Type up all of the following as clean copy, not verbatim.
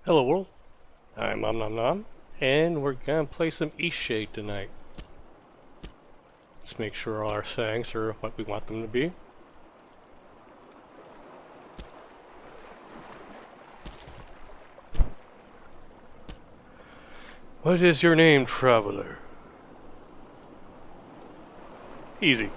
Hello world, I'm Nom Nom Nom, and we're gonna play some Eastshade tonight. Let's make sure all our settings are what we want them to be. What is your name, traveler? Easy.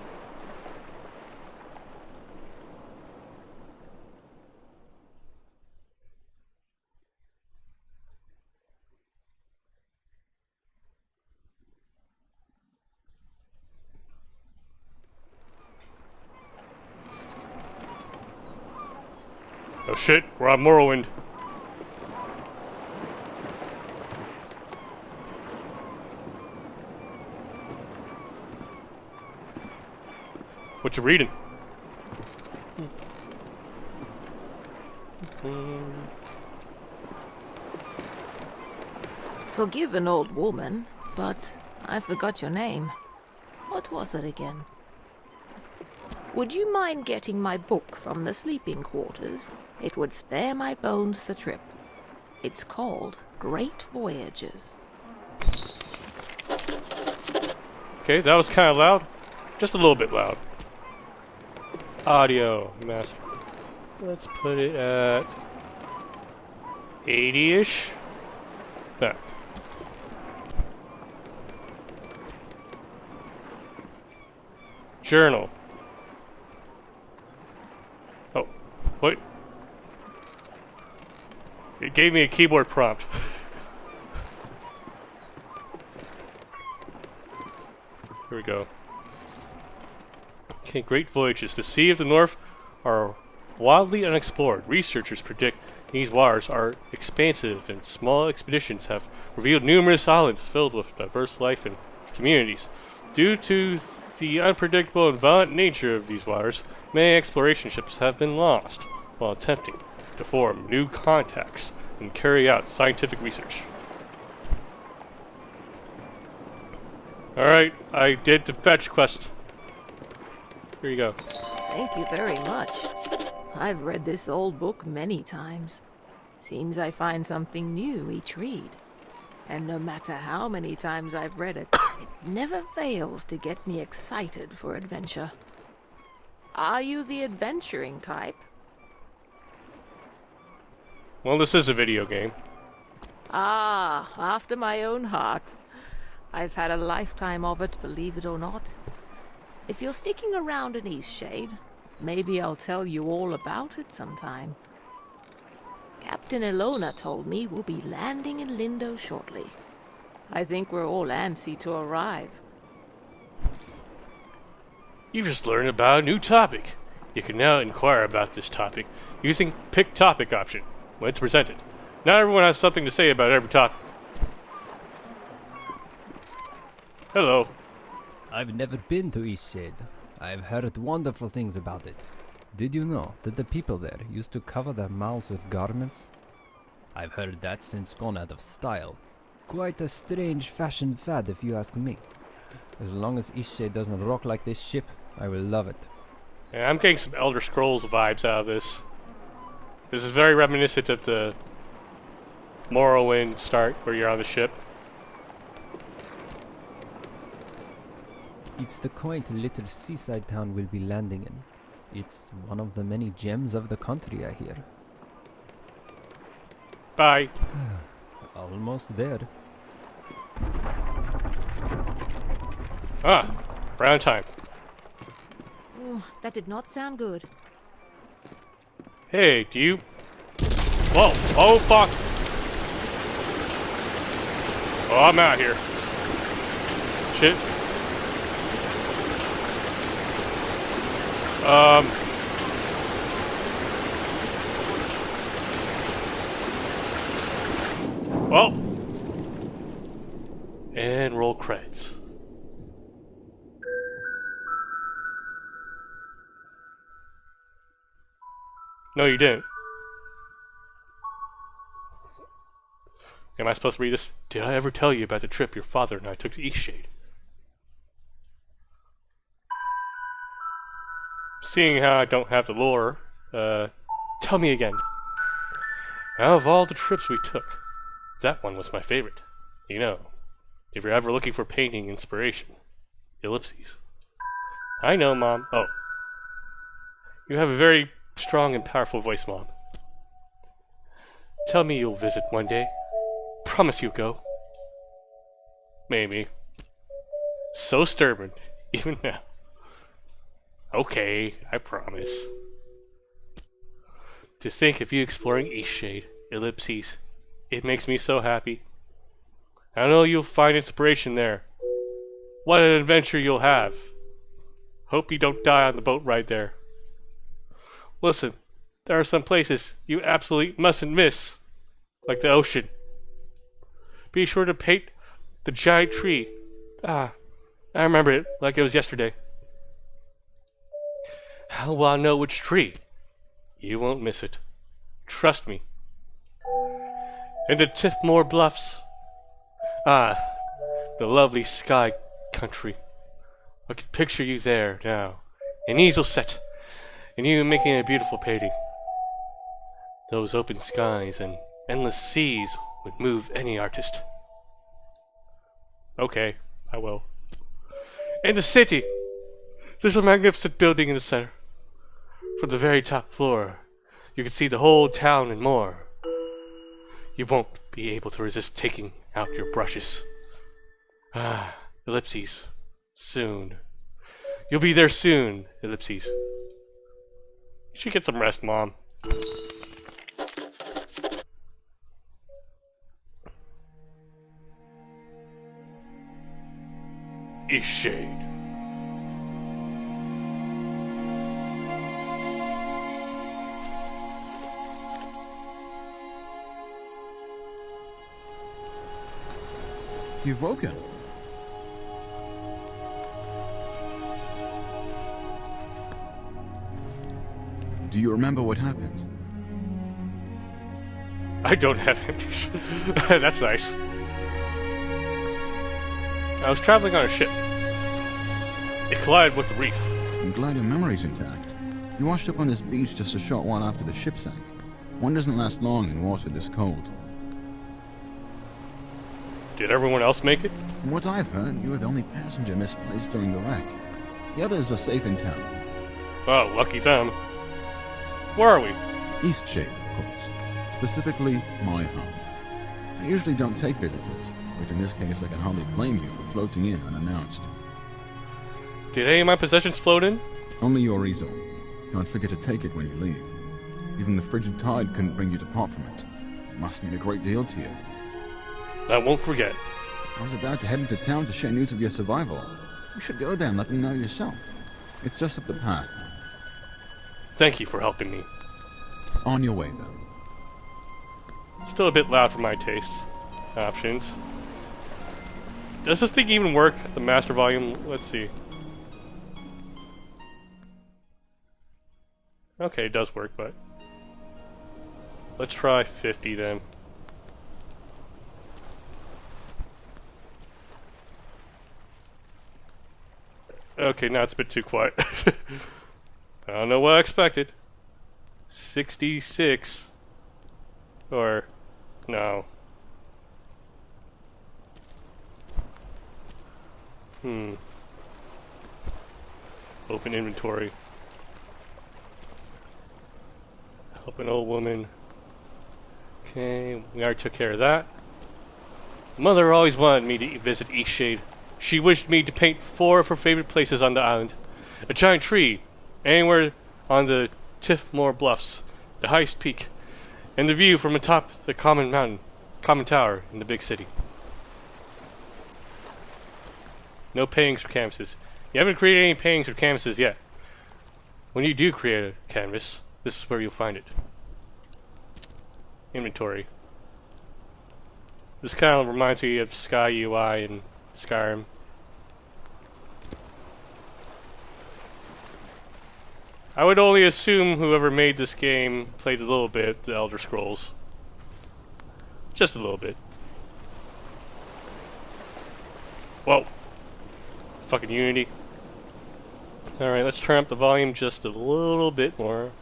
Oh shit, we're on Morrowind. What you reading? Forgive an old woman, but I forgot your name. What was it again? Would you mind getting my book from the sleeping quarters? It would spare my bones the trip. It's called Great Voyages. Okay, that was kind of loud. Just a little bit loud. Audio, master. Let's put it at 80-ish. Back. Journal. Oh, what? It gave me a keyboard prompt. Here we go. Okay, Great Voyages. The Sea of the North are wildly unexplored. Researchers predict these waters are expansive, and small expeditions have revealed numerous islands filled with diverse life and communities. Due to the unpredictable and violent nature of these waters, many exploration ships have been lost while attempting to form new contacts and carry out scientific research. Alright, I did the fetch quest. Here you go. Thank you very much. I've read this old book many times. Seems I find something new each read. And no matter how many times I've read it, it never fails to get me excited for adventure. Are you the adventuring type? Well, this is a video game. Ah, after my own heart. I've had a lifetime of it, believe it or not. If you're sticking around in Eastshade, maybe I'll tell you all about it sometime. Captain Ilona told me we'll be landing in Lindo shortly. I think we're all antsy to arrive. You just learned about a new topic. You can now inquire about this topic using Pick Topic option when it's presented. Not everyone has something to say about every topic. Hello. I've never been to Eastshade. I've heard wonderful things about it. Did you know that the people there used to cover their mouths with garments? I've heard that since gone out of style. Quite a strange fashion fad if you ask me. As long as Eastshade doesn't rock like this ship, I will love it. Yeah, I'm getting some Elder Scrolls vibes out of this. This is very reminiscent of the Morrowind start where you're on the ship. It's the quaint little seaside town we'll be landing in. It's one of the many gems of the country, I hear. Bye. Almost there. Ah, round time. Ooh, that did not sound good. Hey, do you... Whoa, oh fuck. Oh, I'm out here. Shit. Well. And roll credits. No, you didn't. Am I supposed to read this? Did I ever tell you about the trip your father and I took to Eastshade? Seeing how I don't have the lore, tell me again. Out of all the trips we took, that one was my favorite. You know, if you're ever looking for painting inspiration, ellipses. I know, Mom. Oh. You have a very strong and powerful voice, Mom. Tell me you'll visit one day. Promise you'll go. Maybe. So stubborn, even now. Okay, I promise. To think of you exploring Eastshade, ellipses, it makes me so happy. I know you'll find inspiration there. What an adventure you'll have. Hope you don't die on the boat ride there. Listen, there are some places you absolutely mustn't miss, like the ocean. Be sure to paint the giant tree. Ah, I remember it like it was yesterday. How will I know which tree? You won't miss it. Trust me. And the Tiffmore Bluffs. Ah, the lovely sky country. I can picture you there now. An easel set, and you making a beautiful painting. Those open skies and endless seas would move any artist. Okay, I will. And the city! There's a magnificent building in the center. From the very top floor, you can see the whole town and more. You won't be able to resist taking out your brushes. Ah, ellipses. Soon. You'll be there soon, ellipses. You should get some rest, Mom. Eastshade. You've woken. Do you remember what happened? I don't have ammunition. That's nice. I was traveling on a ship. It collided with the reef. I'm glad your memory's intact. You washed up on this beach just a short while after the ship sank. One doesn't last long in water this cold. Did everyone else make it? From what I've heard, you were the only passenger misplaced during the wreck. The others are safe in town. Oh, lucky them. Where are we? Eastshade, of course. Specifically, my home. I usually don't take visitors, but in this case I can hardly blame you for floating in unannounced. Did any of my possessions float in? Only your easel. Don't forget to take it when you leave. Even the frigid tide couldn't bring you to part from it. It must mean a great deal to you. I won't forget. I was about to head into town to share news of your survival. You should go there and let them know yourself. It's just up the path. Thank you for helping me. On your way, then. Still a bit loud for my tastes. Options. Does this thing even work? The master volume? Let's see. Okay, it does work, but... let's try 50 then. Okay, now it's a bit too quiet. I don't know what I expected. 66. Or... no. Open inventory. Help an old woman. Okay, we already took care of that. Mother always wanted me to visit Eastshade. She wished me to paint 4 of her favorite places on the island. A giant tree, anywhere on the Tiffmore Bluffs, the highest peak, and the view from atop the common tower in the big city. No paintings or canvases. You haven't created any paintings or canvases yet. When you do create a canvas, this is where you'll find it. Inventory. This kind of reminds me of Sky UI and Skyrim. I would only assume whoever made this game played a little bit the Elder Scrolls. Just a little bit. Whoa. Fucking Unity. Alright, let's turn up the volume just a little bit more.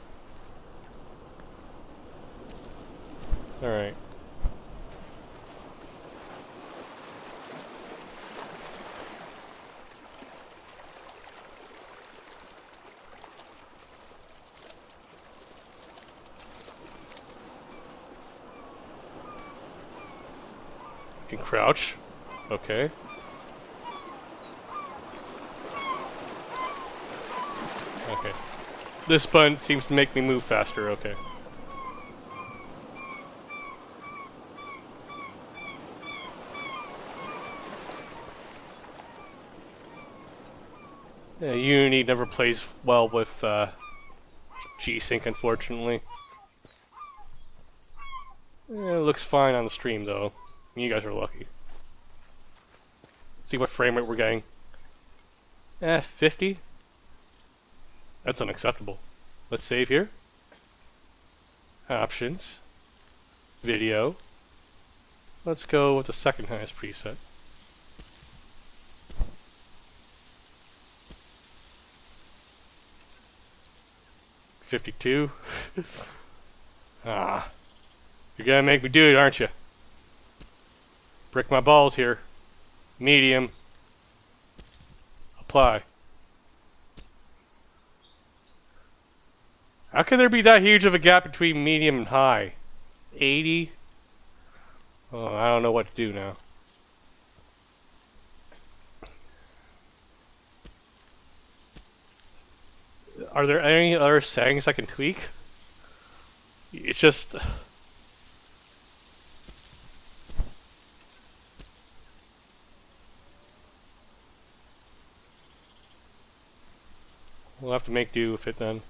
Alright. You can crouch. Okay. Okay. This button seems to make me move faster. Okay. Yeah, Unity never plays well with G-Sync, unfortunately. Yeah, it looks fine on the stream, though. You guys are lucky. See what frame rate we're getting. 50? That's unacceptable. Let's save here. Options. Video. Let's go with the second highest preset. $52. Ah. You're gonna make me do it, aren't you? Brick my balls here. Medium. Apply. How can there be that huge of a gap between medium and high? 80? Oh, I don't know what to do now. Are there any other settings I can tweak? It's just... We'll have to make do with it then.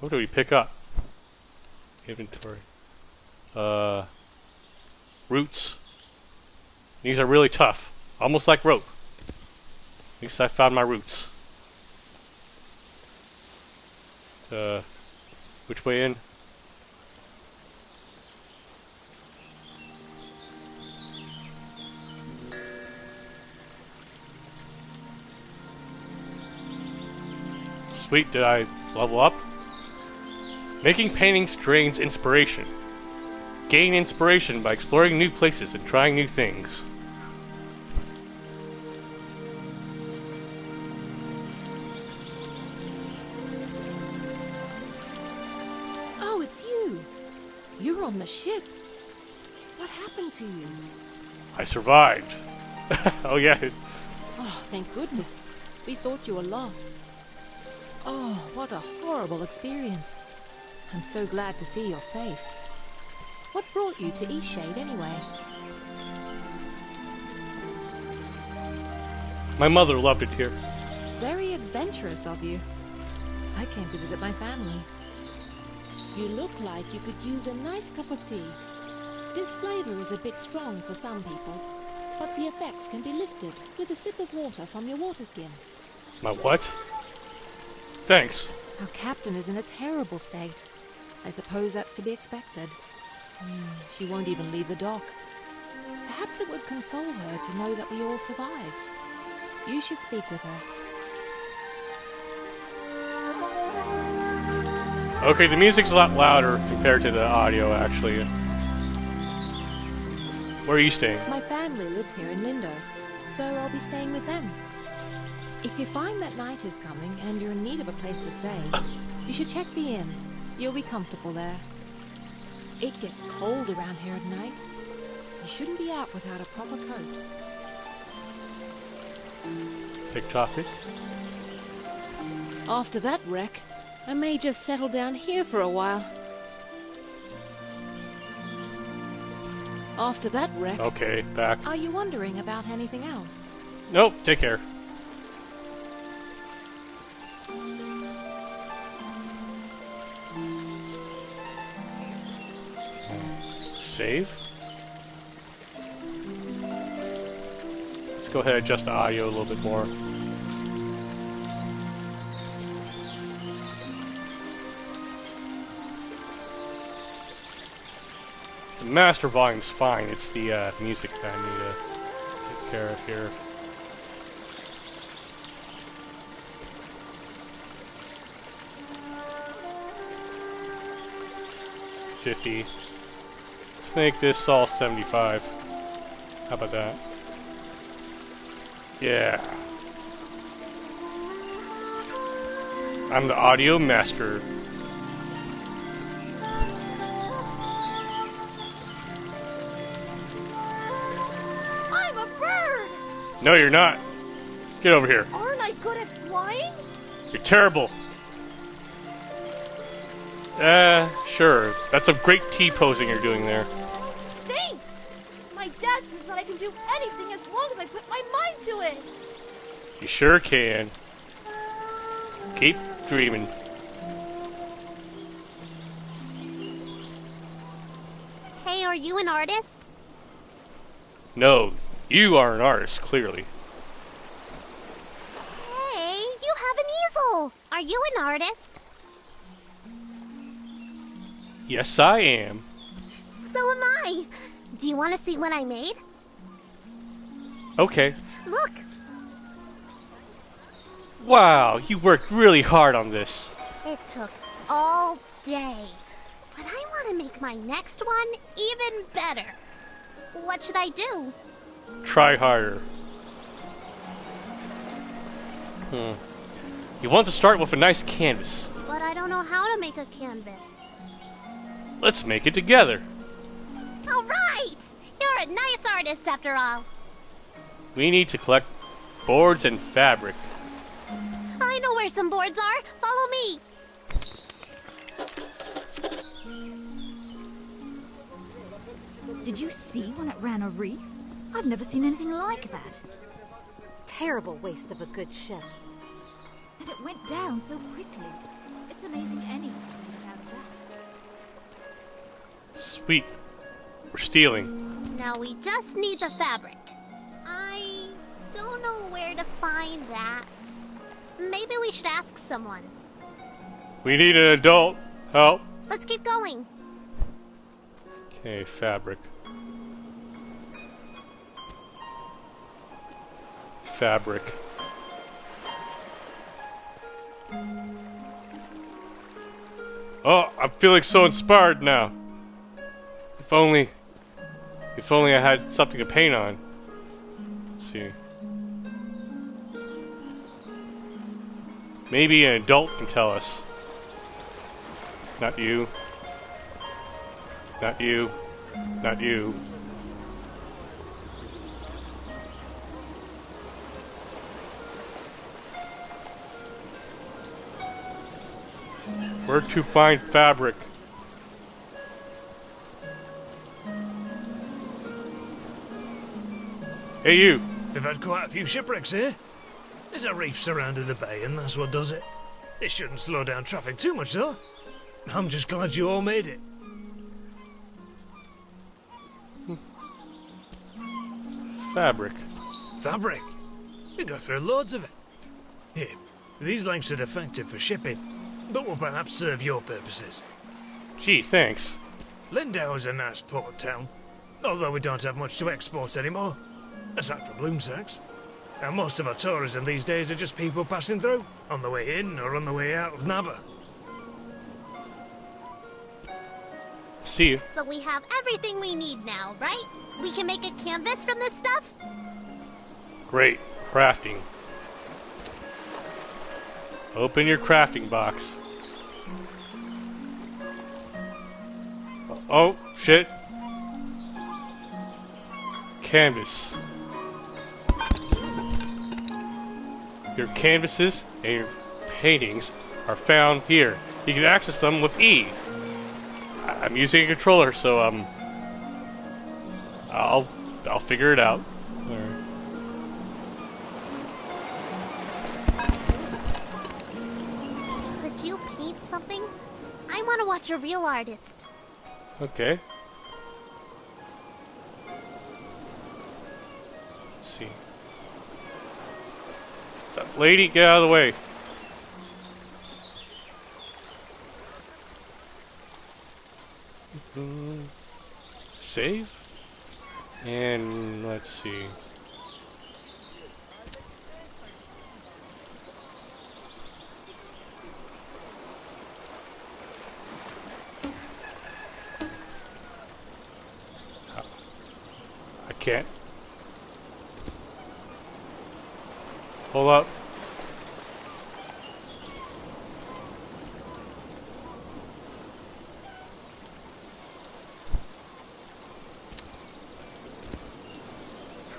What do we pick up? Inventory. Roots. These are really tough. Almost like rope. At least I found my roots. Which way in? Sweet, did I level up? Making paintings drains inspiration. Gain inspiration by exploring new places and trying new things. Oh, it's you. You're on the ship. What happened to you? I survived. Oh yeah. Oh, thank goodness. We thought you were lost. Oh, what a horrible experience. I'm so glad to see you're safe. What brought you to Eastshade anyway? My mother loved it here. Very adventurous of you. I came to visit my family. You look like you could use a nice cup of tea. This flavor is a bit strong for some people, but the effects can be lifted with a sip of water from your water skin. My what? Thanks. Our captain is in a terrible state. I suppose that's to be expected. She won't even leave the dock. Perhaps it would console her to know that we all survived. You should speak with her. Okay, the music's a lot louder compared to the audio, actually. Where are you staying? My family lives here in Lindo, so I'll be staying with them. If you find that night is coming and you're in need of a place to stay, you should check the inn. You'll be comfortable there. It gets cold around here at night. You shouldn't be out without a proper coat. Pick topic. After that wreck, I may just settle down here for a while. After that wreck... Okay, back. Are you wondering about anything else? Nope, take care. Save. Let's go ahead and adjust the audio a little bit more. The master volume's fine. It's the music that I need to take care of here. $50. Let's make this all 75. How about that? Yeah. I'm the audio master. I'm a bird! No, you're not. Get over here. Aren't I good at flying? You're terrible. Sure. That's some great T-posing you're doing there. Thanks! My dad says that I can do anything as long as I put my mind to it. You sure can. Keep dreaming. Hey, are you an artist? No, you are an artist, clearly. Hey, you have an easel! Are you an artist? Yes, I am. So am I! Do you want to see what I made? Okay. Look! Wow, you worked really hard on this. It took all day. But I want to make my next one even better. What should I do? Try harder. You want to start with a nice canvas. But I don't know how to make a canvas. Let's make it together. Alright! You're a nice artist after all. We need to collect boards and fabric. I know where some boards are. Follow me. Did you see when it ran a reef? I've never seen anything like that. Terrible waste of a good ship. And it went down so quickly. It's amazing anyone can get out of that. Sweet. We're stealing. Now we just need the fabric. I don't know where to find that. Maybe we should ask someone. We need an adult. Help. Let's keep going. Okay, fabric. Fabric. Oh, I'm feeling so inspired now. If only I had something to paint on. Let's see. Maybe an adult can tell us. Not you. Not you. Not you. Where to find fabric? Hey, you. We've had quite a few shipwrecks here. There's a reef surrounding the bay, and that's what does it. It shouldn't slow down traffic too much, though. I'm just glad you all made it. Fabric. Fabric. You go through loads of it. Here, these lengths are defective for shipping, but will perhaps serve your purposes. Gee, thanks. Lindau is a nice port town, although we don't have much to export anymore, aside from bloom sacks. And most of our tourism these days are just people passing through, on the way in or on the way out of Nava. See you. So we have everything we need now, right? We can make a canvas from this stuff? Great. Crafting. Open your crafting box. Oh, shit. Canvas. Your canvases and your paintings are found here. You can access them with E. I'm using a controller, so I'll figure it out. All right. Could you paint something? I want to watch a real artist. Okay. Let's see. That lady, get out of the way. save. And let's see. I can't. Hold up.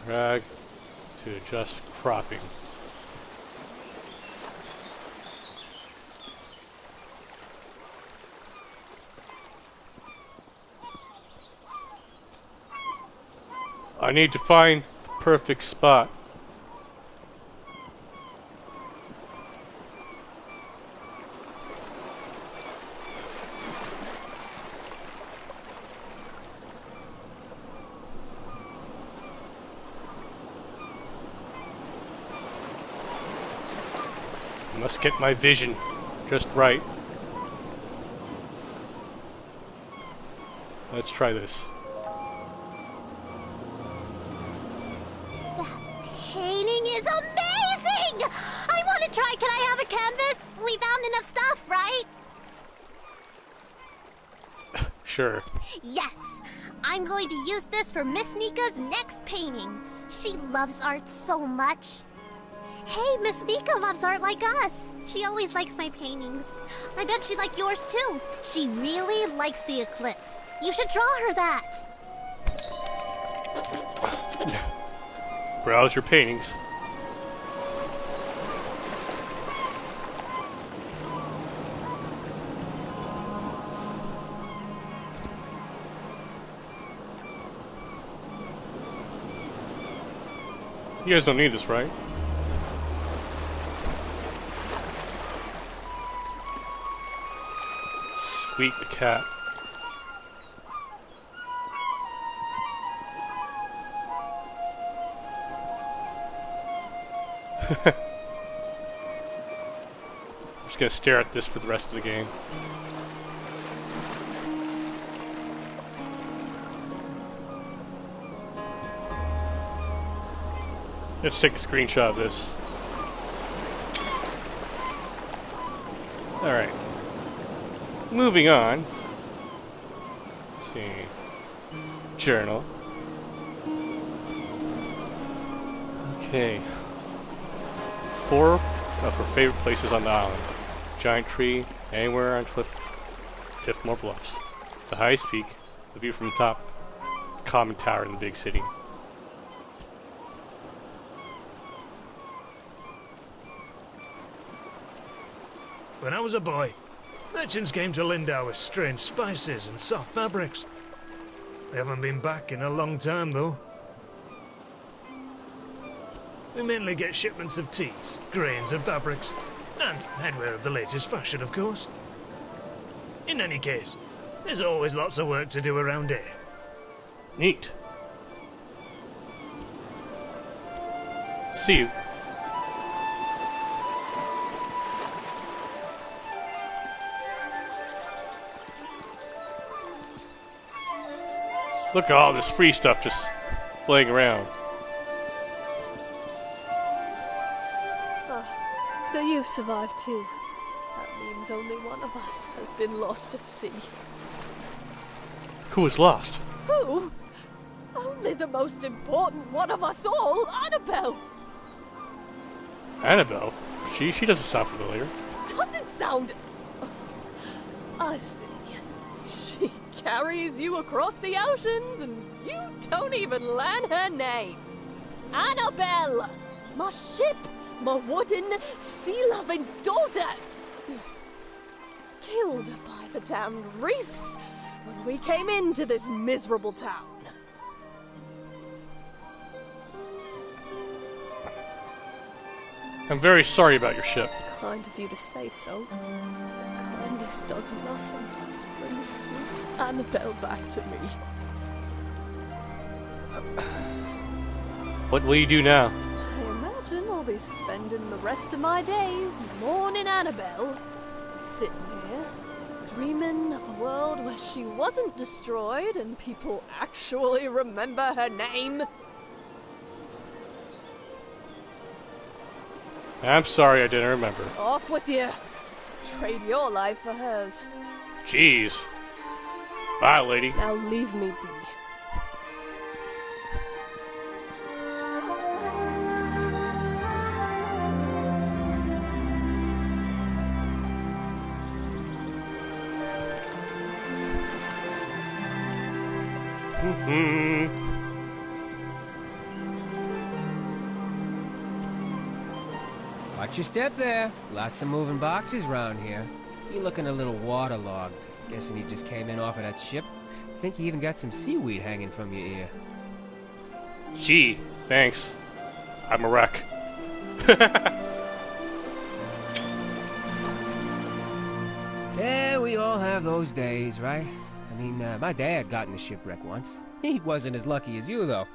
Drag to adjust cropping. I need to find the perfect spot. I must get my vision just right. Let's try this. Painting is amazing! I want to try. Can I have a canvas? We found enough stuff, right? Sure. Yes! I'm going to use this for Miss Nika's next painting. She loves art so much. Hey, Miss Nika loves art like us. She always likes my paintings. I bet she'd like yours too. She really likes the eclipse. You should draw her that. Browse your paintings. You guys don't need this, right? Sweet the cat. I'm just gonna stare at this for the rest of the game. Let's take a screenshot of this. Alright. Moving on. Let's see. Journal. Okay. 4 of her favorite places on the island. Giant tree, anywhere on Tiffmore Bluffs. The highest peak, the view from the top, common tower in the big city. When I was a boy, merchants came to Lindau with strange spices and soft fabrics. They haven't been back in a long time, though. We mainly get shipments of teas, grains and fabrics, and headwear of the latest fashion, of course. In any case, there's always lots of work to do around here. Neat. See you. Look at all this free stuff just laying around. So you've survived too. That means only one of us has been lost at sea. Who was lost? Who? Only the most important one of us all, Annabelle! Annabelle? She doesn't sound familiar. Doesn't sound... I see. She carries you across the oceans and you don't even learn her name. Annabelle! My ship! My wooden, sea-loving daughter! Killed by the damned reefs when we came into this miserable town. I'm very sorry about your ship. Kind of you to say so. But kindness does nothing to bring sweet Annabelle back to me. What will you do now? I imagine I'll be spending the rest of my days mourning Annabelle, sitting here, dreaming of a world where she wasn't destroyed and people actually remember her name. I'm sorry I didn't remember. Off with you. Trade your life for hers. Jeez. Bye, lady. Now leave me be. Watch your step there. Lots of moving boxes round here. You're looking a little waterlogged. Guessing you just came in off of that ship. Think you even got some seaweed hanging from your ear. Gee, thanks. I'm a wreck. Yeah, we all have those days, right? I mean, my dad got in a shipwreck once. He wasn't as lucky as you, though.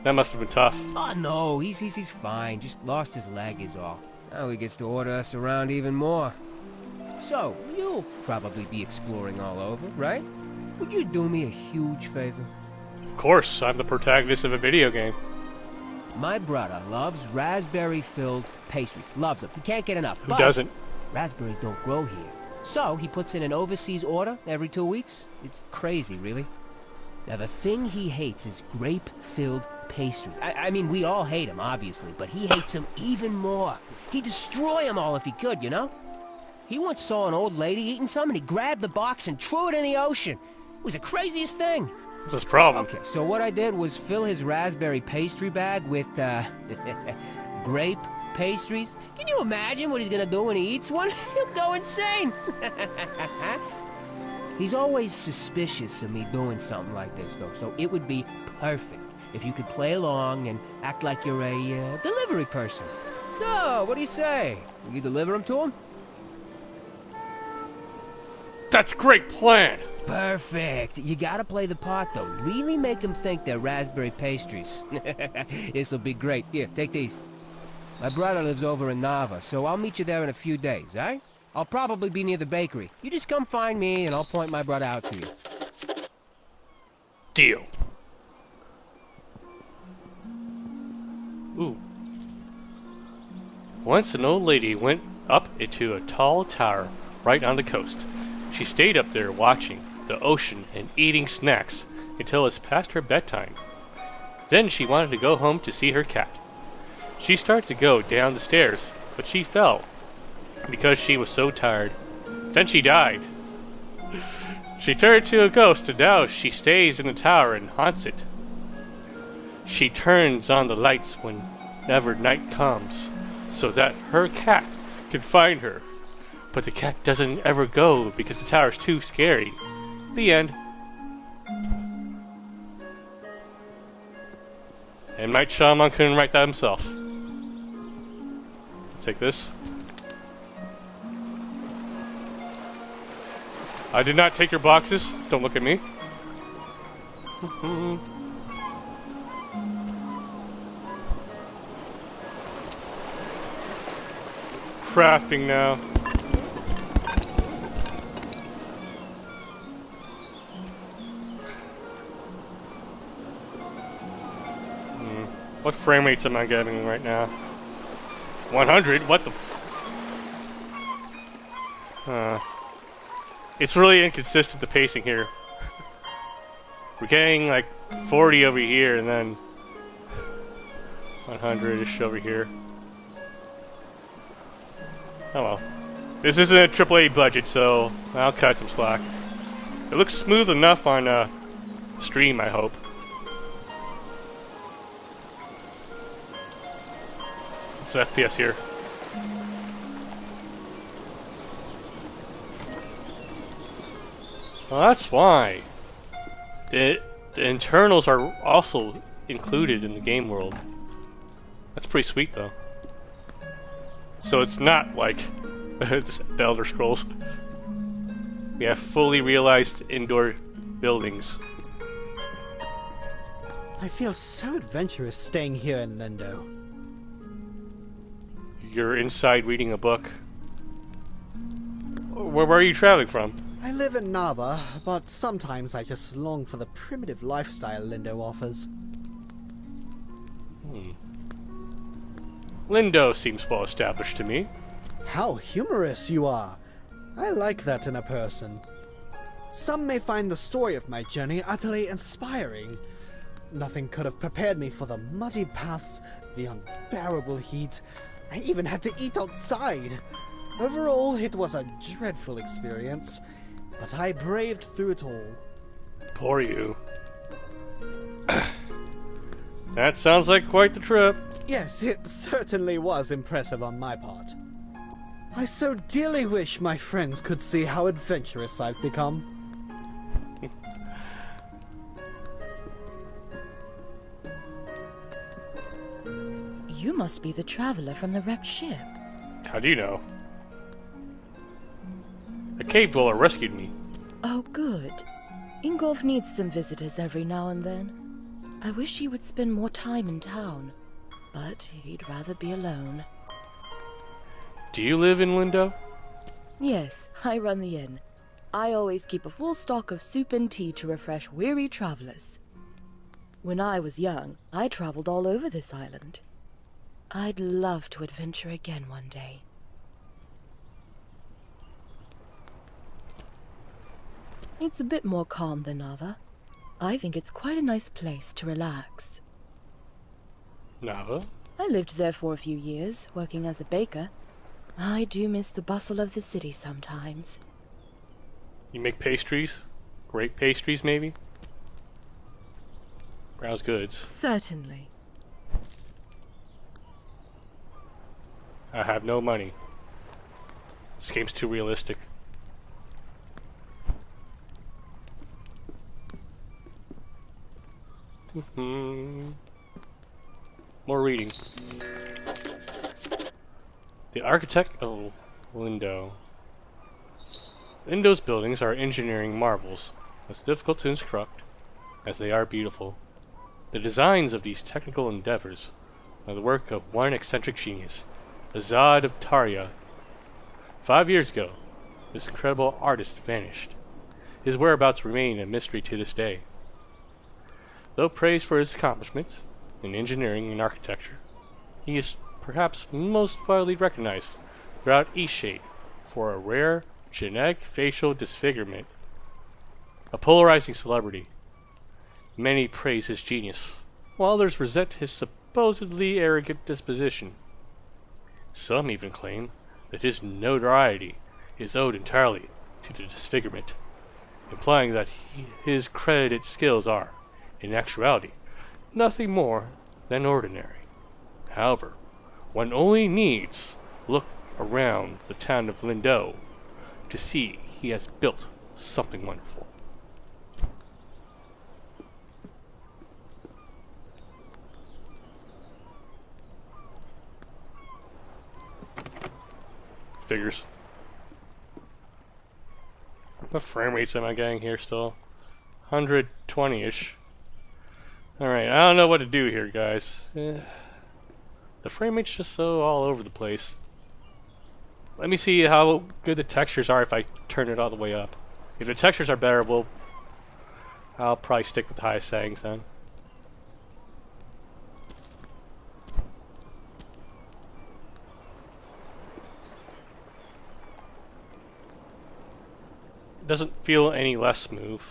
That must have been tough. Oh, no, he's fine. Just lost his leg is all. Now he gets to order us around even more. So, you'll probably be exploring all over, right? Would you do me a huge favor? Of course, I'm the protagonist of a video game. My brother loves raspberry-filled pastries. Loves them. He can't get enough. Who doesn't? Raspberries don't grow here. So, he puts in an overseas order every 2 weeks. It's crazy, really. Now, the thing he hates is grape-filled pastries. I mean, we all hate them, obviously, but he hates them even more. He'd destroy them all if he could, you know? He once saw an old lady eating some, and he grabbed the box and threw it in the ocean. It was the craziest thing. What's his problem? Okay, so what I did was fill his raspberry pastry bag with, grape pastries. Can you imagine what he's gonna do when he eats one? He'll go insane. He's always suspicious of me doing something like this, though, so it would be perfect if you could play along and act like you're a delivery person. So, what do you say? Will you deliver them to him? That's a great plan. Perfect. You gotta play the part, though. Really make him think they're raspberry pastries. This'll be great. Here, take these. My brother lives over in Nava, so I'll meet you there in a few days, eh? I'll probably be near the bakery. You just come find me, and I'll point my brother out to you. Deal. Ooh. Once an old lady went up into a tall tower right on the coast. She stayed up there watching the ocean and eating snacks until it was past her bedtime. Then she wanted to go home to see her cat. She started to go down the stairs, but she fell because she was so tired. Then she died. She turned to a ghost, and now she stays in the tower and haunts it. She turns on the lights whenever night comes, so that her cat can find her. But the cat doesn't ever go because the tower's too scary. The end. And Mike Shyamalan couldn't write that himself. Take this. I did not take your boxes. Don't look at me. Crafting now. What frame rates am I getting right now? 100? What the? It's really inconsistent, the pacing here. We're getting like 40 over here and then 100-ish over here. Oh well. This isn't a AAA budget, so I'll cut some slack. It looks smooth enough on stream, I hope. What's the FPS here? Well, that's why. The internals are also included in the game world. That's pretty sweet, though. So it's not like the Elder Scrolls. We have fully realized indoor buildings. I feel so adventurous staying here in Lindo. You're inside reading a book. Where are you traveling from? I live in Nava, but sometimes I just long for the primitive lifestyle Lindo offers. Lindo seems well established to me. How humorous you are! I like that in a person. Some may find the story of my journey utterly inspiring. Nothing could have prepared me for the muddy paths, the unbearable heat. I even had to eat outside. Overall, it was a dreadful experience, but I braved through it all. Poor you. That sounds like quite the trip. Yes, it certainly was impressive on my part. I so dearly wish my friends could see how adventurous I've become. You must be the traveler from the wrecked ship. How do you know? A cave dweller rescued me. Oh, good. Ingolf needs some visitors every now and then. I wish he would spend more time in town, but he'd rather be alone. Do you live in Lindo? Yes, I run the inn. I always keep a full stock of soup and tea to refresh weary travelers. When I was young, I traveled all over this island. I'd love to adventure again one day. It's a bit more calm than Nava. I think it's quite a nice place to relax. Nava? I lived there for a few years, working as a baker. I do miss the bustle of the city sometimes. You make pastries? Great pastries, maybe? Browse goods. Certainly. I have no money. This game's too realistic. More reading. The architect of Lindo. Lindo's buildings are engineering marvels, as difficult to construct as they are beautiful. The designs of these technical endeavors are the work of one eccentric genius, Azad of Taria. 5 years ago, this incredible artist vanished. His whereabouts remain a mystery to this day. Though praised for his accomplishments in engineering and architecture, he is perhaps most widely recognized throughout Eastshade for a rare genetic facial disfigurement. A polarizing celebrity, many praise his genius, while others resent his supposedly arrogant disposition. Some even claim that his notoriety is owed entirely to the disfigurement, implying that his credited skills are, in actuality, nothing more than ordinary. However, one only needs look around the town of Lindo to see he has built something wonderful. Figures. What frame rates am I getting here still? 120-ish. Alright, I don't know what to do here, guys. The frame rate's just so all over the place. Let me see how good the textures are if I turn it all the way up. If the textures are better, I'll probably stick with the highest settings then. It doesn't feel any less smooth.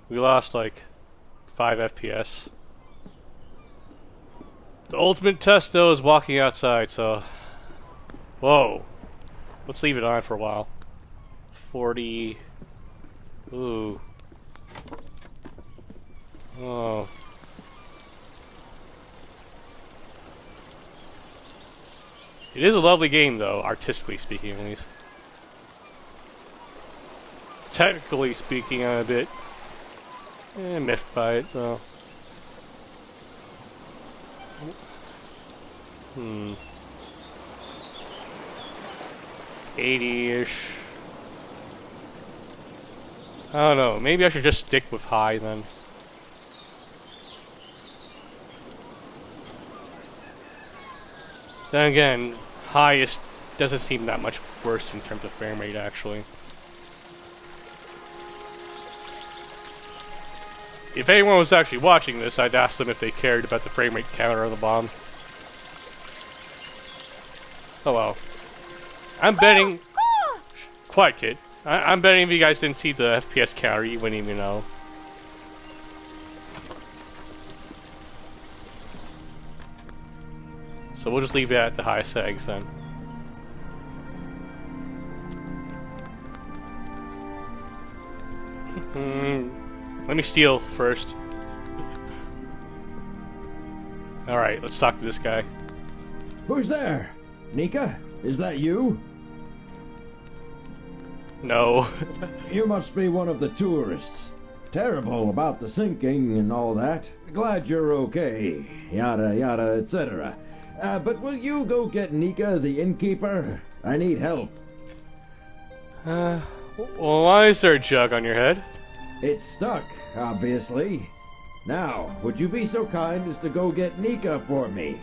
We lost like 5 FPS. The ultimate test though is walking outside, so... Whoa! Let's leave it on for a while. 40... Ooh. Oh. It is a lovely game though, artistically speaking at least. Technically speaking, I'm a bit miffed by it, though. 80-ish. I don't know. Maybe I should just stick with high then. Then again, high is doesn't seem that much worse in terms of frame rate, actually. If anyone was actually watching this, I'd ask them if they cared about the frame rate counter on the bomb. Oh well. I'm betting... Quiet, kid. I'm betting if you guys didn't see the FPS counter, you wouldn't even know. So we'll just leave it at the highest settings then. Let me steal first. Alright, let's talk to this guy. Who's there? Nika? Is that you? No. You must be one of the tourists. Terrible about the sinking and all that. Glad you're okay. Yada yada, etc. But will you go get Nika, the innkeeper? I need help. Well, why is there a jug on your head? It's stuck, obviously. Now, would you be so kind as to go get Nika for me?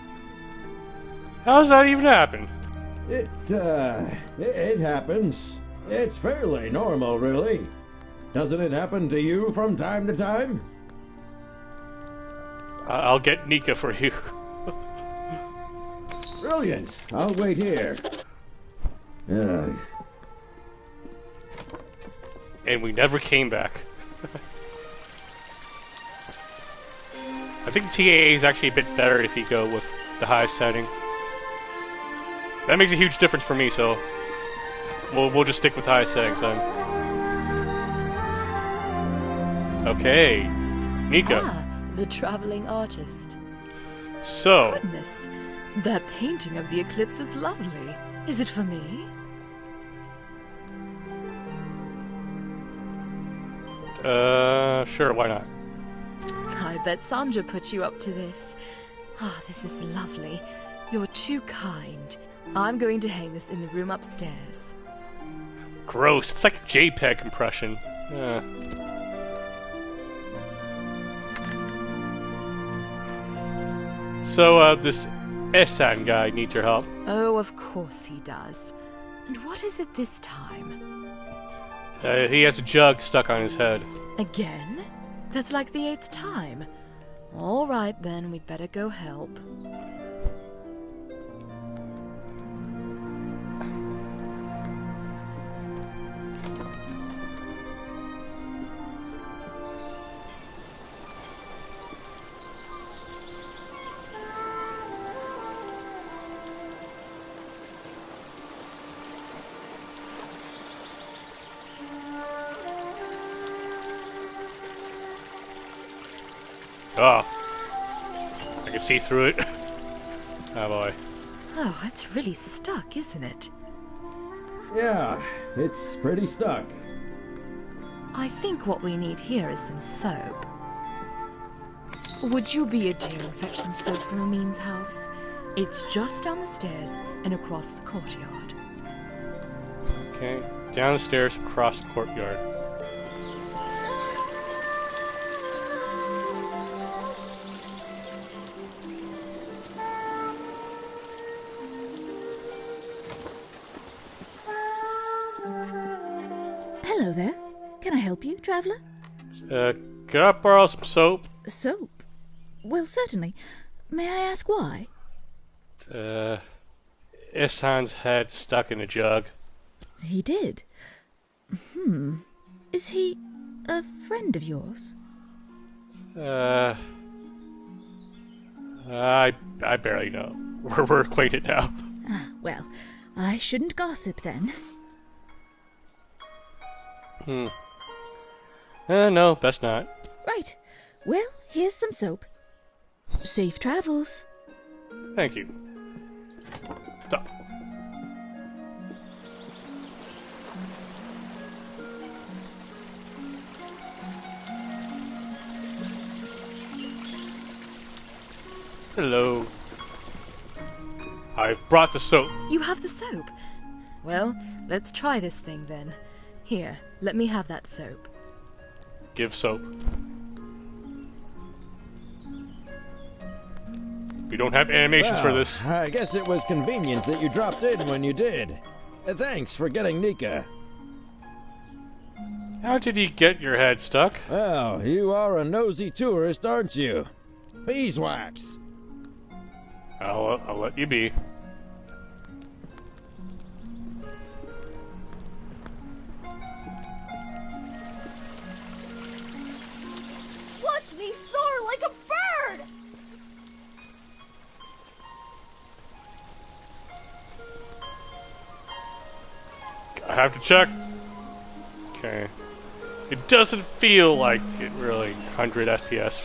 How does that even happen? It happens. It's fairly normal, really. Doesn't it happen to you from time to time? I'll get Nika for you. Brilliant. I'll wait here. And we never came back. I think TAA is actually a bit better if you go with the highest setting. That makes a huge difference for me, so we'll just stick with the highest settings then. Okay, Nika. Ah, the traveling artist. So. Goodness, that painting of the eclipse is lovely. Is it for me? Sure, why not? I bet Sandra put you up to this. Ah, this is lovely. You're too kind. I'm going to hang this in the room upstairs. Gross. It's like a JPEG compression. So, this Esan guy needs your help. Oh, of course he does. And what is it this time? He has a jug stuck on his head. Again? That's like the 8th time. All right, then, we'd better go help. Oh. I can see through it. Oh boy. Oh, it's really stuck, isn't it? Yeah, it's pretty stuck. I think what we need here is some soap. Would you be a dear and fetch some soap from Amin's house? It's just down the stairs and across the courtyard. Okay, down the stairs, across the courtyard. Hello there. Can I help you, traveller? Can I borrow some soap? Soap? Well, certainly. May I ask why? Esan's head stuck in a jug. He did? Is he a friend of yours? I barely know. We're acquainted now. Ah, well, I shouldn't gossip then. No, best not. Right. Well, here's some soap. Safe travels. Thank you. Stop. Hello. I've brought the soap. You have the soap? Well, let's try this thing then. Here, let me have that soap. Give soap. We don't have animations for this. I guess it was convenient that you dropped in when you did. Thanks for getting Nika. How did you get your head stuck? Well, you are a nosy tourist, aren't you? Beeswax. I'll let you be. Watch me soar like a bird! I have to check. Okay. It doesn't feel like it really 100 FPS.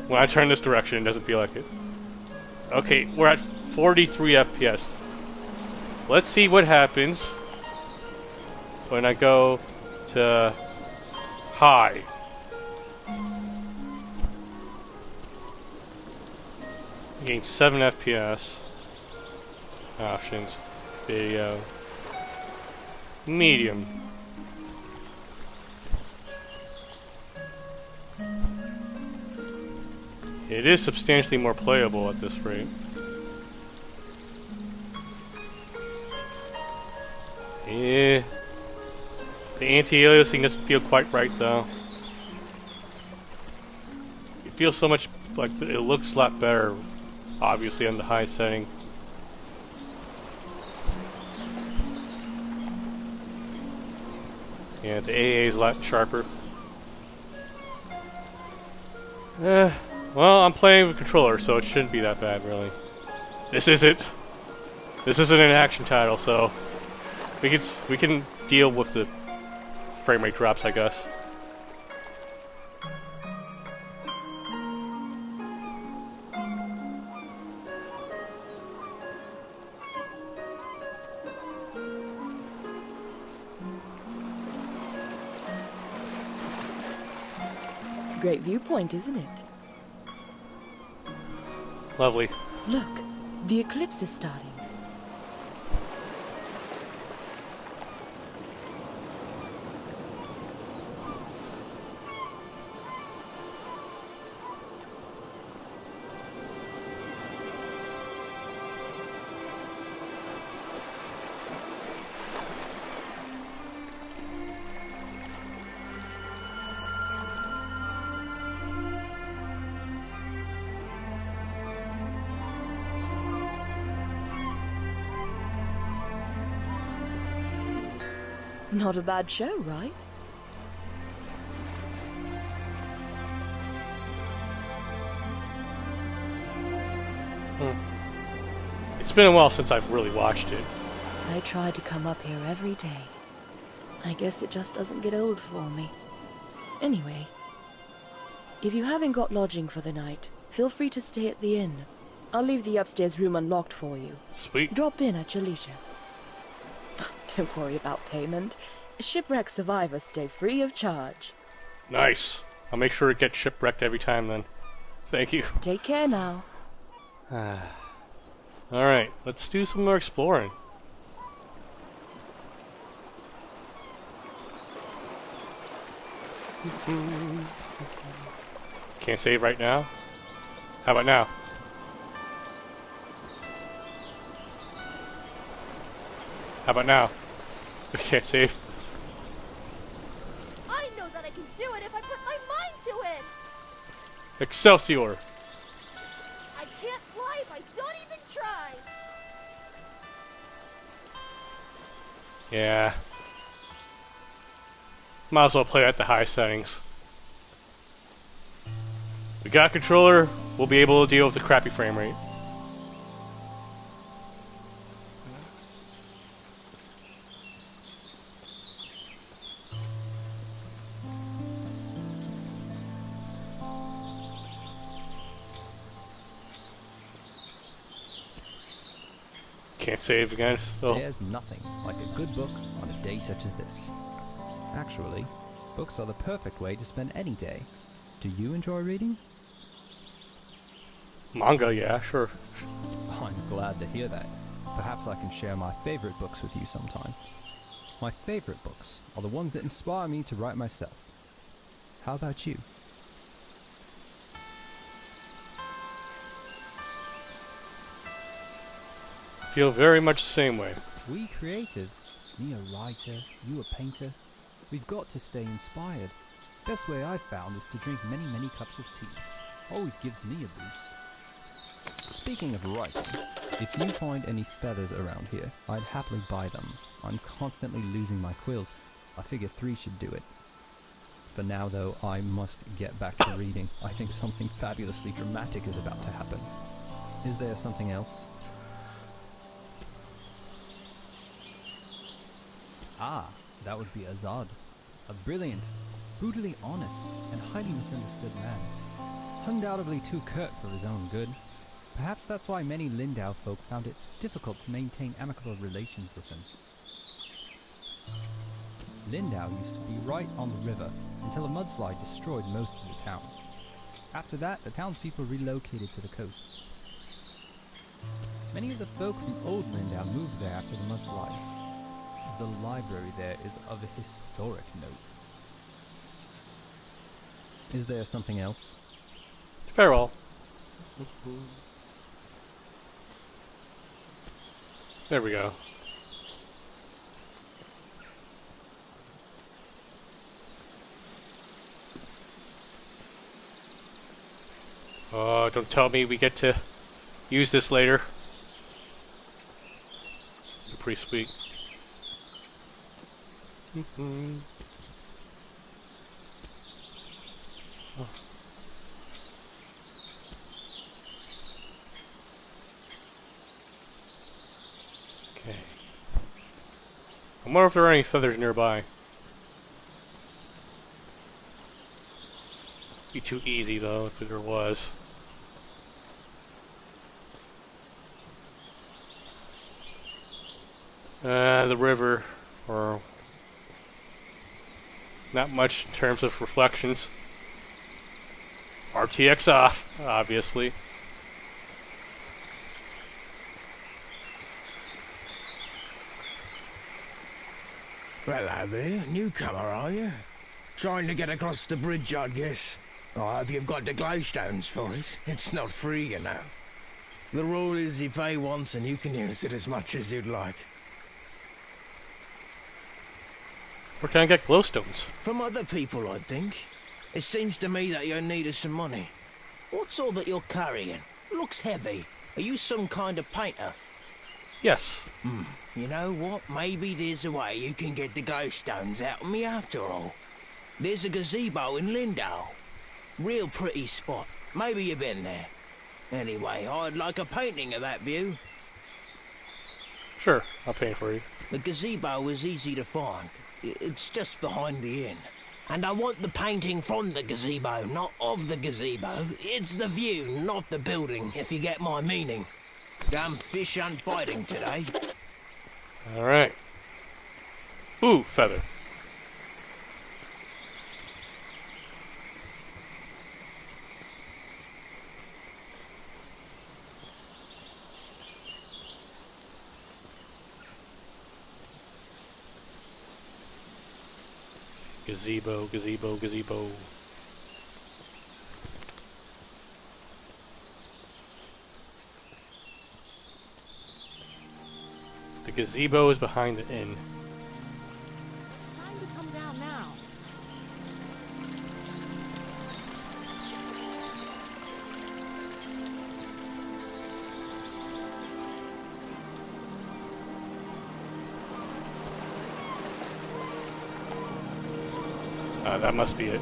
When I turn this direction, it doesn't feel like it. Okay, we're at 43 FPS. Let's see what happens when I go to high. Gain 7 FPS. Options. Video. Medium. It is substantially more playable at this rate. Yeah. The anti-aliasing doesn't feel quite right though. It feels so much like it looks a lot better, obviously on the high setting. Yeah, the AA is a lot sharper. Well, I'm playing with a controller, so it shouldn't be that bad, really. This isn't an action title, so we can deal with the frame rate drops, I guess. Great viewpoint, isn't it? Lovely. Look, the eclipse is starting. Not a bad show, right? It's been a while since I've really watched it. I try to come up here every day. I guess it just doesn't get old for me. Anyway, if you haven't got lodging for the night, feel free to stay at the inn. I'll leave the upstairs room unlocked for you. Sweet. Drop in at your leisure. Don't worry about payment. Shipwreck survivors stay free of charge. Nice. I'll make sure to get shipwrecked every time then. Thank you. Take care now. Alright, let's do some more exploring. Can't save right now? How about now? How about now? I can't save. I know that I can do it if I put my mind to it! Excelsior! I can't fly if I don't even try! Yeah. Might as well play at the high settings. We got a controller, we'll be able to deal with the crappy frame rate. Can't save again. So. There's nothing like a good book on a day such as this. Actually, books are the perfect way to spend any day. Do you enjoy reading? Manga, yeah, sure. I'm glad to hear that. Perhaps I can share my favorite books with you sometime. My favorite books are the ones that inspire me to write myself. How about you? Feel very much the same way. We creatives, me a writer, you a painter, we've got to stay inspired. Best way I've found is to drink many cups of tea. Always gives me a boost. Speaking of writing, if you find any feathers around here, I'd happily buy them. I'm constantly losing my quills. I figure 3 should do it. For now though, I must get back to reading. I think something fabulously dramatic is about to happen. Is there something else? Ah, that would be Azad. A brilliant, brutally honest, and highly misunderstood man. Undoubtedly too curt for his own good. Perhaps that's why many Lindau folk found it difficult to maintain amicable relations with him. Lindau used to be right on the river until a mudslide destroyed most of the town. After that, the townspeople relocated to the coast. Many of the folk from old Lindau moved there after the mudslide. The library there is of a historic note. Is there something else? Farewell. There we go. Oh, don't tell me we get to use this later. Pretty sweet. Oh. Okay. I wonder if there are any feathers nearby. Be too easy though if there was. The river, or not much in terms of reflections. RTX off, obviously. Hello there, newcomer, are you? Trying to get across the bridge, I guess. I hope you've got the glowstones for it. It's not free, you know. The rule is you pay once and you can use it as much as you'd like. Where can I get glowstones? From other people, I think. It seems to me that you're in need of some money. What's all that you're carrying? Looks heavy. Are you some kind of painter? Yes. You know what? Maybe there's a way you can get the glowstones out of me after all. There's a gazebo in Lindau. Real pretty spot. Maybe you've been there. Anyway, I'd like a painting of that view. Sure, I'll paint for you. The gazebo is easy to find. It's just behind the inn. And I want the painting from the gazebo, not of the gazebo. It's the view, not the building, if you get my meaning. Damn fish aren't biting today. Alright. Ooh, feather. Gazebo, gazebo, gazebo. The gazebo is behind the inn. It's time to come down now. That must be it.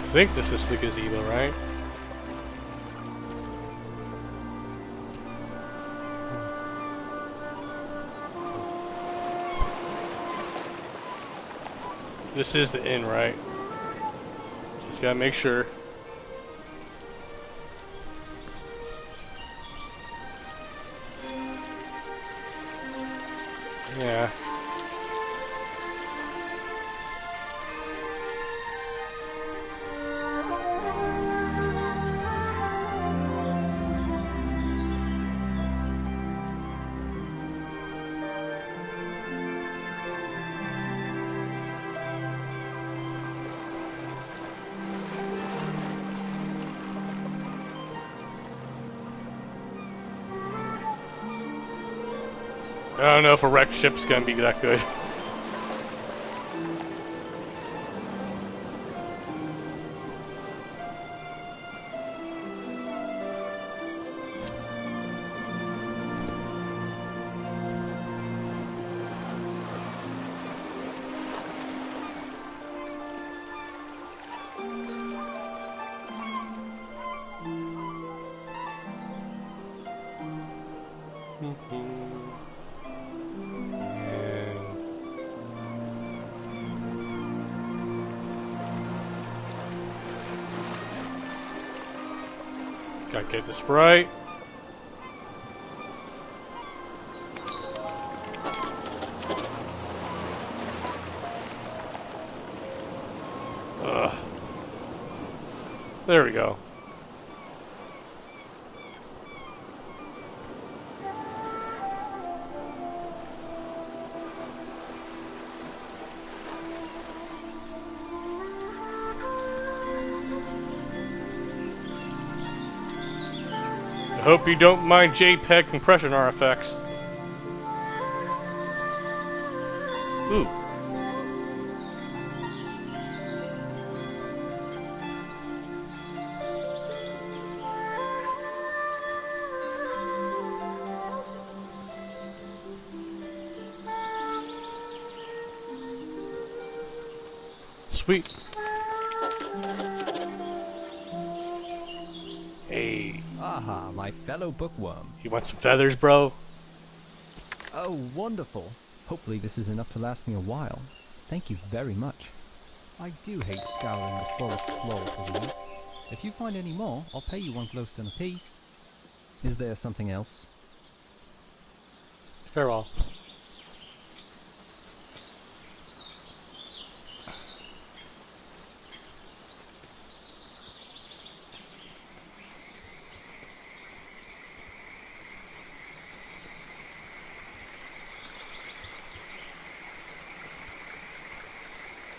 I think this is the gazebo, right? This is the inn, right? Just gotta make sure. Yeah. I don't know if a wrecked ship's gonna be that good. Gotta get this right. Ugh. There we go. I hope you don't mind JPEG compression artifacts. Ooh. Sweet. Hey. Aha, my fellow bookworm. You want some feathers, bro? Oh, wonderful. Hopefully this is enough to last me a while. Thank you very much. I do hate scouring the forest floor for these. If you find any more, I'll pay you 1 glowstone apiece. Is there something else? Farewell.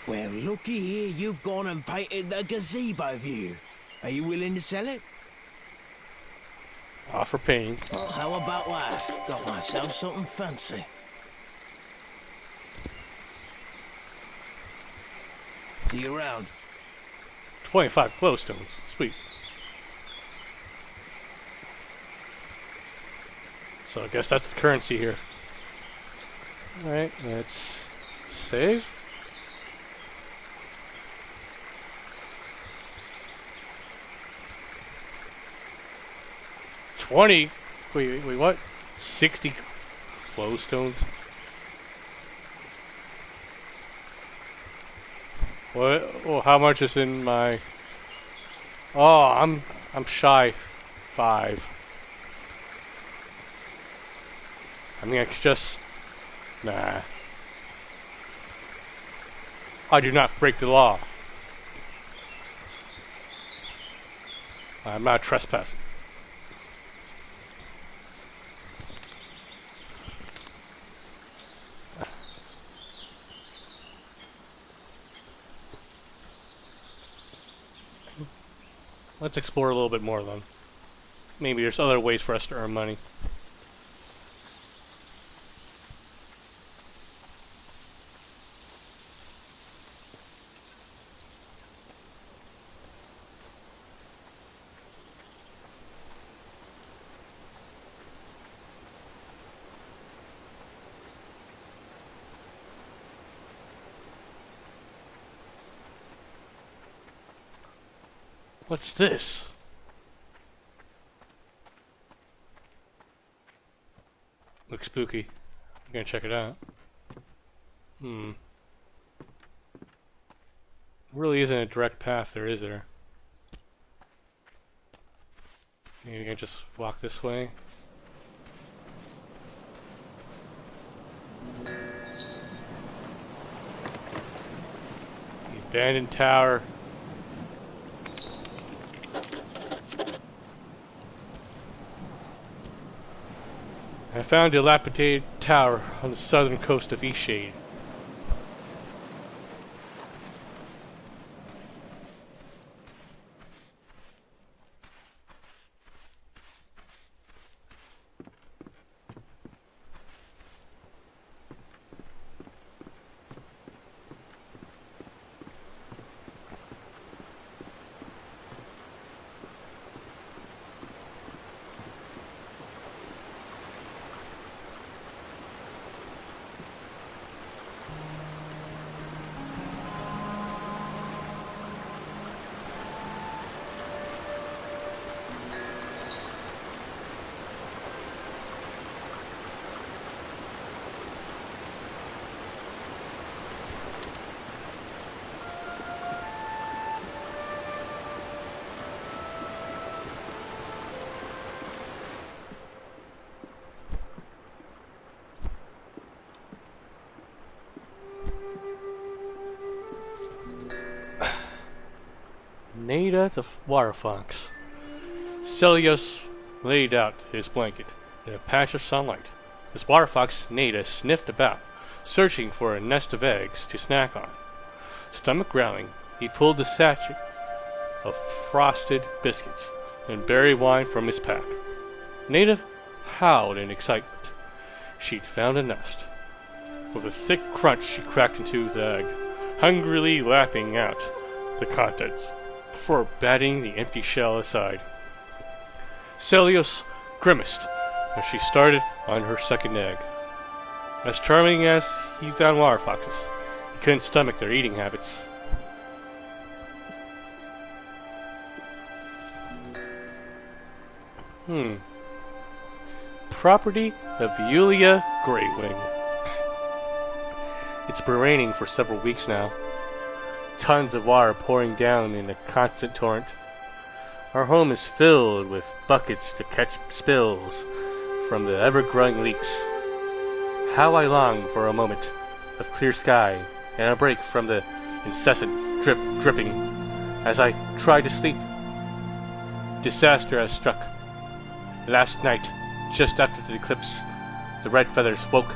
Well, looky here, you've gone and painted the gazebo view. Are you willing to sell it? Offer pain. Well, how about that? Got myself something fancy. See you around. 25 glowstones. Sweet. So I guess that's the currency here. Alright, let's save. Wait, what? 60 glowstones? What? Oh, how much is in my... Oh, I'm shy 5. I mean, I could just... Nah. I do not break the law. I'm not trespassing. Let's explore a little bit more then. Maybe there's other ways for us to earn money. What's this? Looks spooky. I'm gonna check it out. Really isn't a direct path there, is there? Maybe we can just walk this way. Abandoned tower. I found a dilapidated tower on the southern coast of Eastshade. Nada the water fox. Celios laid out his blanket in a patch of sunlight. His water fox Nada sniffed about, searching for a nest of eggs to snack on. Stomach growling, he pulled the sachet of frosted biscuits and berry wine from his pack. Nada howled in excitement. She'd found a nest. With a thick crunch, she cracked into the egg, hungrily lapping out the contents before batting the empty shell aside. Celios grimaced as she started on her second egg. As charming as he found water foxes, he couldn't stomach their eating habits. Property of Yulia Greatwing. It's been raining for several weeks now. Tons of water pouring down in a constant torrent. Our home is filled with buckets to catch spills from the ever-growing leaks. How I long for a moment of clear sky and a break from the incessant dripping as I try to sleep. Disaster has struck. Last night, just after the eclipse, the red feathers woke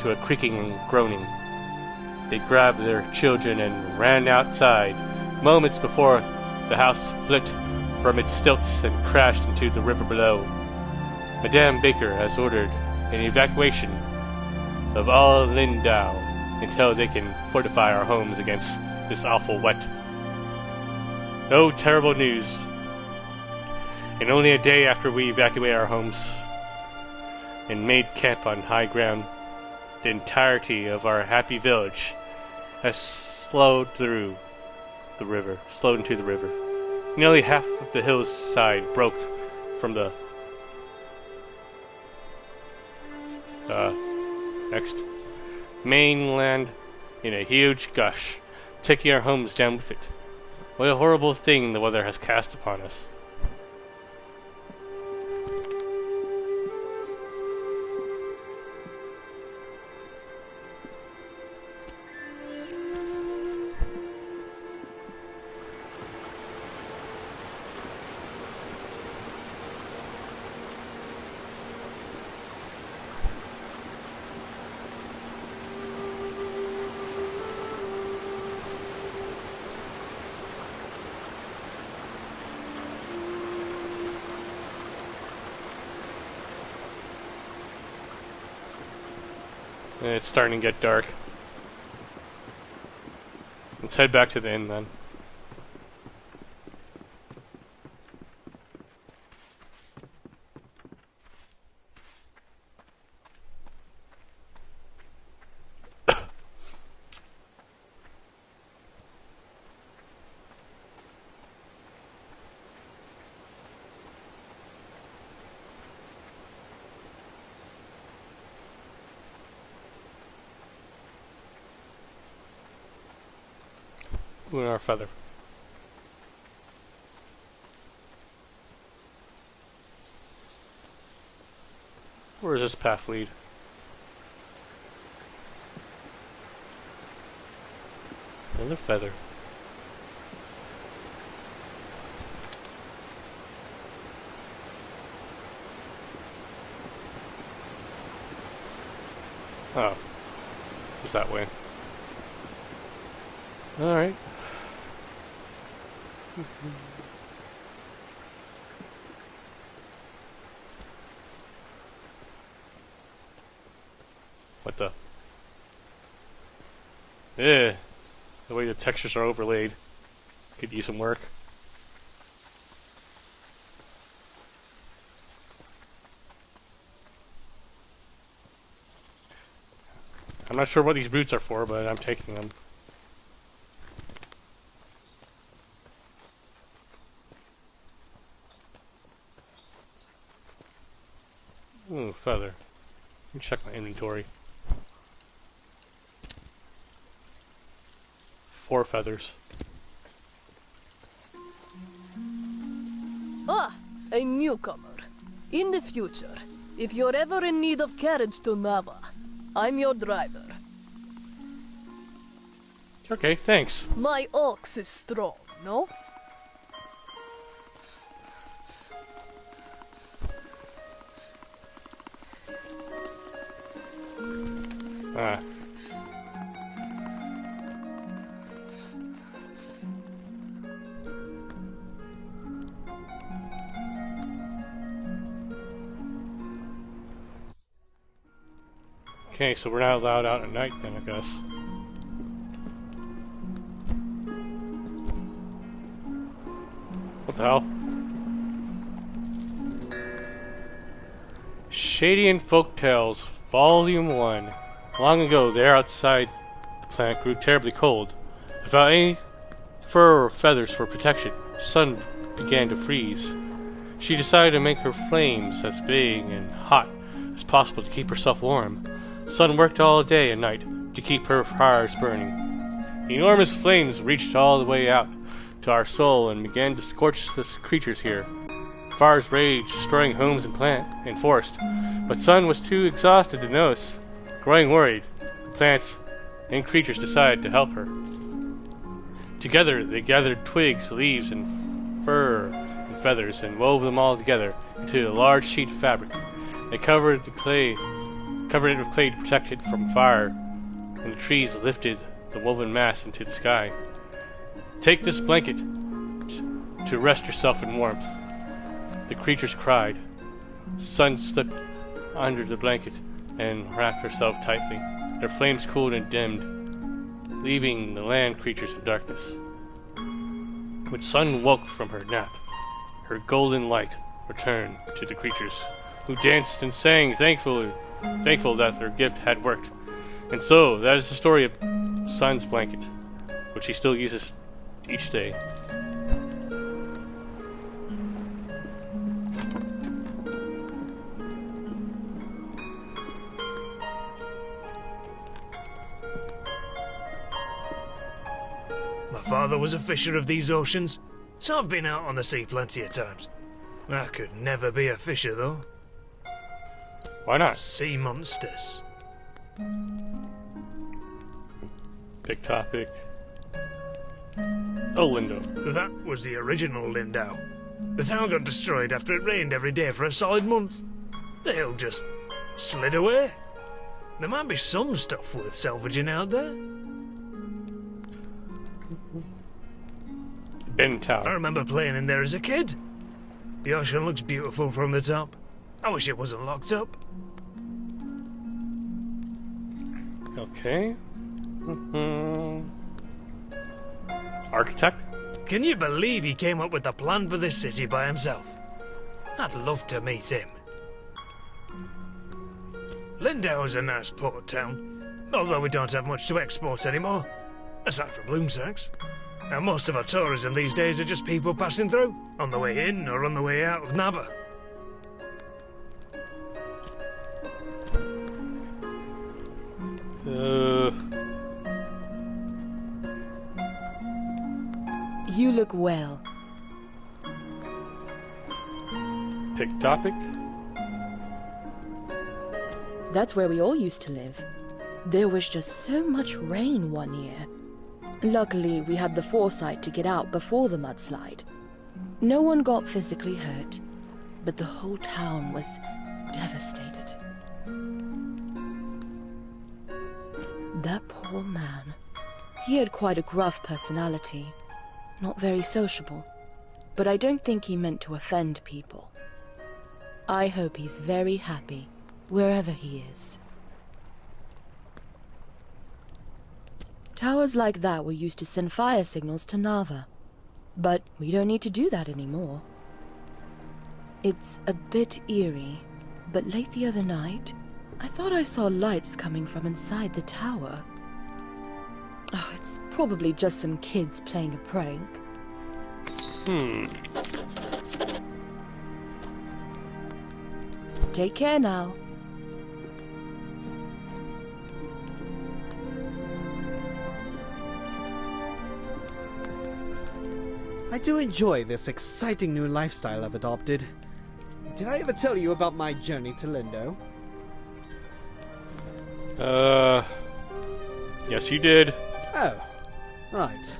to a creaking and groaning. They grabbed their children and ran outside, moments before the house split from its stilts and crashed into the river below. Madame Baker has ordered an evacuation of all Lindau until they can fortify our homes against this awful wet. Oh, terrible news. And only a day after we evacuate our homes and made camp on high ground, the entirety of our happy village has slowed into the river. Nearly half of the hillside broke from the next mainland in a huge gush, taking our homes down with it. What a horrible thing the weather has cast upon us. It's starting to get dark. Let's head back to the inn then. Lunar feather. Where does this path lead? Another feather. Oh. It's that way. Alright. What the? Yeah. The way the textures are overlaid. Could use some work. I'm not sure what these boots are for, but I'm taking them. Ooh, feather. Let me check my inventory. 4 feathers. Ah, a newcomer. In the future, if you're ever in need of carriage to Nava, I'm your driver. Okay, thanks. My ox is strong, no? Ah. Okay, so we're not allowed out at night then, I guess. What the hell? Shady and Folktales, Volume 1. Long ago, the air outside the planet grew terribly cold. Without any fur or feathers for protection, the sun began to freeze. She decided to make her flames as big and hot as possible to keep herself warm. The sun worked all day and night to keep her fires burning. The enormous flames reached all the way out to our soul and began to scorch the creatures here. Fires raged, destroying homes and plant and forest, but Sun was too exhausted to notice. Growing worried, the plants and creatures decided to help her. Together, they gathered twigs, leaves, and fur and feathers and wove them all together into a large sheet of fabric. They covered it with clay to protect it from fire, and the trees lifted the woven mass into the sky. Take this blanket to rest yourself in warmth. The creatures cried. Sun slipped under the blanket and wrapped herself tightly. Their flames cooled and dimmed, leaving the land creatures in darkness. When Sun woke from her nap, her golden light returned to the creatures, who danced and sang, thankful that their gift had worked. And so, that is the story of Sun's blanket, which he still uses each day. My father was a fisher of these oceans, so I've been out on the sea plenty of times. I could never be a fisher, though. Why not? Sea monsters. Big topic. Oh, Lindo. That was the original Lindau. The town got destroyed after it rained every day for a solid month. The hill just slid away. There might be some stuff worth salvaging out there. Ben Tower. I remember playing in there as a kid. The ocean looks beautiful from the top. I wish it wasn't locked up. Okay. Architect? Can you believe he came up with the plan for this city by himself? I'd love to meet him. Lindau is a nice port town, although we don't have much to export anymore, aside from bloom sacks. And most of our tourism these days are just people passing through, on the way in or on the way out of Nava. You look well. Pick topic? That's where we all used to live. There was just so much rain one year. Luckily, we had the foresight to get out before the mudslide. No one got physically hurt, but the whole town was devastated. That poor man. He had quite a gruff personality. Not very sociable. But I don't think he meant to offend people. I hope he's very happy, wherever he is. Towers like that were used to send fire signals to Nava. But we don't need to do that anymore. It's a bit eerie, but late the other night, I thought I saw lights coming from inside the tower. Oh, it's probably just some kids playing a prank. Take care now. I do enjoy this exciting new lifestyle I've adopted. Did I ever tell you about my journey to Lindo? Yes you did. Oh, right.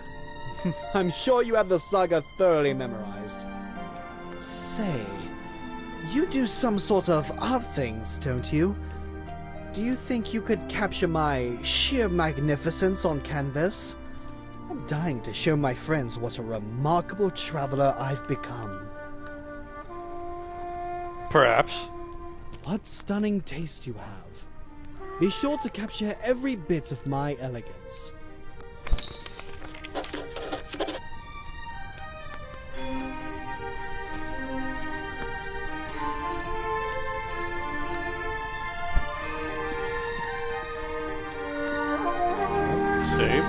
I'm sure you have the saga thoroughly memorized. Say, you do some sort of art things, don't you? Do you think you could capture my sheer magnificence on canvas? I'm dying to show my friends what a remarkable traveler I've become. Perhaps. What stunning taste you have. Be sure to capture every bit of my elegance. Save.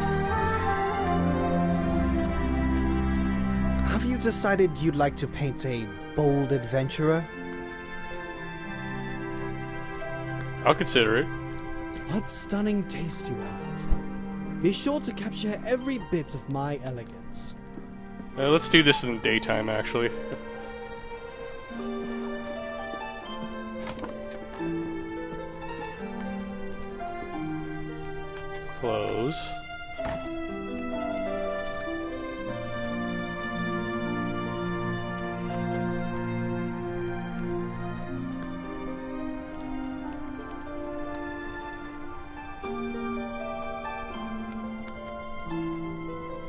Have you decided you'd like to paint a bold adventurer? I'll consider it. What stunning taste you have. Be sure to capture every bit of my elegance. Let's do this in the daytime, actually. Close.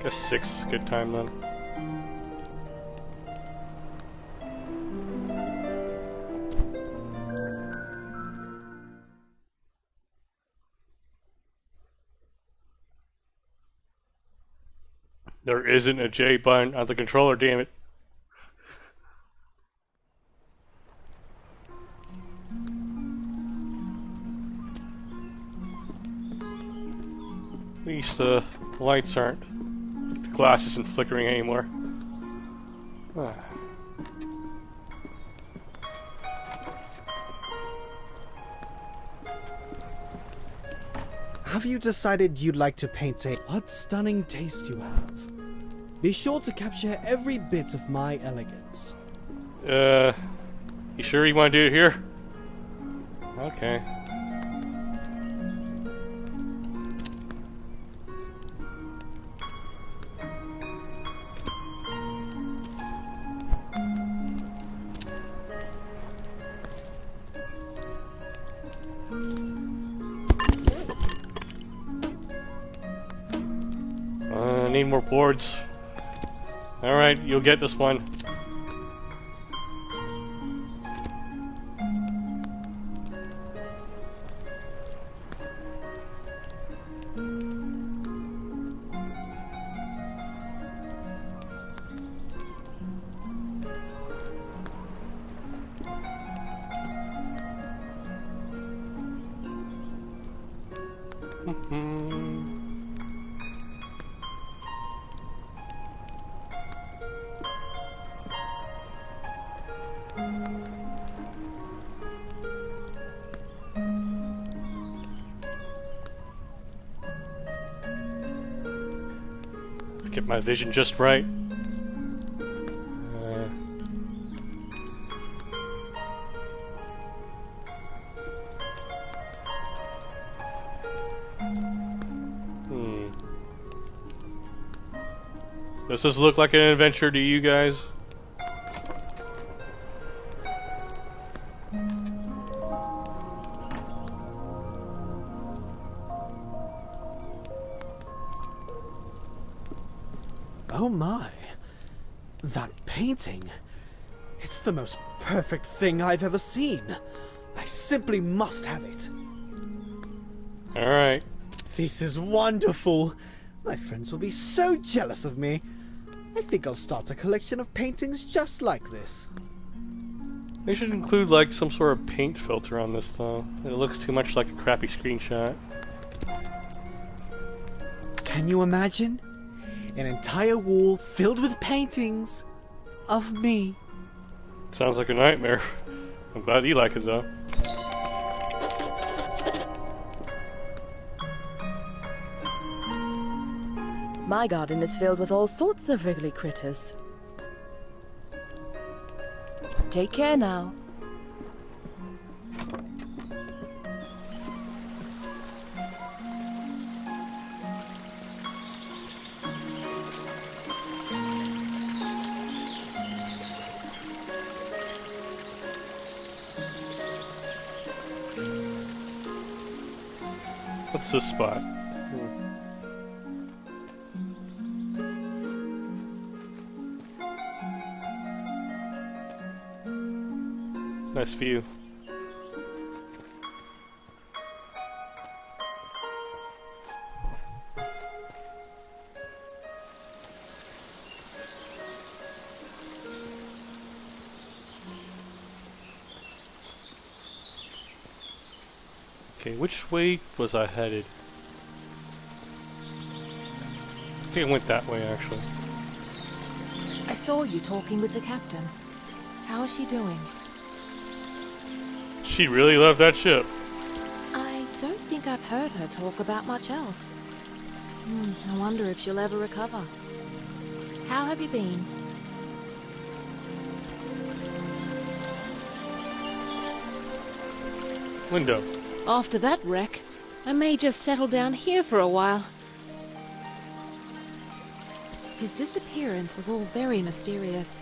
Guess 6 is a good time then. There isn't a J button on the controller, damn it. At least the lights aren't. The glass isn't flickering anymore. Ah. Have you decided you'd like to paint a... What stunning taste you have. Be sure to capture every bit of my elegance. You sure you want to do it here? Okay. I need more boards. Alright, you'll get this one. Get my vision just right. Does this look like an adventure to you guys? Oh my. That painting. It's the most perfect thing I've ever seen. I simply must have it. Alright. This is wonderful. My friends will be so jealous of me. I think I'll start a collection of paintings just like this. They should include like some sort of paint filter on this though. It looks too much like a crappy screenshot. Can you imagine? An entire wall filled with paintings of me. Sounds like a nightmare. I'm glad you like it though. My garden is filled with all sorts of wriggly critters. Take care now. What's this spot? Nice view. Okay, which way was I headed? I think I went that way actually. I saw you talking with the captain. How is she doing? She really loved that ship. I don't think I've heard her talk about much else. I wonder if she'll ever recover. How have you been? Window. After that wreck, I may just settle down here for a while. His disappearance was all very mysterious.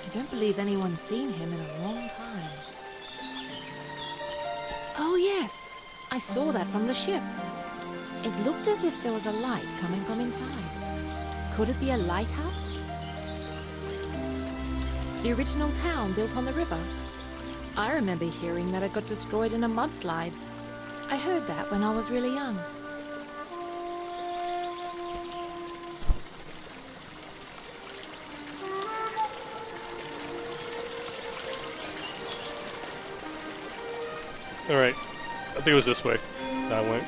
I don't believe anyone's seen him in a long time. Oh yes, I saw that from the ship. It looked as if there was a light coming from inside. Could it be a lighthouse? The original town built on the river. I remember hearing that it got destroyed in a mudslide. I heard that when I was really young. Alright. I think it was this way that I went.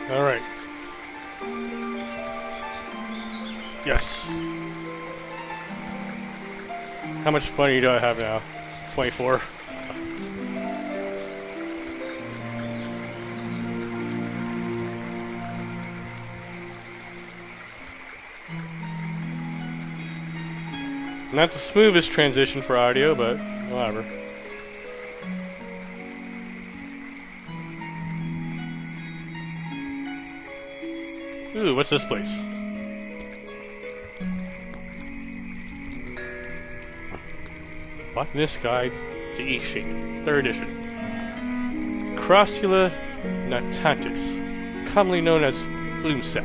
Alright. Yes. How much money do I have now? 24. Not the smoothest transition for audio, but whatever. Ooh, what's this place? Botanist Guide to Eastshade, 3rd edition. Crassula natantis, commonly known as bloomsack,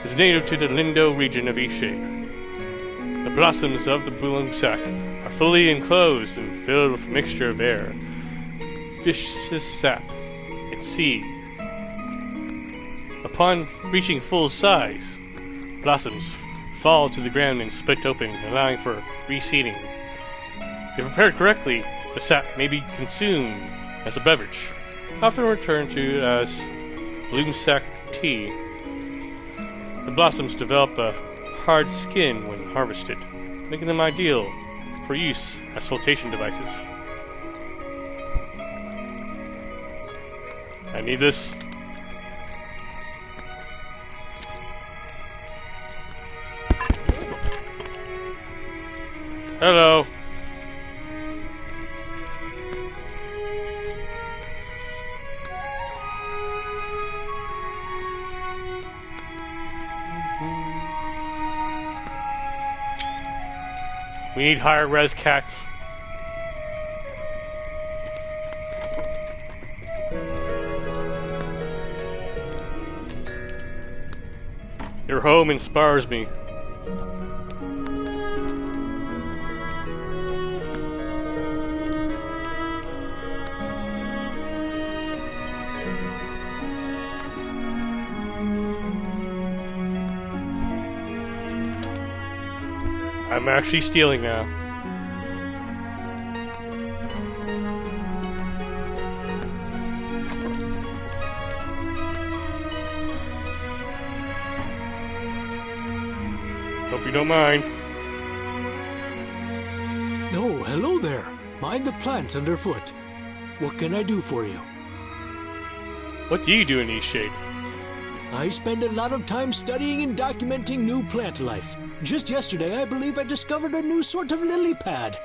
is native to the Lindo region of Eastshade. The blossoms of the bloomsack are fully enclosed and filled with a mixture of air, viscous sap, and seed. Upon reaching full size, blossoms fall to the ground and split open, allowing for reseeding. If prepared correctly, the sap may be consumed as a beverage. often referred to as bloomsack tea. The blossoms develop a hard skin when harvested, making them ideal for use as flotation devices. I need this. Hello. We need higher res cats. Your home inspires me. I'm actually stealing now. Hope you don't mind. Oh, hello there. Mind the plants underfoot. What can I do for you? What do you do in Eastshade? I spend a lot of time studying and documenting new plant life. Just yesterday, I believe I discovered a new sort of lily pad.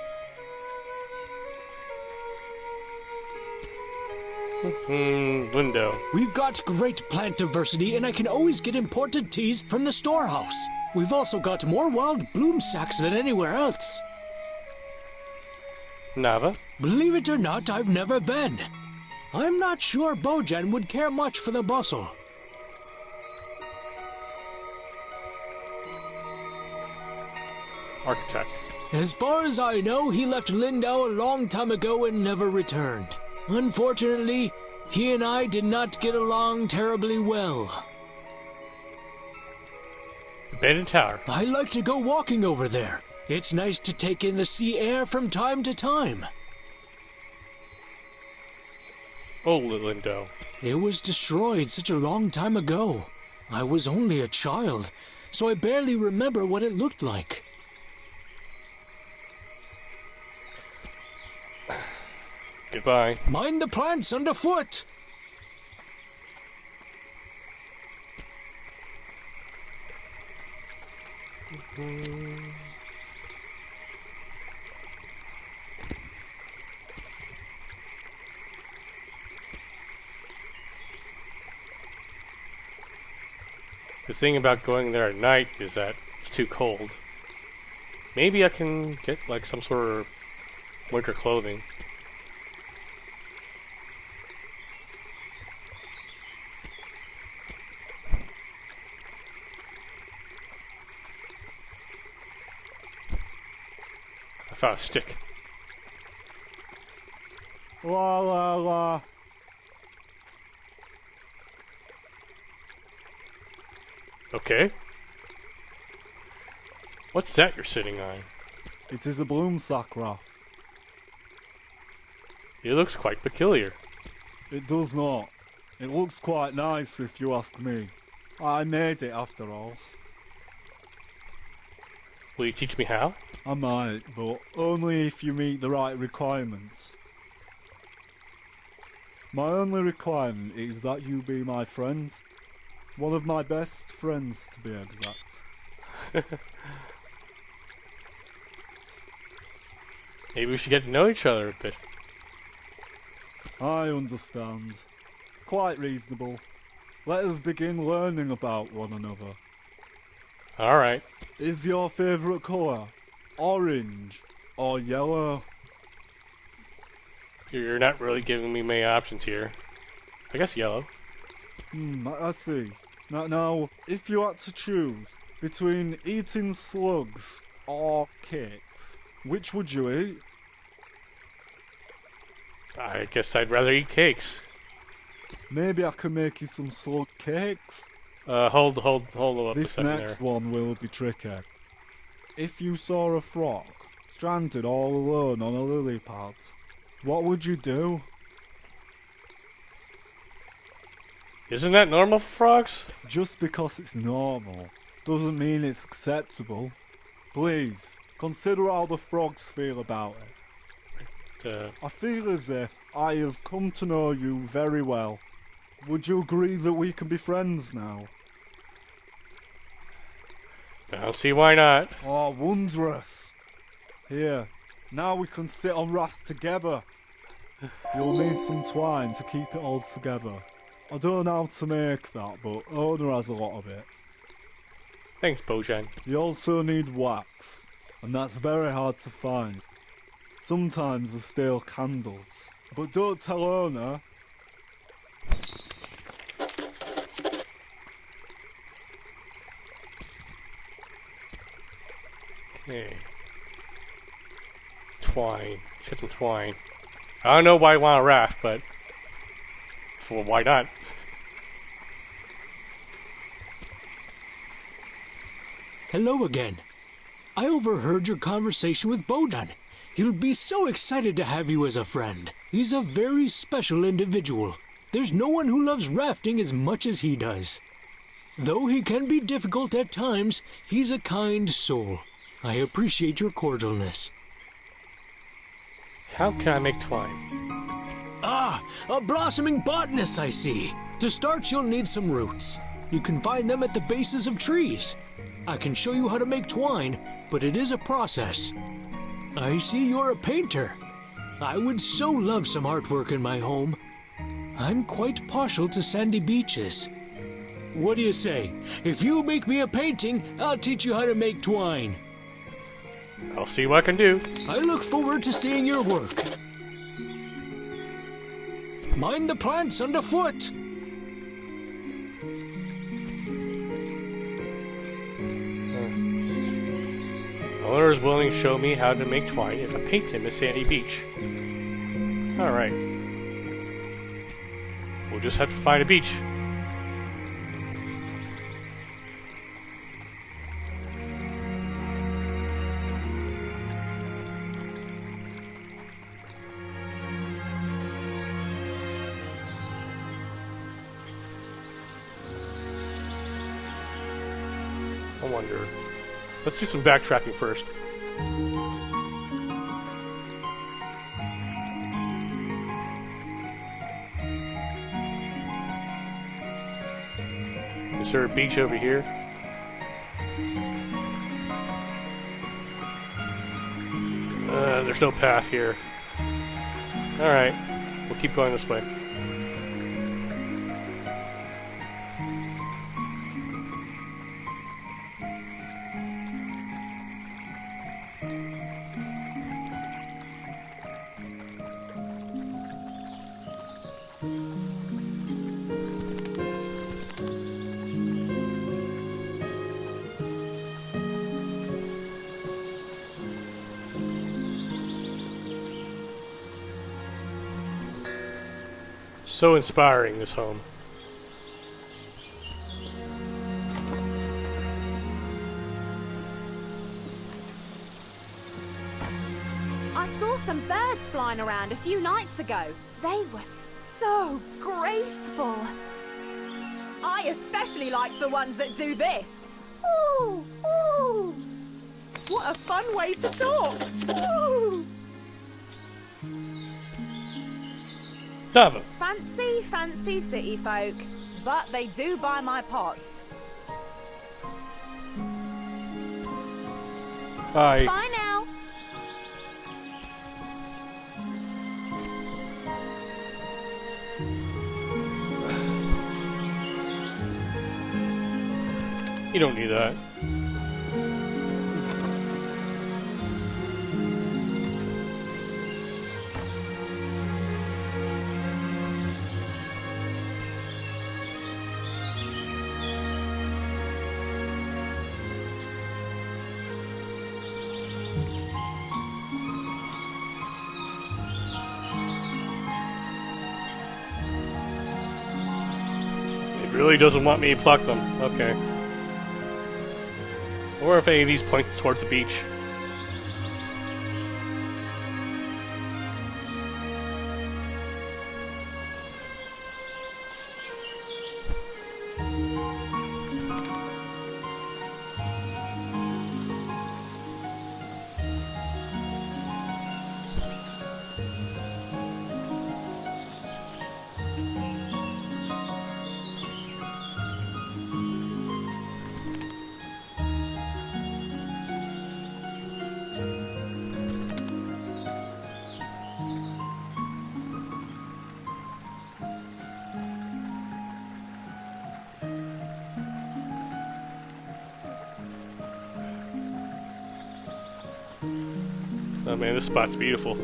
Lindo. We've got great plant diversity, and I can always get imported teas from the storehouse. We've also got more wild bloom sacks than anywhere else. Nava? Believe it or not, I've never been. I'm not sure Bojan would care much for the bustle. Architect. As far as I know, he left Lindau a long time ago and never returned. Unfortunately, he and I did not get along terribly well. Abandoned tower. I like to go walking over there. It's nice to take in the sea air from time to time. Old Lindo. It was destroyed such a long time ago. I was only a child, so I barely remember what it looked like. Goodbye. Mind the plants underfoot! The thing about going there at night is that it's too cold. Maybe I can get like some sort of winter clothing. I found a stick. La la la. Okay. What's that you're sitting on? It is a bloom sack, Raph. It looks quite peculiar. It does not. It looks quite nice if you ask me. I made it after all. Will you teach me how? I might, but only if you meet the right requirements. My only requirement is that you be my friends. One of my best friends, to be exact. Maybe we should get to know each other a bit. I understand. Quite reasonable. Let us begin learning about one another. Alright. Is your favourite colour orange or yellow? You're not really giving me many options here. I guess yellow. I see. Now, if you had to choose between eating slugs or cakes, which would you eat? I guess I'd rather eat cakes. Maybe I can make you some slug cakes. Hold up a This second next there. one will be tricky. If you saw a frog stranded all alone on a lily pad, what would you do? Isn't that normal for frogs? Just because it's normal doesn't mean it's acceptable. Please, consider how the frogs feel about it. I feel as if I have come to know you very well. Would you agree that we can be friends now? I don't see why not. Oh, wondrous. Here, now we can sit on rafts together. You'll need some twine to keep it all together. I don't know how to make that, but Owner has a lot of it. Thanks, Bojan. You also need wax, and that's very hard to find. Sometimes there's still candles, but don't tell Owner. Okay. Twine. Let's get some twine. I don't know why I want a raft, but why not? Hello again. I overheard your conversation with Bojan. He'll be so excited to have you as a friend. He's a very special individual. There's no one who loves rafting as much as he does. Though he can be difficult at times, he's a kind soul. I appreciate your cordialness. How can I make twine? Ah, a blossoming botanist, I see. To start, you'll need some roots. You can find them at the bases of trees. I can show you how to make twine, but it is a process. I see you're a painter. I would so love some artwork in my home. I'm quite partial to sandy beaches. What do you say? If you make me a painting, I'll teach you how to make twine. I'll see what I can do. I look forward to seeing your work. Mind the plants underfoot. Owner is willing to show me how to make twine if I paint him a sandy beach. Alright. We'll just have to find a beach. I wonder. Let's do some backtracking first. Is there a beach over here? There's no path here. Alright, we'll keep going this way. So inspiring, this home. I saw some birds flying around a few nights ago. They were so graceful. I especially like the ones that do this. Ooh, ooh. What a fun way to talk. Ooh. Nava. Fancy city folk, but they do buy my pots. Bye. Bye now. You don't need that. Really doesn't want me to pluck them. Okay. Or if any of these point towards the beach. Oh man, this spot's beautiful.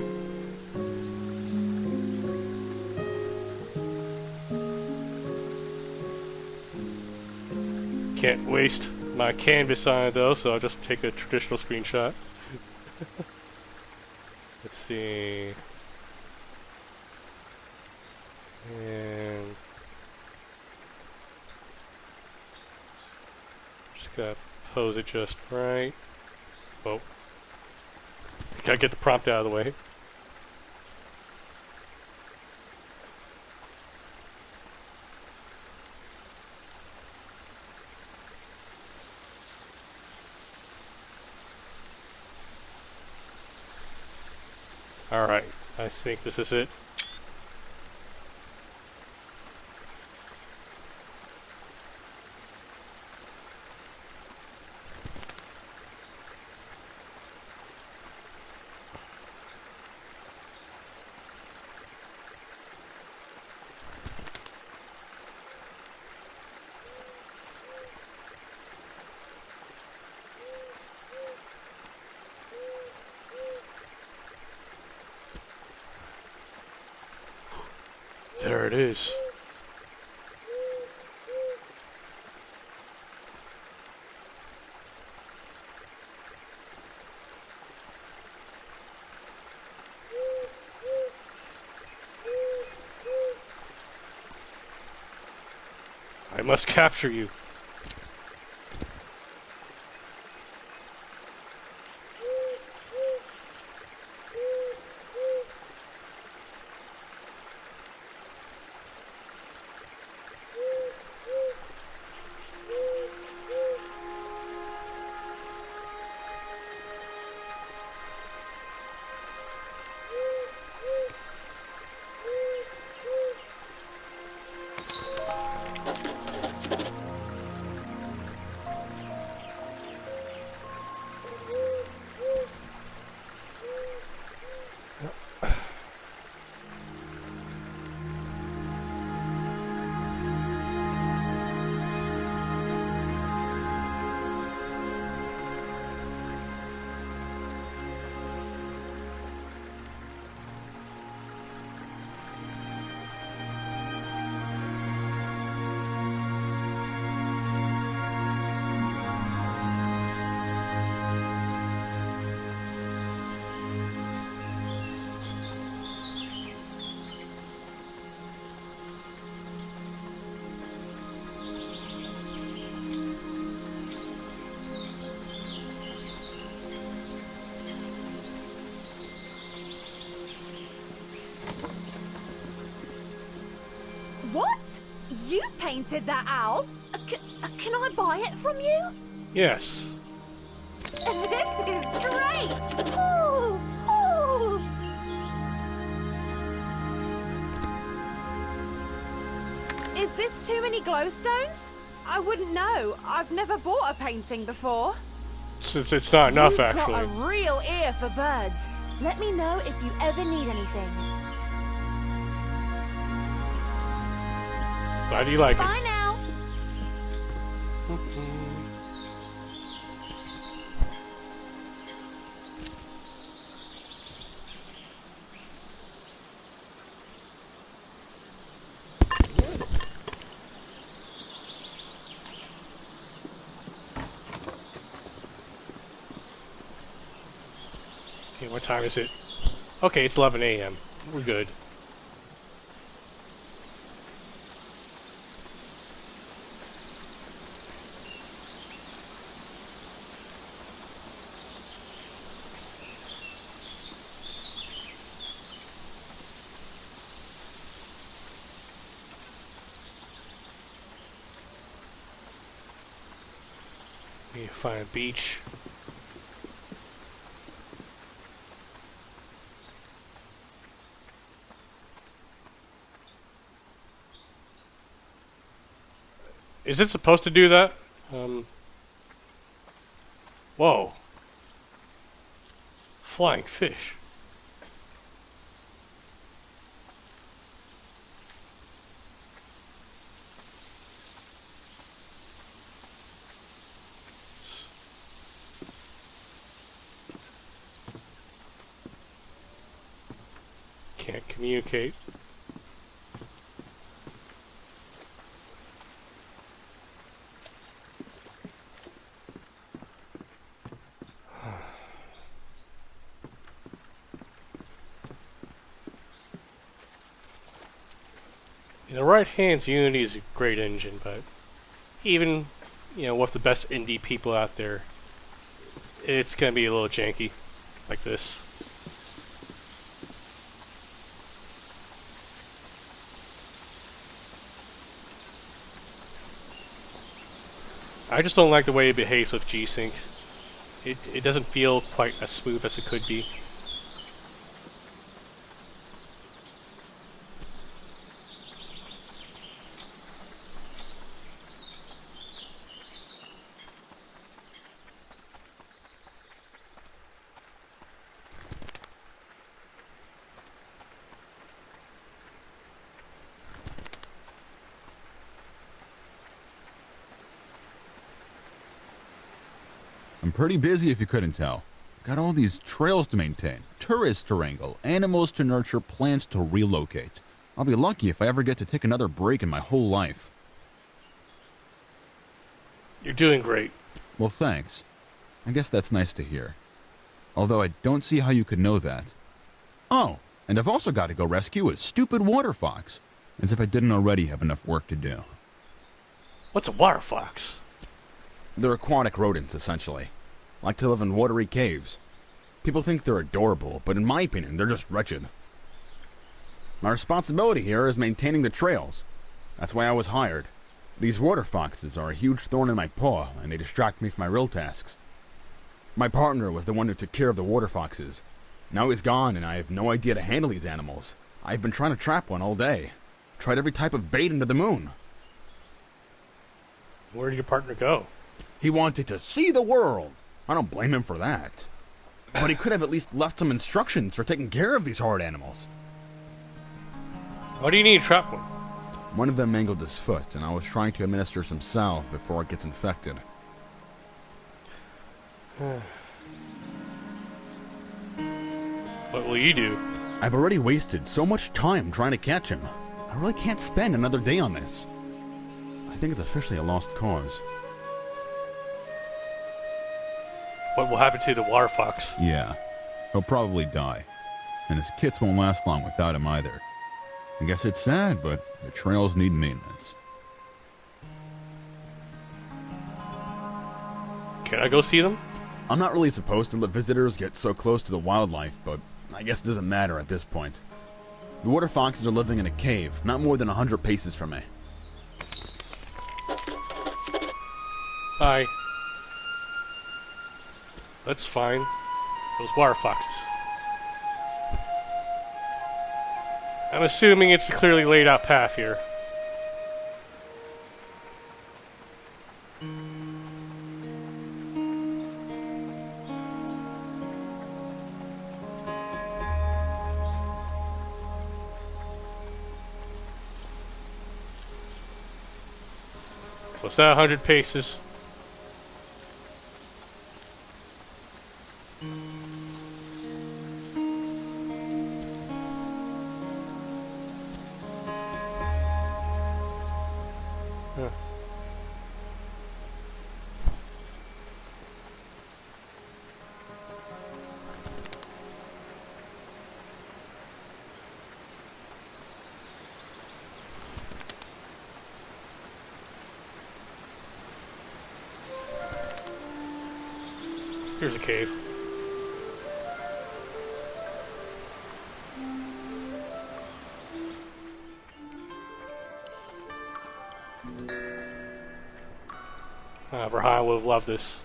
Can't waste my canvas on it though, so I'll just take a traditional screenshot. Let's see. And just gotta pose it just right. Oh. Gotta get the prompt out of the way. Alright, I think this is it. There it is. I must capture you. What? You painted that owl? Can I buy it from you? Yes. This is great! Ooh, ooh. Is this too many glowstones? I wouldn't know. I've never bought a painting before. It's not enough, You've actually. got a real ear for birds. Let me know if you ever need anything. Glad you like Bye now. Okay, what time is it? Okay, it's 11 a.m. We're good. Need to find a beach. Is it supposed to do that? Whoa. Flying fish. Can't communicate. In the right hands, Unity is a great engine, but even, with the best indie people out there, it's gonna be a little janky, like this. I just don't like the way it behaves with G-Sync. It doesn't feel quite as smooth as it could be. I'm pretty busy if you couldn't tell. Got all these trails to maintain, tourists to wrangle, animals to nurture, plants to relocate. I'll be lucky if I ever get to take another break in my whole life. You're doing great. Well, thanks. I guess that's nice to hear. Although I don't see how you could know that. Oh, and I've also got to go rescue a stupid water fox. As if I didn't already have enough work to do. What's a water fox? They're aquatic rodents, essentially. Like to live in watery caves. People think they're adorable, but in my opinion, they're just wretched. My responsibility here is maintaining the trails. That's why I was hired. These water foxes are a huge thorn in my paw, and they distract me from my real tasks. My partner was the one who took care of the water foxes. Now he's gone, and I have no idea to handle these animals. I've been trying to trap one all day. Tried every type of bait into the moon. Where did your partner go? He wanted to see the world. I don't blame him for that. But he could have at least left some instructions for taking care of these hard animals. Why do you need to trap one? One of them mangled his foot, and I was trying to administer some salve before it gets infected. What will you do? I've already wasted so much time trying to catch him. I really can't spend another day on this. I think it's officially a lost cause. What will happen to the water fox? Yeah, he'll probably die. And his kits won't last long without him either. I guess it's sad, but the trails need maintenance. Can I go see them? I'm not really supposed to let visitors get so close to the wildlife, but I guess it doesn't matter at this point. The water foxes are living in a cave, not more than 100 paces from me. Hi. That's fine. Those water foxes. I'm assuming it's a clearly laid out path here. What's that, 100 paces? Huh. Here's a cave. Verheyen would have loved this.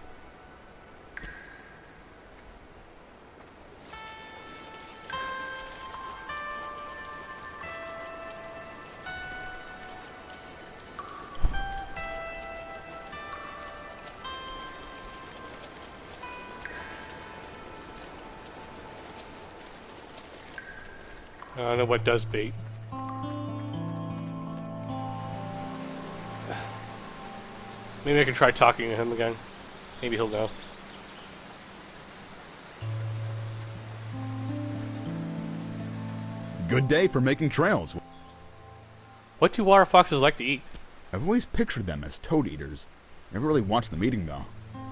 I don't know what does bait. Maybe I can try talking to him again. Maybe he'll know. Good day for making trails. What do water foxes like to eat? I've always pictured them as toad eaters. Never really watched them eating, though.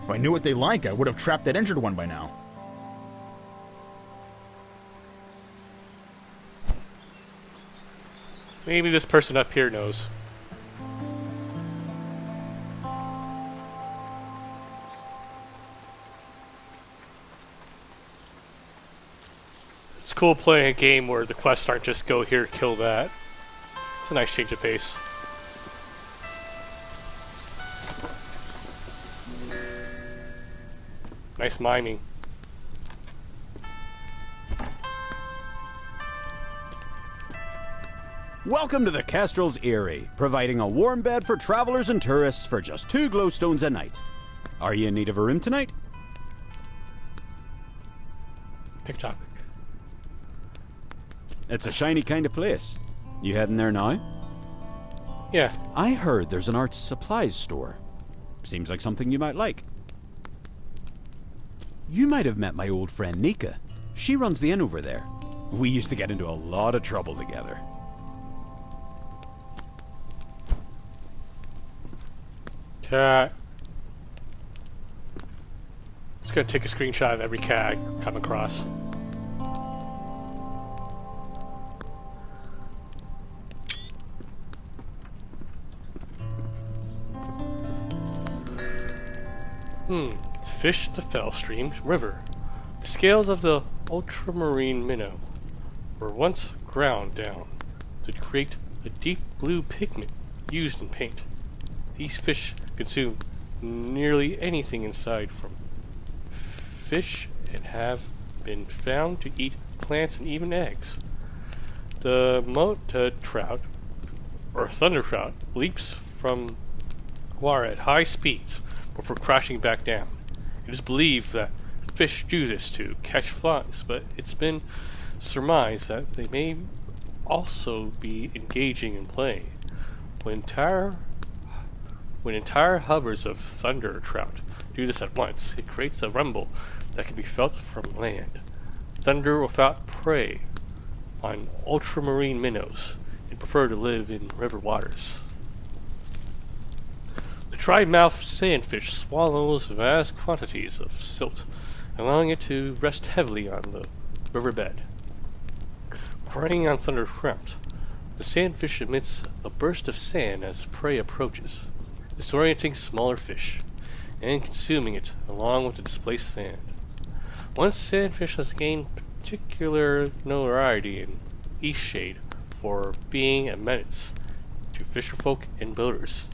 If I knew what they like, I would have trapped that injured one by now. Maybe this person up here knows. It's cool playing a game where the quests aren't just go here, kill that. It's a nice change of pace. Nice miming. Welcome to the Kestrel's Eyrie, providing a warm bed for travelers and tourists for just 2 glowstones a night. Are you in need of a room tonight? Pick topic. It's a shiny kind of place. You heading there now? Yeah. I heard there's an arts supplies store. Seems like something you might like. You might have met my old friend Nika. She runs the inn over there. We used to get into a lot of trouble together. Cat. Just gonna take a screenshot of every cat I come across. Fish the Fellstream River. The scales of the ultramarine minnow were once ground down to create a deep blue pigment used in paint. These fish consume nearly anything inside from fish and have been found to eat plants and even eggs. The mota trout, or thunder trout, leaps from water at high speeds before crashing back down. It is believed that fish do this to catch flies, but it's been surmised that they may also be engaging in play. When entire hovers of thunder trout do this at once, it creates a rumble that can be felt from land. Thunder without prey on ultramarine minnows and prefer to live in river waters. The tri-mouthed sandfish swallows vast quantities of silt, allowing it to rest heavily on the riverbed. Preying on thunder trout, the sandfish emits a burst of sand as prey approaches, disorienting smaller fish and consuming it along with the displaced sand. One sandfish has gained particular notoriety in Eastshade for being a menace to fisherfolk and boaters.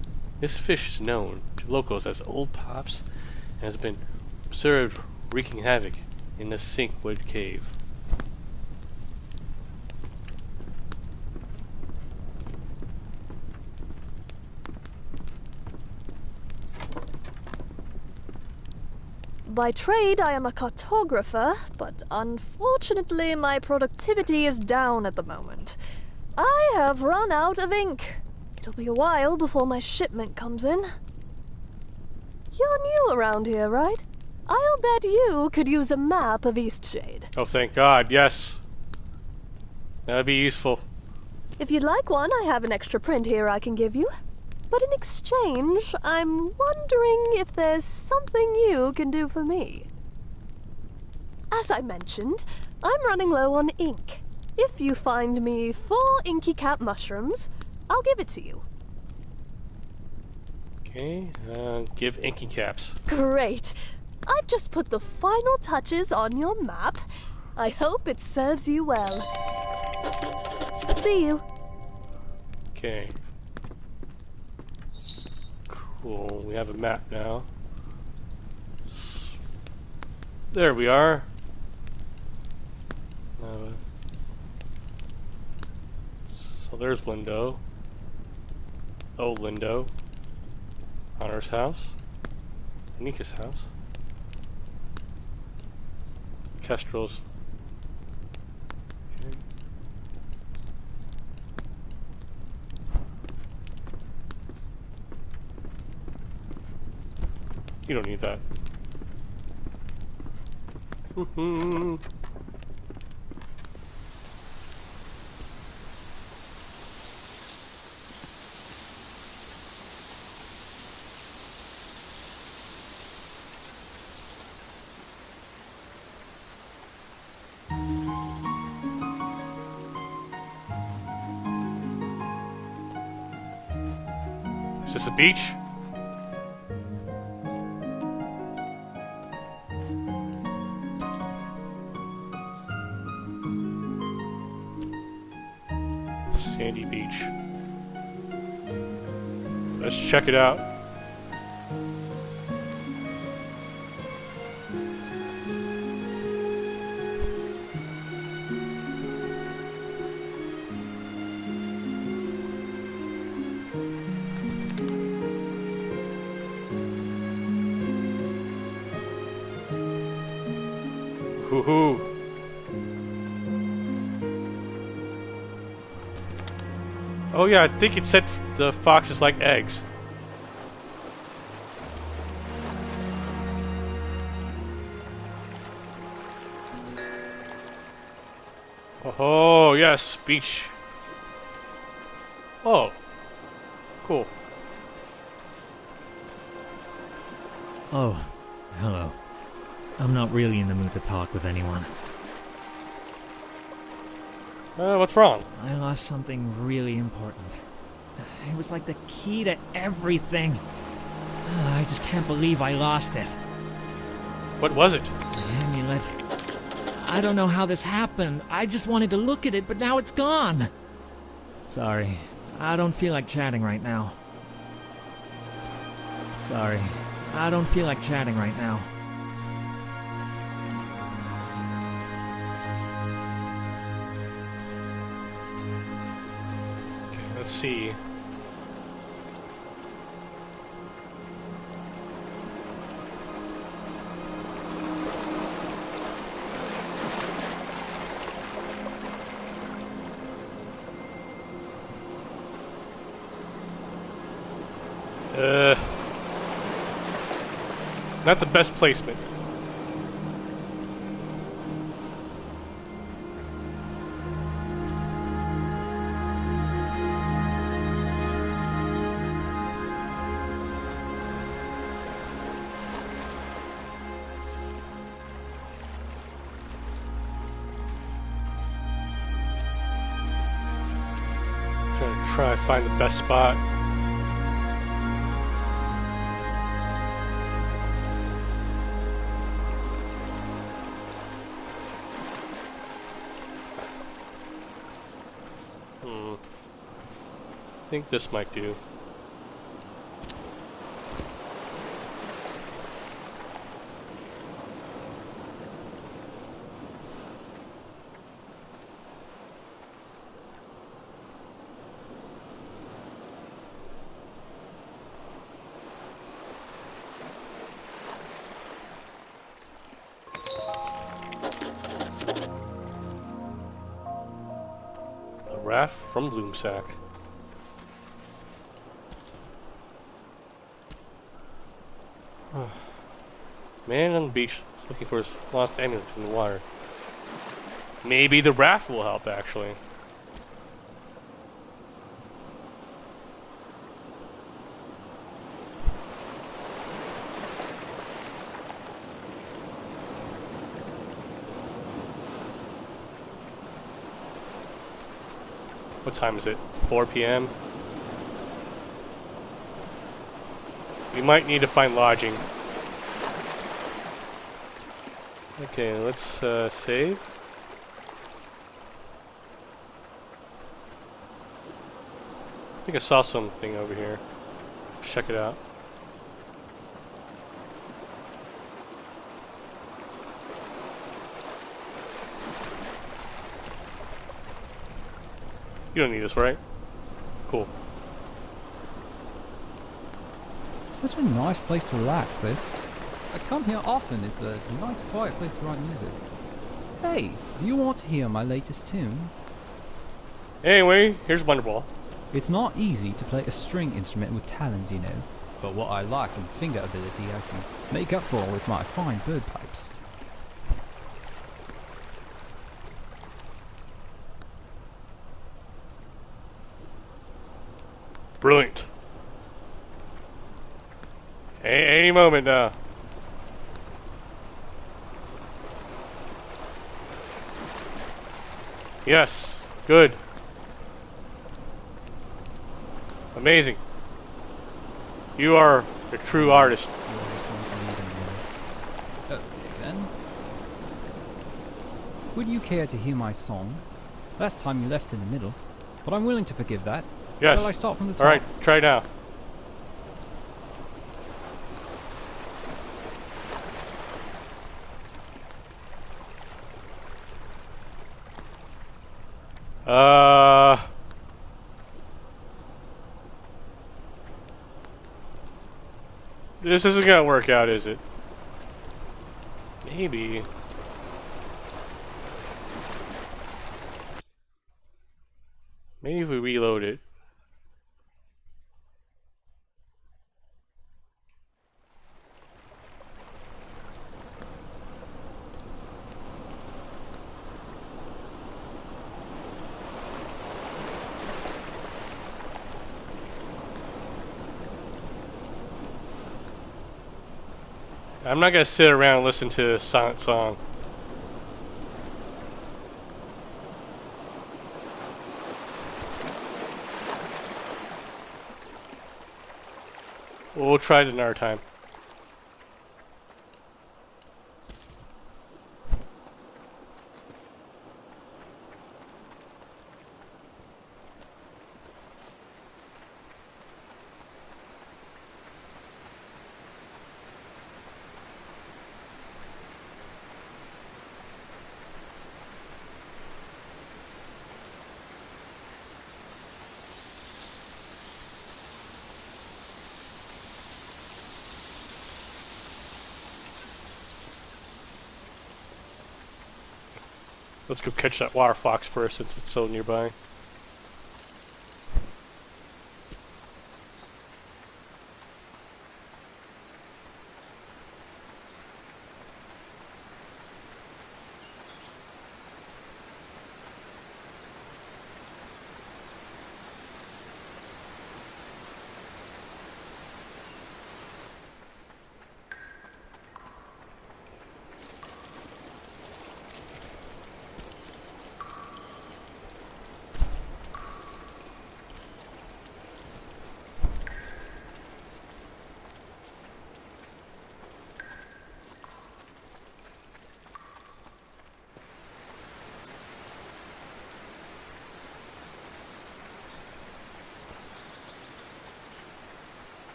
This fish is known to locals as Old Pops and has been observed wreaking havoc in the Sinkwood Cave. By trade, I am a cartographer, but unfortunately my productivity is down at the moment. I have run out of ink. It'll be a while before my shipment comes in. You're new around here, right? I'll bet you could use a map of Eastshade. Oh, thank God, yes. That'd be useful. If you'd like one, I have an extra print here I can give you. But in exchange, I'm wondering if there's something you can do for me. As I mentioned, I'm running low on ink. If you find me 4 inky cap mushrooms, I'll give it to you. Okay, give inky caps. Great. I've just put the final touches on your map. I hope it serves you well. See you. Okay. Cool, we have a map now. There we are. So there's Lindo. Oh, Lindo. Hunter's house. Nika's house. Kestrel's. Okay. You don't need that. this a beach? Sandy beach. Let's check it out. Hoo-hoo. Oh yeah, I think it said the foxes like eggs. Oh yes, beach. Oh, cool. Oh, hello. I'm not really in the mood to talk with anyone. What's wrong? I lost something really important. It was like the key to everything. I just can't believe I lost it. What was it? The amulet. I don't know how this happened. I just wanted to look at it, but now it's gone. Sorry. I don't feel like chatting right now. Sorry. I don't feel like chatting right now. Let's see. Not the best placement. Try to find the best spot. I think this might do. A raft from Bloomsack. Man on the beach looking for his lost amulet in the water. Maybe the raft will help, actually. What time is it? 4 p.m.? We might need to find lodging. Okay, let's save. I think I saw something over here. Let's check it out. You don't need this, right? Cool. Such a nice place to relax, this. I come here often. It's a nice, quiet place to write music. Hey, do you want to hear my latest tune? Anyway, here's Wonderball. It's not easy to play a string instrument with talons, you know. But what I lack in finger ability, I can make up for with my fine bird pipes. Brilliant. Any moment now. Yes. Good. Amazing. You are a true artist. Then? Would you care to hear my song? Last time you left in the middle, but I'm willing to forgive that. Yes. Shall I start from the top? Alright, try now. This isn't gonna work out, is it? Maybe. Maybe if we reload it. I'm not gonna sit around and listen to a silent song. We'll try it another time. Let's go catch that water fox first since it's so nearby.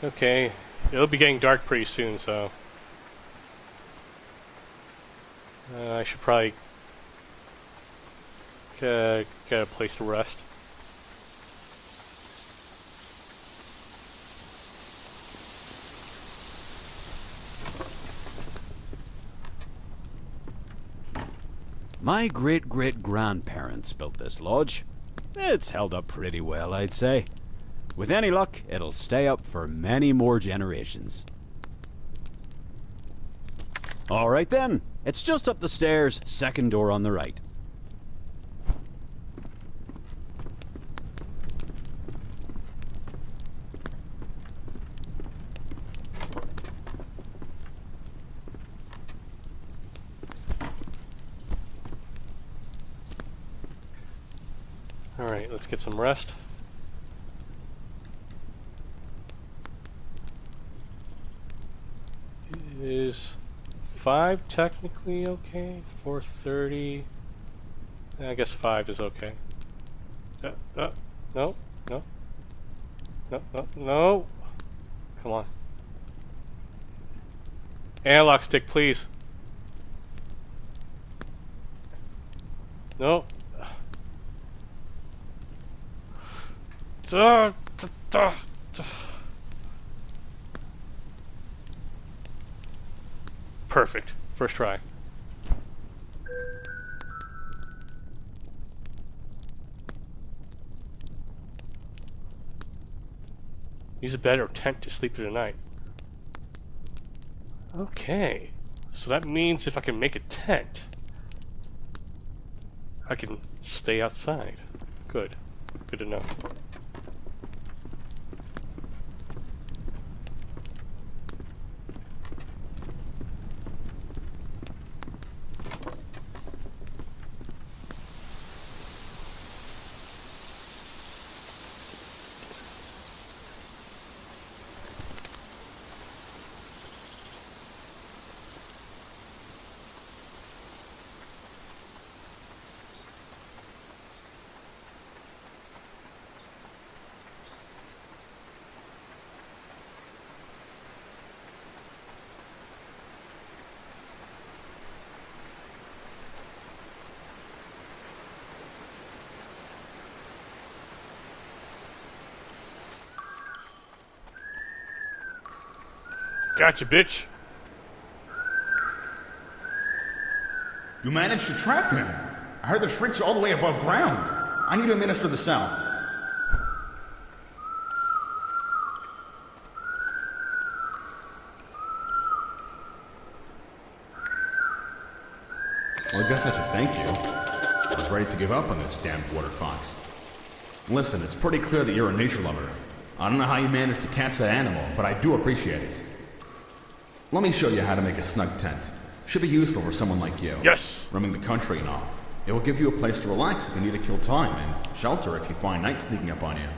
Okay, it'll be getting dark pretty soon, so I should probably get a place to rest. My great-great-grandparents built this lodge. It's held up pretty well, I'd say. With any luck, it'll stay up for many more generations. Alright then, it's just up the stairs, second door on the right. Alright, let's get some rest. Is 5 technically okay? 4:30. I guess 5 is okay. No, no, no, no. Come on. Analog stick, please. No. Perfect. First try. Use a bed or tent to sleep through the night. Okay. So that means if I can make a tent, I can stay outside. Good. Good to know. Gotcha, bitch. You managed to trap him. I heard the shrieks all the way above ground. I need to administer the salve. Well, I guess I should thank you. I was ready to give up on this damned water fox. Listen, it's pretty clear that you're a nature lover. I don't know how you managed to catch that animal, but I do appreciate it. Let me show you how to make a snug tent. Should be useful for someone like you. Yes! Roaming the country and all. It will give you a place to relax if you need to kill time, and shelter if you find night sneaking up on you.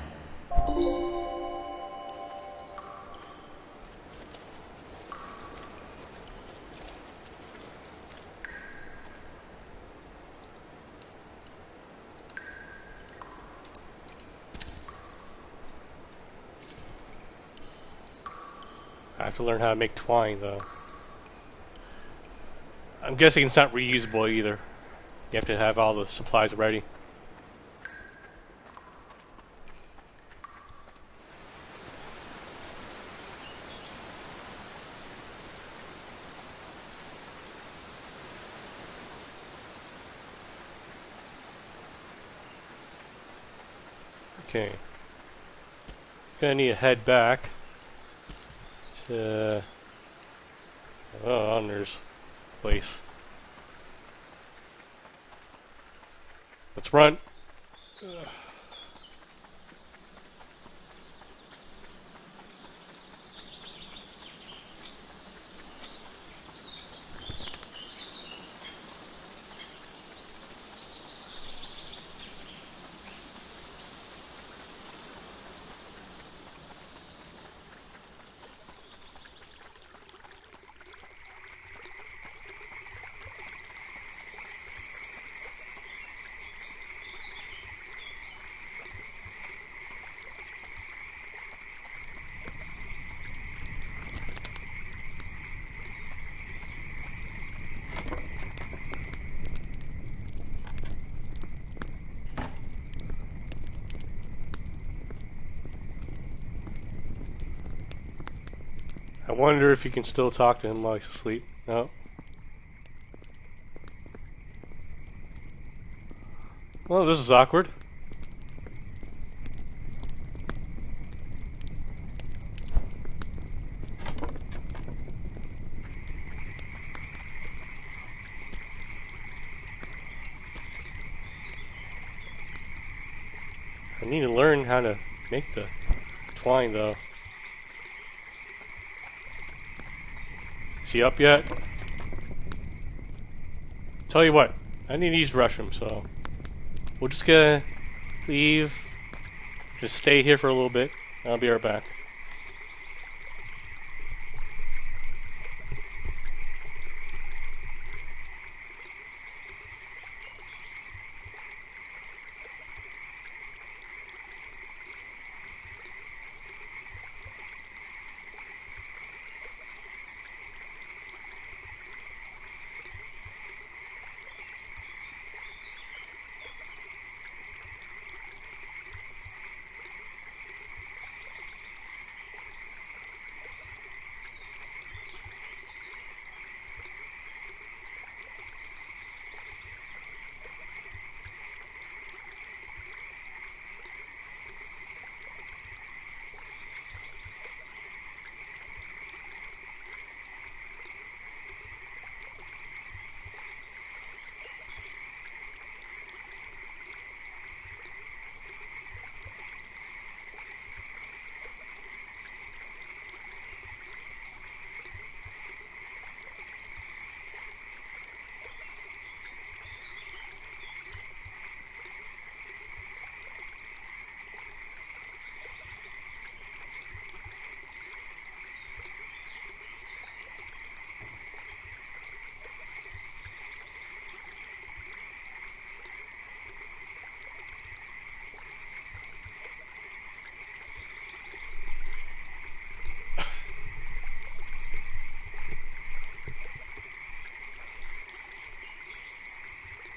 I have to learn how to make twine, though. I'm guessing it's not reusable either. You have to have all the supplies ready. Okay. Gonna need to head back to Honor's place. Let's run. I wonder if you can still talk to him while he's asleep. No. Well, this is awkward. I need to learn how to make the twine, though. Is he up yet? Tell you what, I need to use the restroom, so we're just gonna leave, just stay here for a little bit. I'll be right back.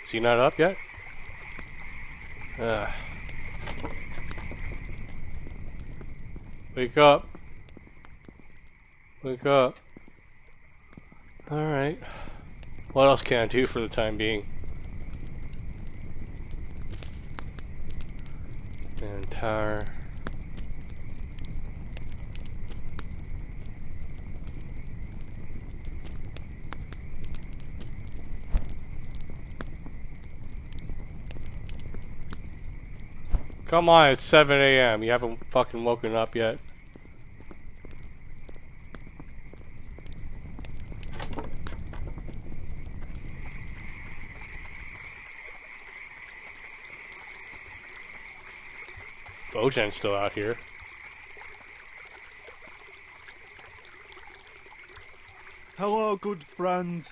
Is he not up yet? Wake up. Wake up. Alright. What else can I do for the time being? And tower. Come on, it's 7 a.m. You haven't fucking woken up yet. Bojan's still out here. Hello, good friend.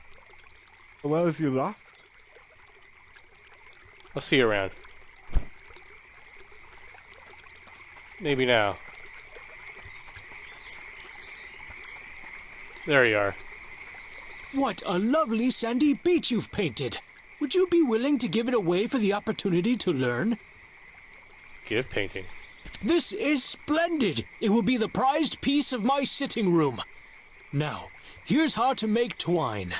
Where's your raft? I'll see you around. Maybe now. There you are. What a lovely sandy beach you've painted. Would you be willing to give it away for the opportunity to learn? Give painting. This is splendid. It will be the prized piece of my sitting room. Now, here's how to make twine.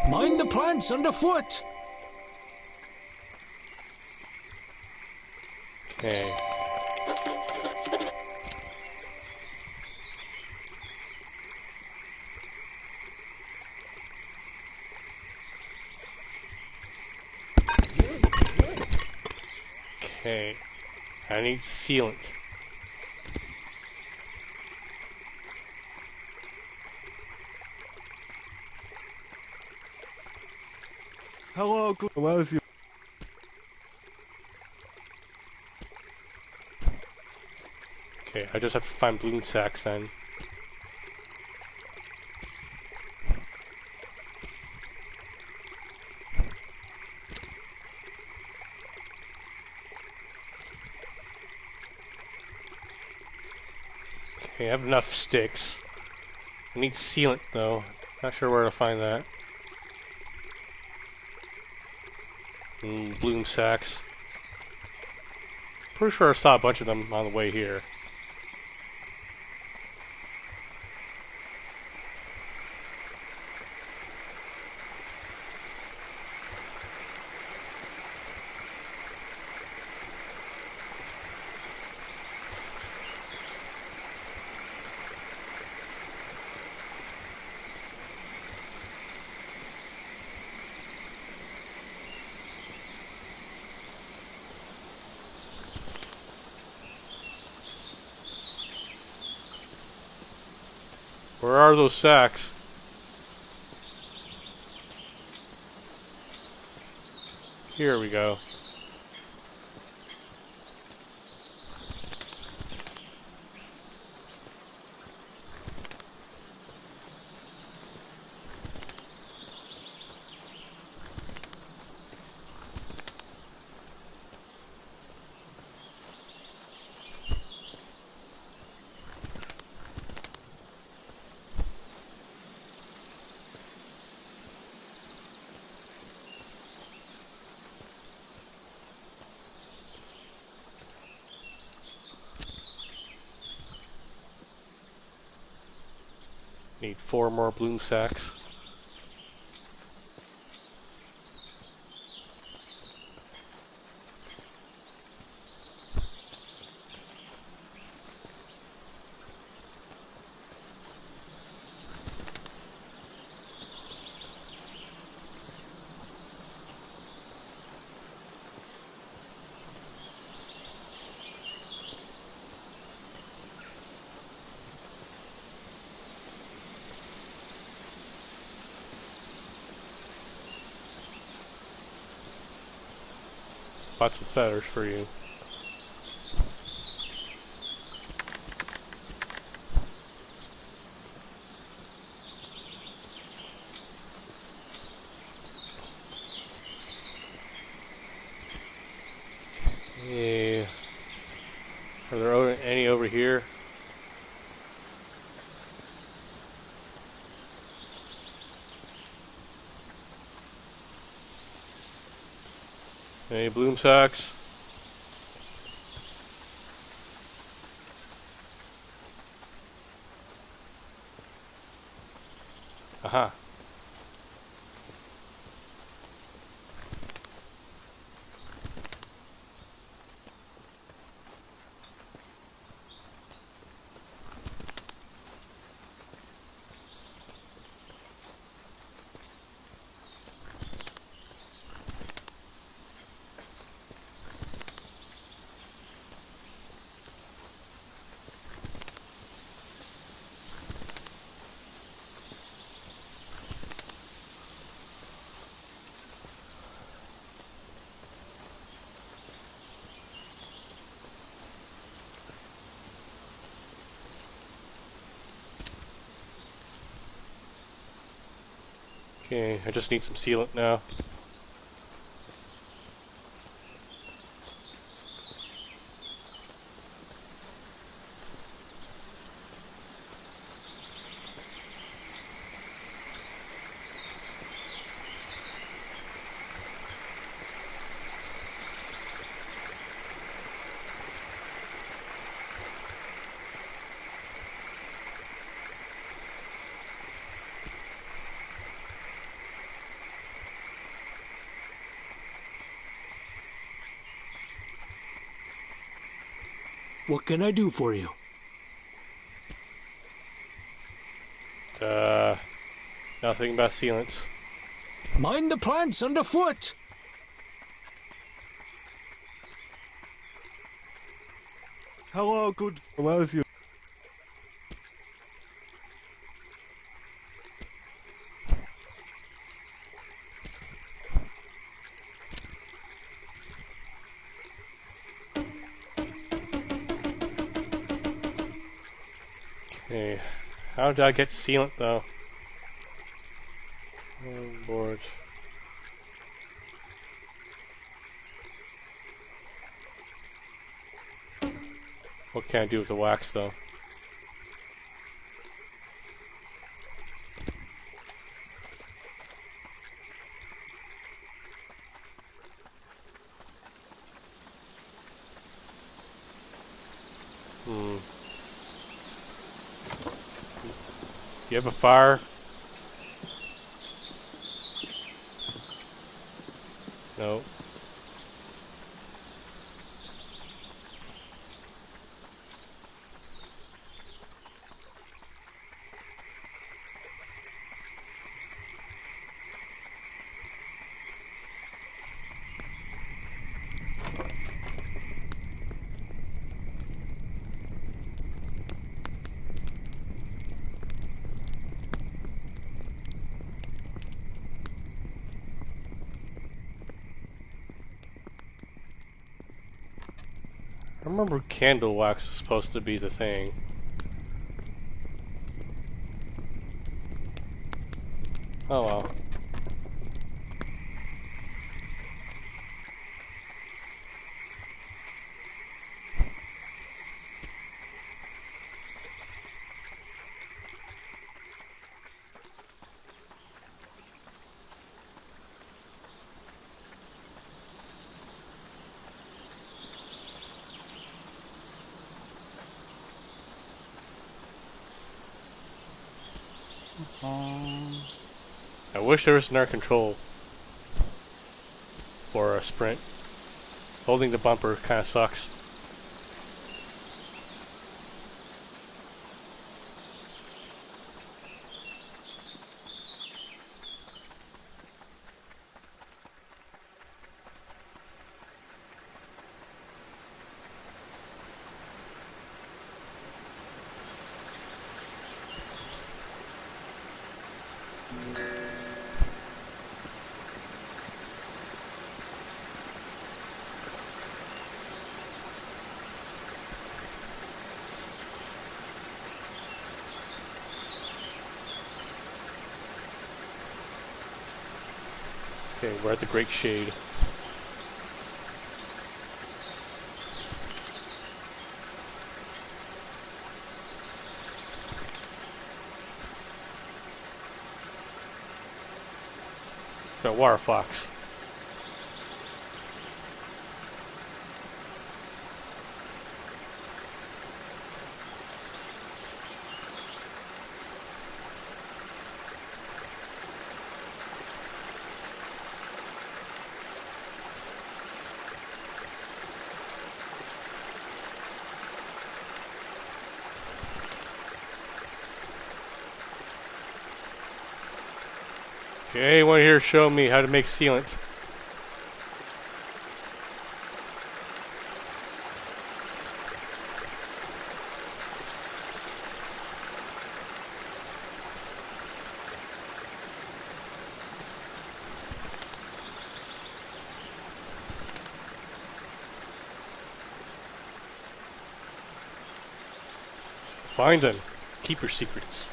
Mind the plants underfoot. Okay. Okay. I need sealant. Hello, good. Where's your? Okay, I just have to find bloom sacks then. Okay, I have enough sticks. I need sealant though. Not sure where to find that. Bloom sacks. Pretty sure I saw a bunch of them on the way here. Where are those sacks? Here we go. Need 4 more bloom sacks. Lots of feathers for you. Yeah. Are there any over here? Any bloom sacks? Aha. Okay, I just need some sealant now. What can I do for you? Nothing but sealants. Mind the plants underfoot! Hello, good. Where's your. Okay, how did I get sealant though? Oh, board. What can I do with the wax though? You have a fire? No. I remember candle wax was supposed to be the thing. Oh well. I wish there was an air control for a sprint. Holding the bumper kind of sucks. Okay, we're at the Great Shade. Got water fox. Okay, anyone here show me how to make sealant? Find them. Keep your secrets.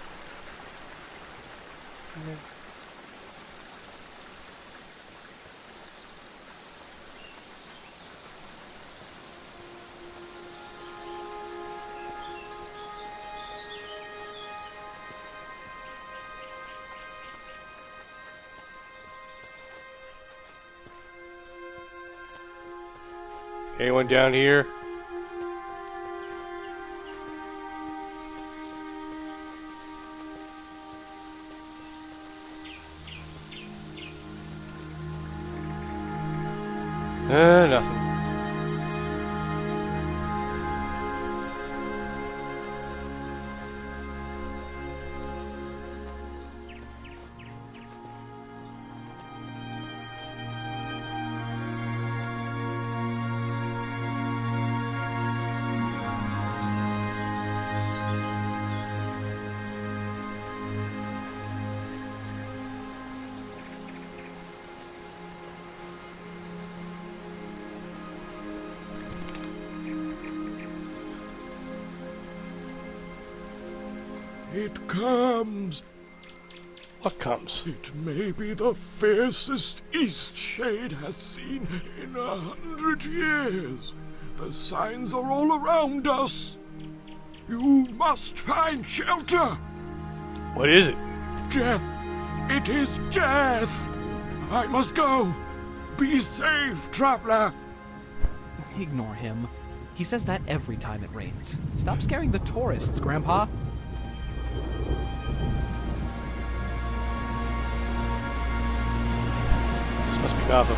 Anyone down here? Nothing. It comes. What comes? It may be the fiercest Eastshade has seen in 100 years. The signs are all around us. You must find shelter. What is it? Death. It is death. I must go. Be safe, traveler. Ignore him. He says that every time it rains. Stop scaring the tourists, Grandpa. This must be Gotham.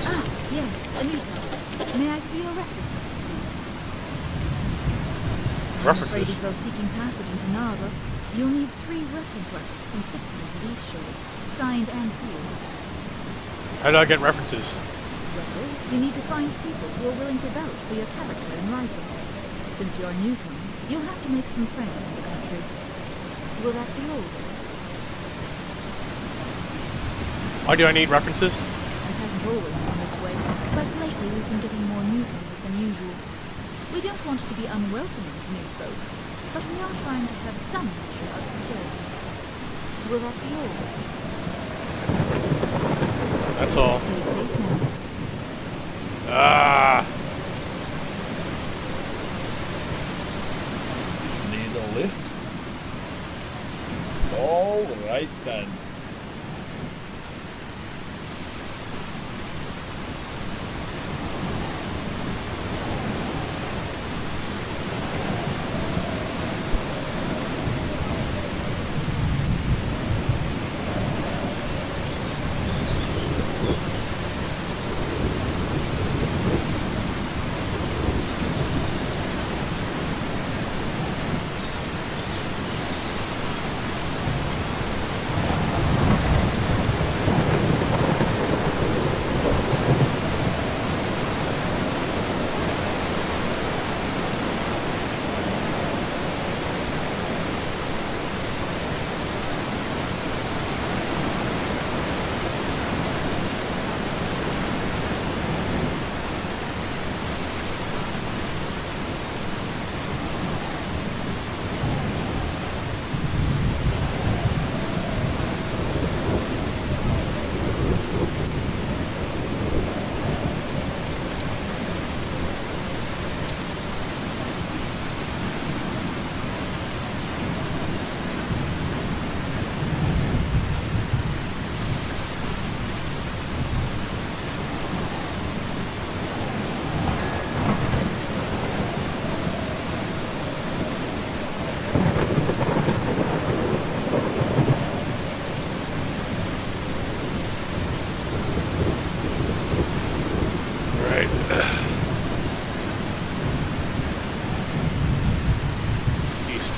Ah, yes, Anita. May I see your reference letters, please? I'm afraid if you're seeking passage into Narva, you'll need 3 reference letters from citizens of Eastshade, signed and sealed. How do I get references? Well, you need to find people who are willing to vouch for your character in writing. Since you're a newcomer, you'll have to make some friends in the country. Will that be all? Why do I need references? It hasn't always been this way, but lately we've been getting more newcomers than usual. We don't want to be unwelcoming to new folk, but we are trying to have some measure of security. Will that be all? That's all. Stay safe now. Ah! Need a lift? All right then.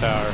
tower.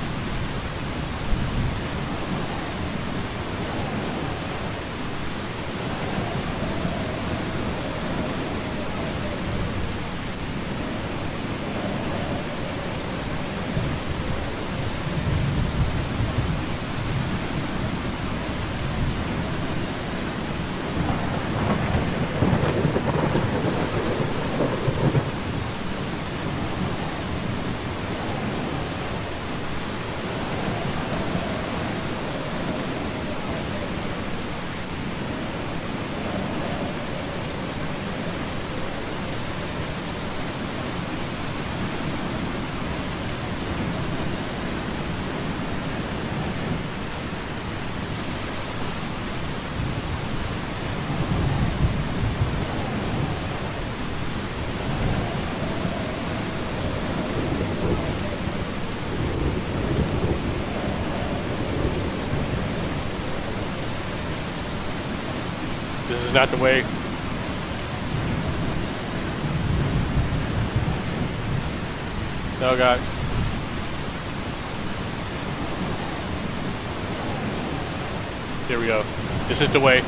This is not the way. Oh god. Here we go. This is the way.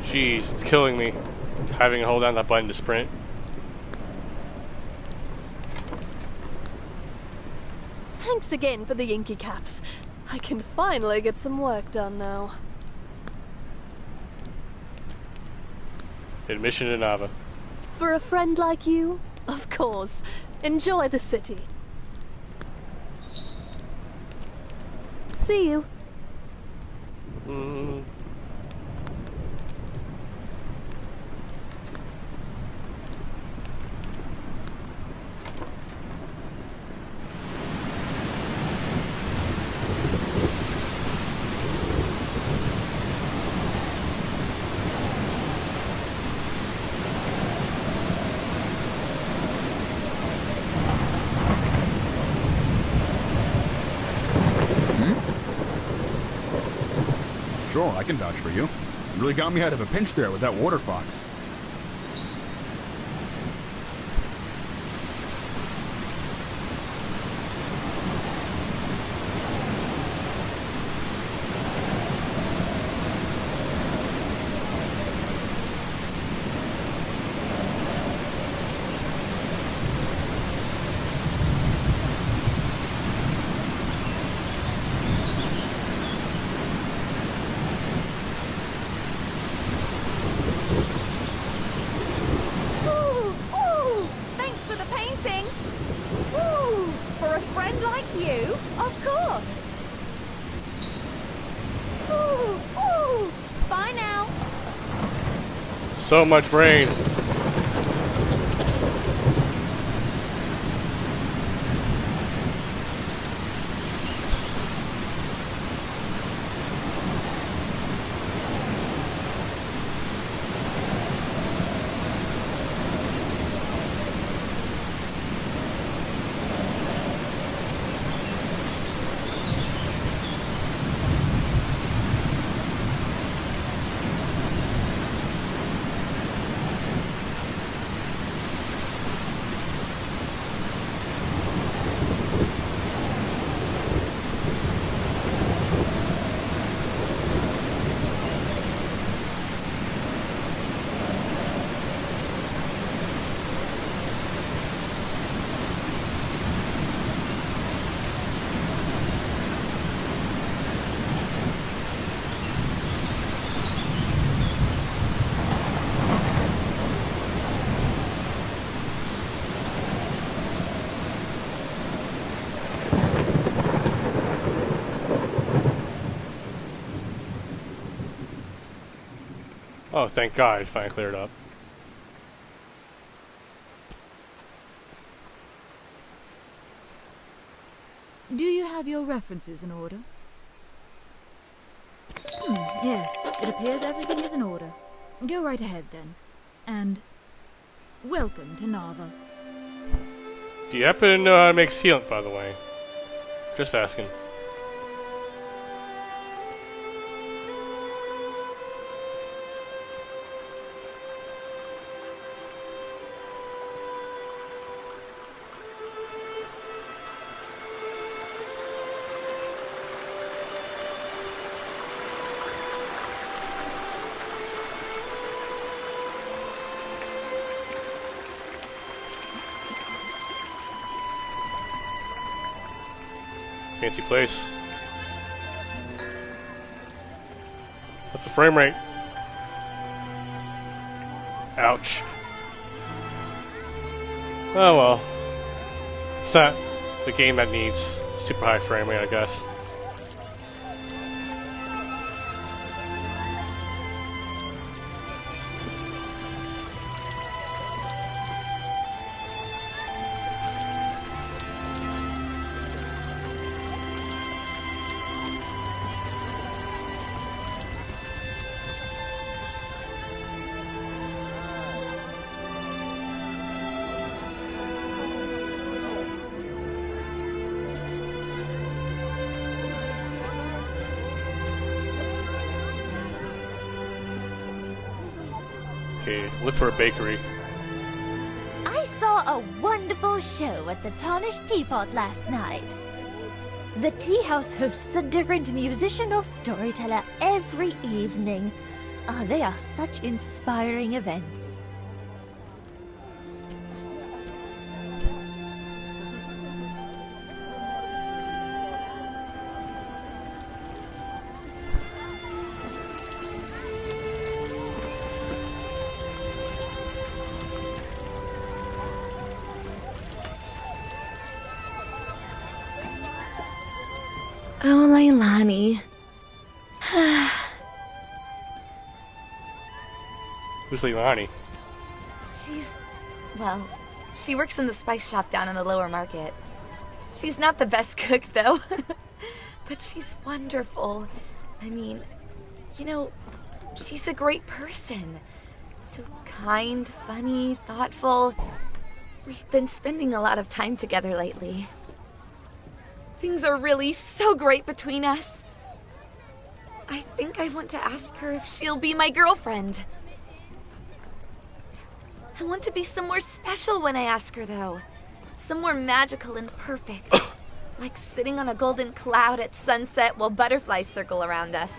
Jeez, it's killing me. Having to hold down that button to sprint. Thanks again for the inky caps. I can finally get some work done now. Admission to Nava. For a friend like you? Of course. Enjoy the city. See you. Sure, I can vouch for you. You really got me out of a pinch there with that water fox. So much rain. Oh, thank God, it finally cleared up. Do you have your references in order? Yes, it appears everything is in order. Go right ahead then. And welcome to Nava. Do you happen to know how to make sealant, by the way? Just asking. Fancy place. What's the frame rate? Ouch. Oh well. It's not the game that needs super high frame rate, I guess. Okay, look for a bakery. I saw a wonderful show at the Tarnished Teapot last night. The tea house hosts a different musician or storyteller every evening. They are such inspiring events. Oh, Leilani. Who's Leilani? Well, she works in the spice shop down in the lower market. She's not the best cook, though. But she's wonderful. I mean, she's a great person. So kind, funny, thoughtful. We've been spending a lot of time together lately. Things are really so great between us. I think I want to ask her if she'll be my girlfriend. I want to be somewhere special when I ask her, though. Somewhere magical and perfect. Like sitting on a golden cloud at sunset while butterflies circle around us.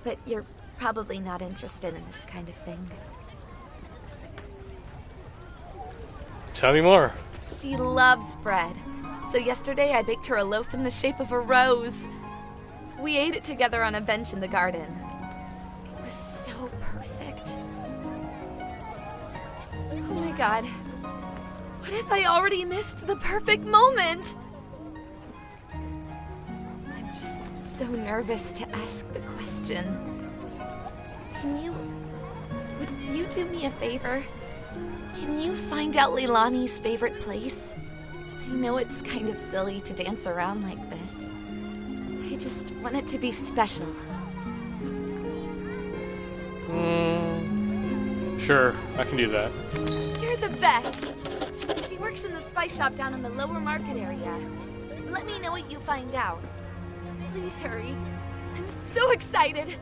But you're probably not interested in this kind of thing. Tell me more. She loves bread. So yesterday I baked her a loaf in the shape of a rose. We ate it together on a bench in the garden. It was so perfect. Oh my god. What if I already missed the perfect moment? I'm just so nervous to ask the question. Would you do me a favor? Can you find out Leilani's favorite place? I know it's kind of silly to dance around like this. I just want it to be special. Sure, I can do that. You're the best! She works in the spice shop down in the lower market area. Let me know what you find out. Please hurry. I'm so excited!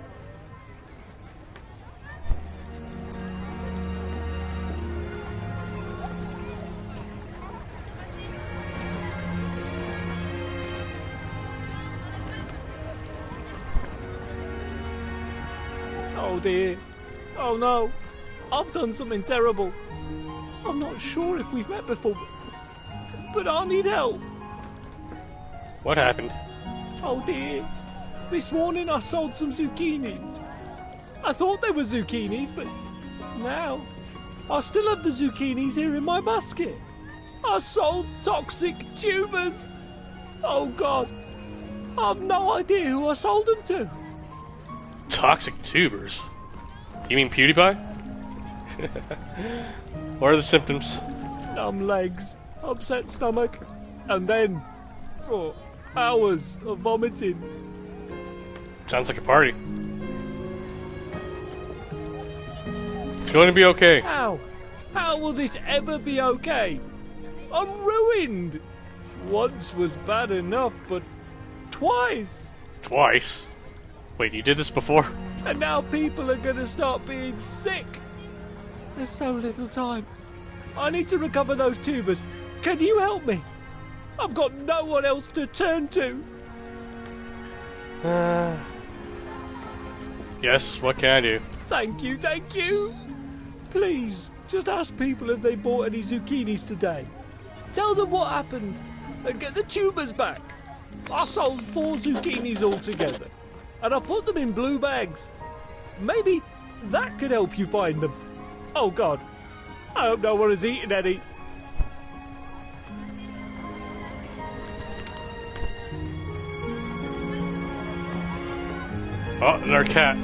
Oh dear. Oh no. I've done something terrible. I'm not sure if we've met before, but I need help. What happened? Oh dear. This morning I sold some zucchinis. I thought they were zucchinis, but now I still have the zucchinis here in my basket. I sold toxic tubers. Oh god. I've no idea who I sold them to. Toxic tubers? You mean PewDiePie? What are the symptoms? Numb legs, upset stomach, and then for hours of vomiting. Sounds like a party. It's going to be okay. How? How will this ever be okay? I'm ruined. Once was bad enough, but twice. Twice? Wait, you did this before? And now people are gonna start being sick. There's so little time. I need to recover those tubers. Can you help me? I've got no one else to turn to. Yes, what can I do? Thank you, thank you. Please, just ask people if they bought any zucchinis today. Tell them what happened and get the tubers back. I sold 4 zucchinis altogether, and I put them in blue bags. Maybe that could help you find them. Oh God, I hope no one has eaten any. Oh, and our cat.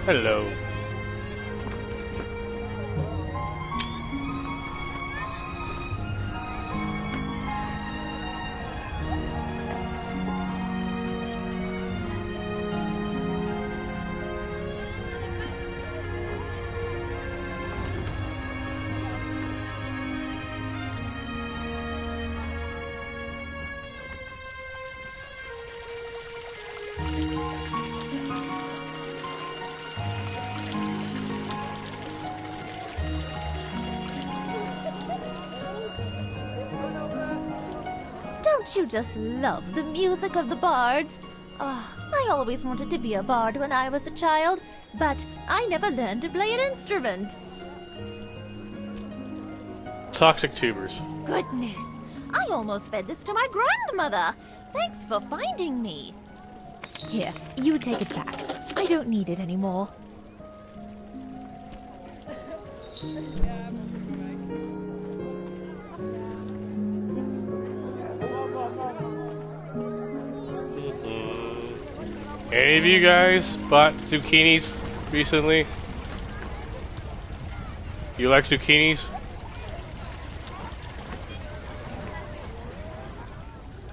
Hello. Don't you just love the music of the bards? Oh, I always wanted to be a bard when I was a child, but I never learned to play an instrument. Toxic tubers. Goodness, I almost fed this to my grandmother. Thanks for finding me. Here, you take it back. I don't need it anymore. Any of you guys bought zucchinis recently? You like zucchinis?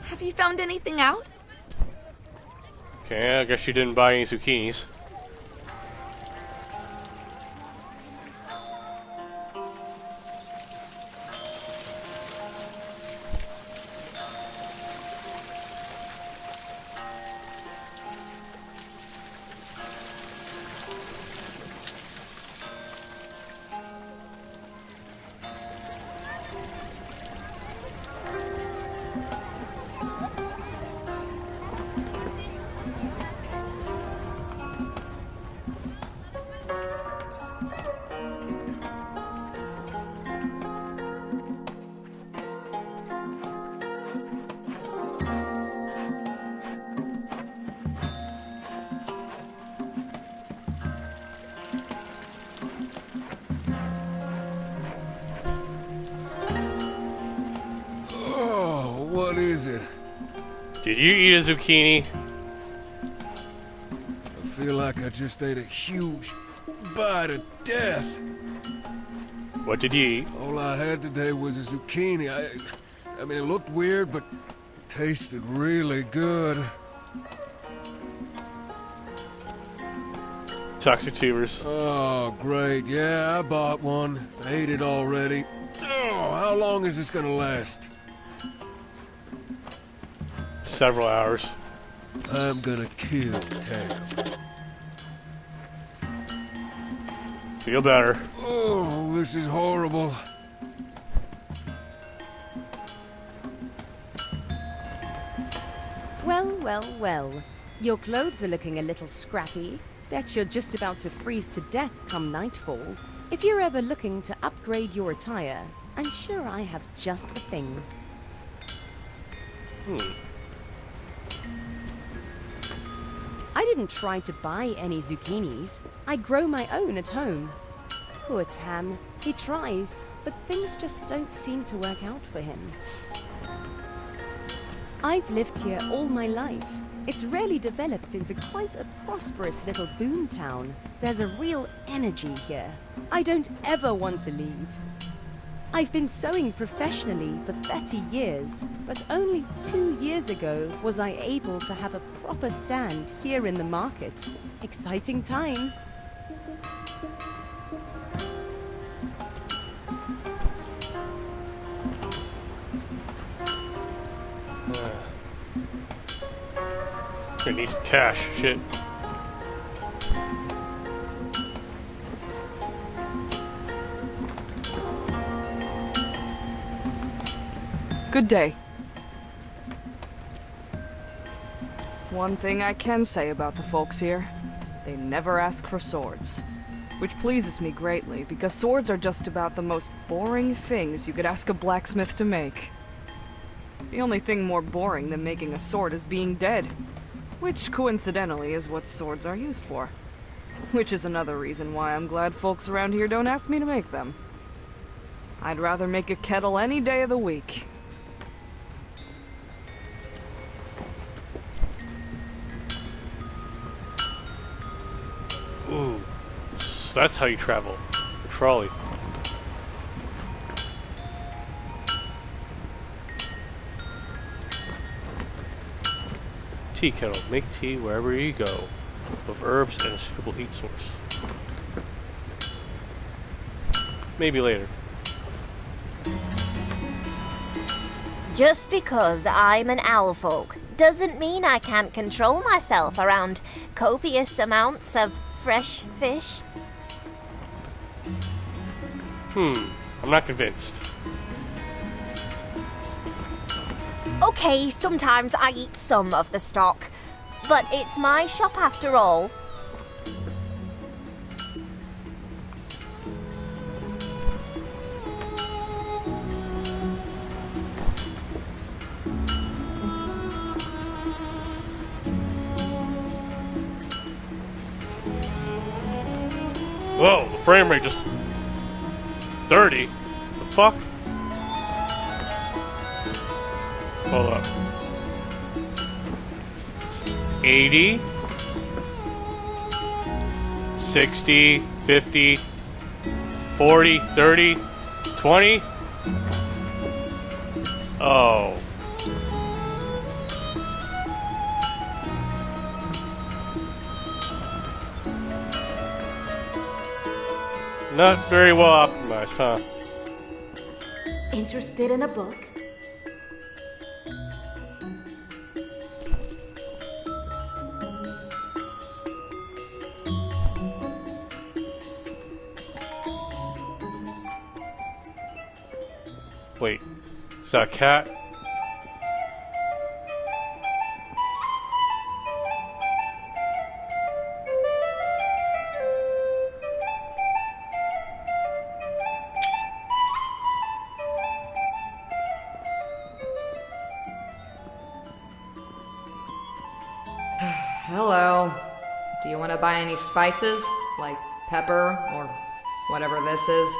Have you found anything out? Okay, I guess you didn't buy any zucchinis. What is it? Did you eat a zucchini? I feel like I just ate a huge bite of death. What did you eat? All I had today was a zucchini. I mean, it looked weird, but it tasted really good. Toxic tubers. Oh, great. Yeah, I bought one. I ate it already. Oh, how long is this gonna last? Several hours. I'm gonna kill Tam. Feel better. Oh, this is horrible. Well, well, well. Your clothes are looking a little scrappy. Bet you're just about to freeze to death come nightfall. If you're ever looking to upgrade your attire, I'm sure I have just the thing. I didn't try to buy any zucchinis. I grow my own at home. Poor Tam. He tries, but things just don't seem to work out for him. I've lived here all my life. It's really developed into quite a prosperous little boom town. There's a real energy here. I don't ever want to leave. I've been sewing professionally for 30 years, but only 2 years ago was I able to have a proper stand here in the market. Exciting times. I need some cash. Shit. Good day. One thing I can say about the folks here, they never ask for swords. Which pleases me greatly, because swords are just about the most boring things you could ask a blacksmith to make. The only thing more boring than making a sword is being dead. Which, coincidentally, is what swords are used for. Which is another reason why I'm glad folks around here don't ask me to make them. I'd rather make a kettle any day of the week. Ooh. So that's how you travel. A trolley. Tea kettle. Make tea wherever you go, with herbs and a suitable heat source. Maybe later. Just because I'm an owl folk doesn't mean I can't control myself around copious amounts of fresh fish. I'm not convinced. Okay, sometimes I eat some of the stock, but it's my shop after all. Whoa, the frame rate just 30. The fuck? Hold up. 80, 60, 50, 40, 30, 20. Oh. Not very well optimized, huh? Interested in a book? Wait, is that a cat? Hello. Do you want to buy any spices? Like pepper or whatever this is?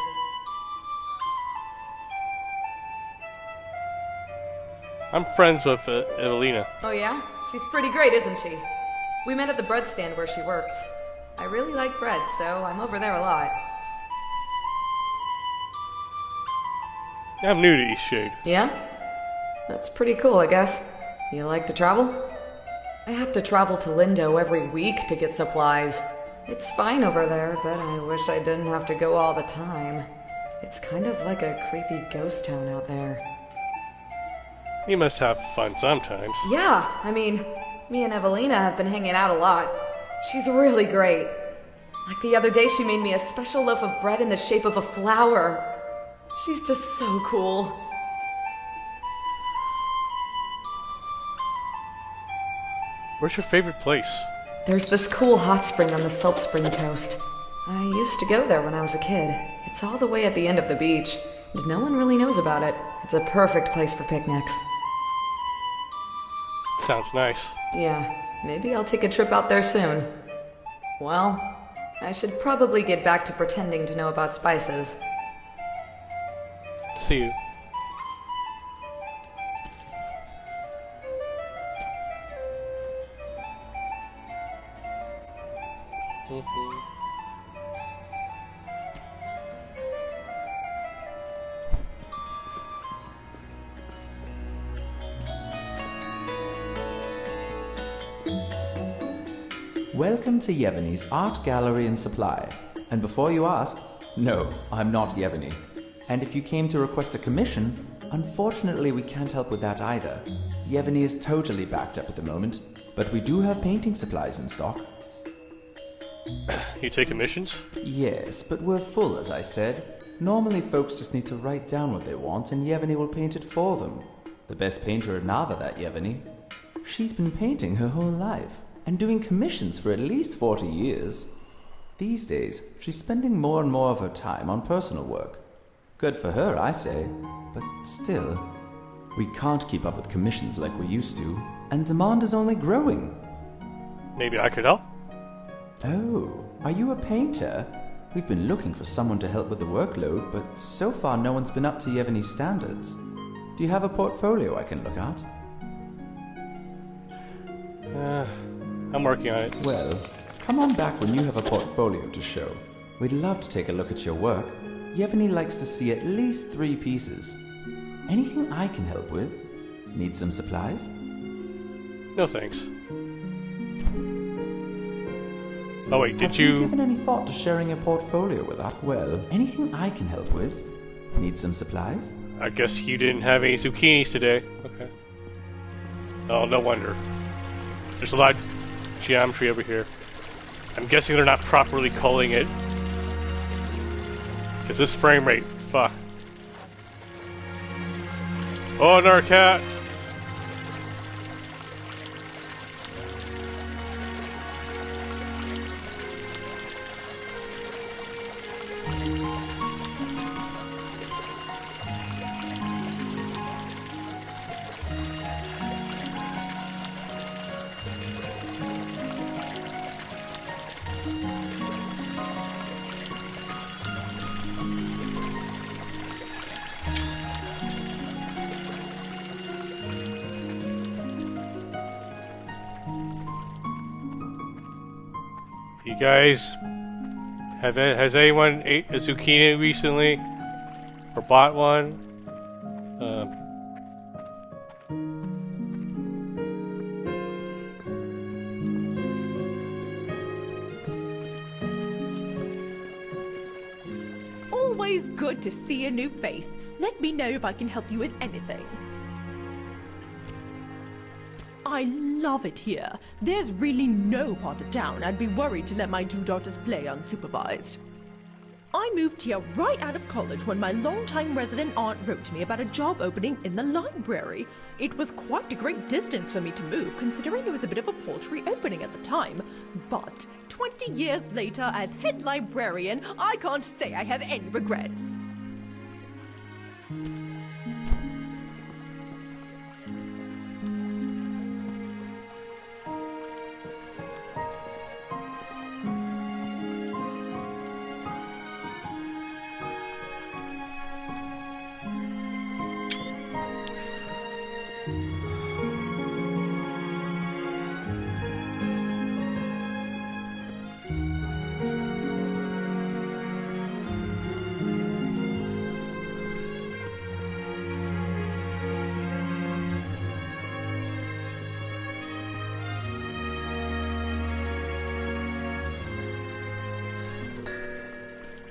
I'm friends with Evelina. Oh yeah? She's pretty great, isn't she? We met at the bread stand where she works. I really like bread, so I'm over there a lot. I'm new to Eastshade. Yeah? That's pretty cool, I guess. You like to travel? I have to travel to Lindo every week to get supplies. It's fine over there, but I wish I didn't have to go all the time. It's kind of like a creepy ghost town out there. You must have fun sometimes. Yeah, I mean, me and Evelina have been hanging out a lot. She's really great. Like the other day, she made me a special loaf of bread in the shape of a flower. She's just so cool. Where's your favorite place? There's this cool hot spring on the Salt Spring coast. I used to go there when I was a kid. It's all the way at the end of the beach, and no one really knows about it. It's a perfect place for picnics. Sounds nice. Yeah, maybe I'll take a trip out there soon. Well, I should probably get back to pretending to know about spices. See you. Welcome to Yevgeny's Art Gallery and Supply. And before you ask, no, I'm not Yevgeny. And if you came to request a commission, unfortunately we can't help with that either. Yevgeny is totally backed up at the moment, but we do have painting supplies in stock. You take commissions? Yes, but we're full, as I said. Normally folks just need to write down what they want and Yevgeny will paint it for them. The best painter in Nava, that Yevgeny. She's been painting her whole life, and doing commissions for at least 40 years. These days, she's spending more and more of her time on personal work. Good for her, I say, but still, we can't keep up with commissions like we used to, and demand is only growing. Maybe I could help? Oh, are you a painter? We've been looking for someone to help with the workload, but so far no one's been up to Yevgeny's standards. Do you have a portfolio I can look at? I'm working on it. Well, come on back when you have a portfolio to show. We'd love to take a look at your work. Yevgeny likes to see at least 3 pieces. Anything I can help with? Need some supplies? No thanks. Oh wait, did Have you you... given any thought to sharing a portfolio with us? Well, anything I can help with? Need some supplies? I guess you didn't have any zucchinis today. Okay. Oh, no wonder. There's a lot of geometry over here. I'm guessing they're not properly culling it. Because this frame rate, fuck. Oh, another cat! You guys, has anyone ate a zucchini recently? Or bought one? Always good to see a new face. Let me know if I can help you with anything. I love it here. There's really no part of town I'd be worried to let my 2 daughters play unsupervised. I moved here right out of college when my longtime resident aunt wrote to me about a job opening in the library. It was quite a great distance for me to move, considering it was a bit of a paltry opening at the time. But 20 years later, as head librarian, I can't say I have any regrets.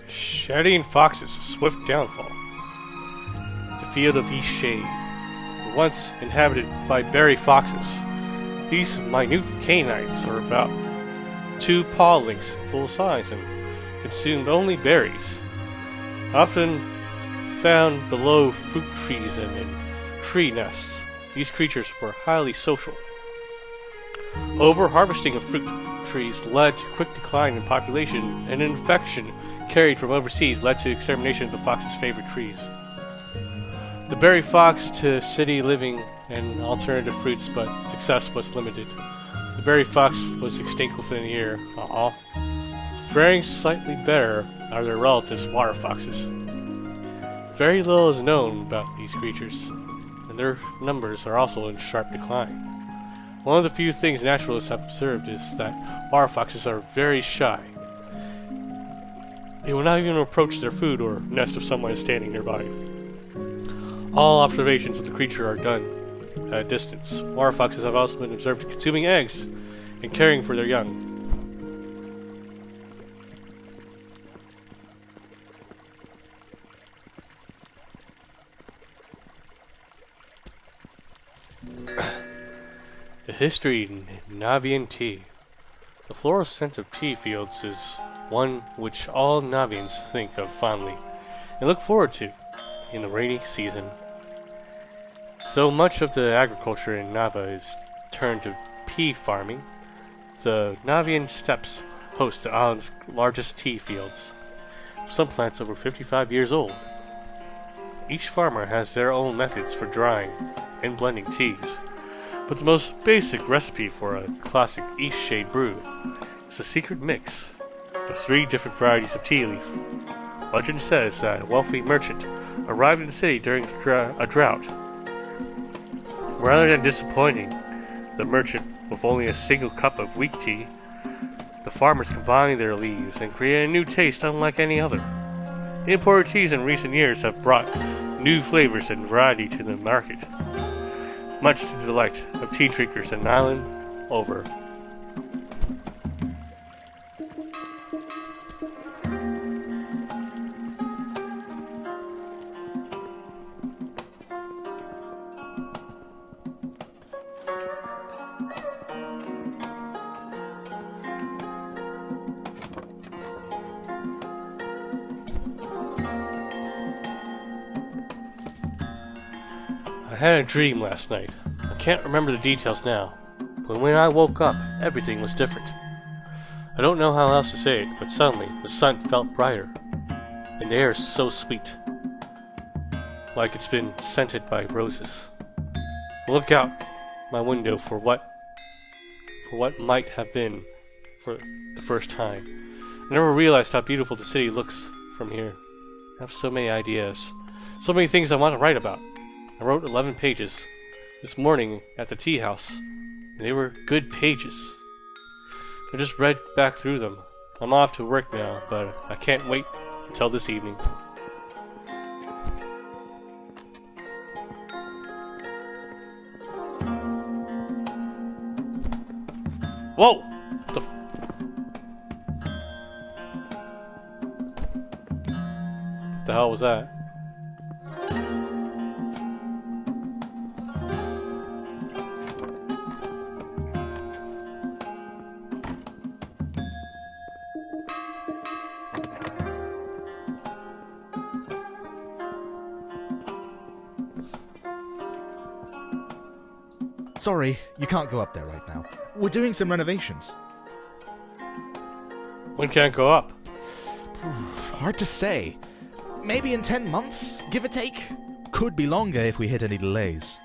Shedding Fox's swift downfall. The field of Eastshade, once inhabited by berry foxes. These minute canines are about 2 paw lengths full size and consumed only berries. Often found below fruit trees and in tree nests, these creatures were highly social. Over-harvesting of fruit trees led to quick decline in population, and an infection carried from overseas led to extermination of the fox's favorite trees. The berry fox to city living and alternative fruits, but success was limited. The berry fox was extinct within a year. Faring slightly better are their relatives, water foxes. Very little is known about these creatures, and their numbers are also in sharp decline. One of the few things naturalists have observed is that water foxes are very shy, They will not even approach their food or nest if someone is standing nearby. All observations of the creature are done at a distance. Water foxes have also been observed consuming eggs and caring for their young. The history in Navian tea. The floral scent of tea fields is one which all Navians think of fondly and look forward to in the rainy season. So much of the agriculture in Nava is turned to pea farming. The Navian steppes host the island's largest tea fields, some plants over 55 years old. Each farmer has their own methods for drying and blending teas, but the most basic recipe for a classic Eastshade brew is a secret mix of 3 different varieties of tea leaf. Legend says that a wealthy merchant arrived in the city during a drought. Rather than disappointing the merchant with only a single cup of weak tea, the farmers combined their leaves and created a new taste unlike any other. The imported teas in recent years have brought new flavors and variety to the market, much to the delight of tea drinkers in Island over. I had a dream last night. I can't remember the details now, but when I woke up, everything was different. I don't know how else to say it, but suddenly the sun felt brighter, and the air so sweet, like it's been scented by roses. I look out my window for what might have been for the first time. I never realized how beautiful the city looks from here. I have so many ideas, so many things I want to write about. I wrote 11 pages this morning at the tea house, and they were good pages. I just read back through them. I'm off to work now, but I can't wait until this evening. Whoa! The hell was that? Sorry, you can't go up there right now. We're doing some renovations. When can I go up? Hard to say. Maybe in 10 months, give or take. Could be longer if we hit any delays.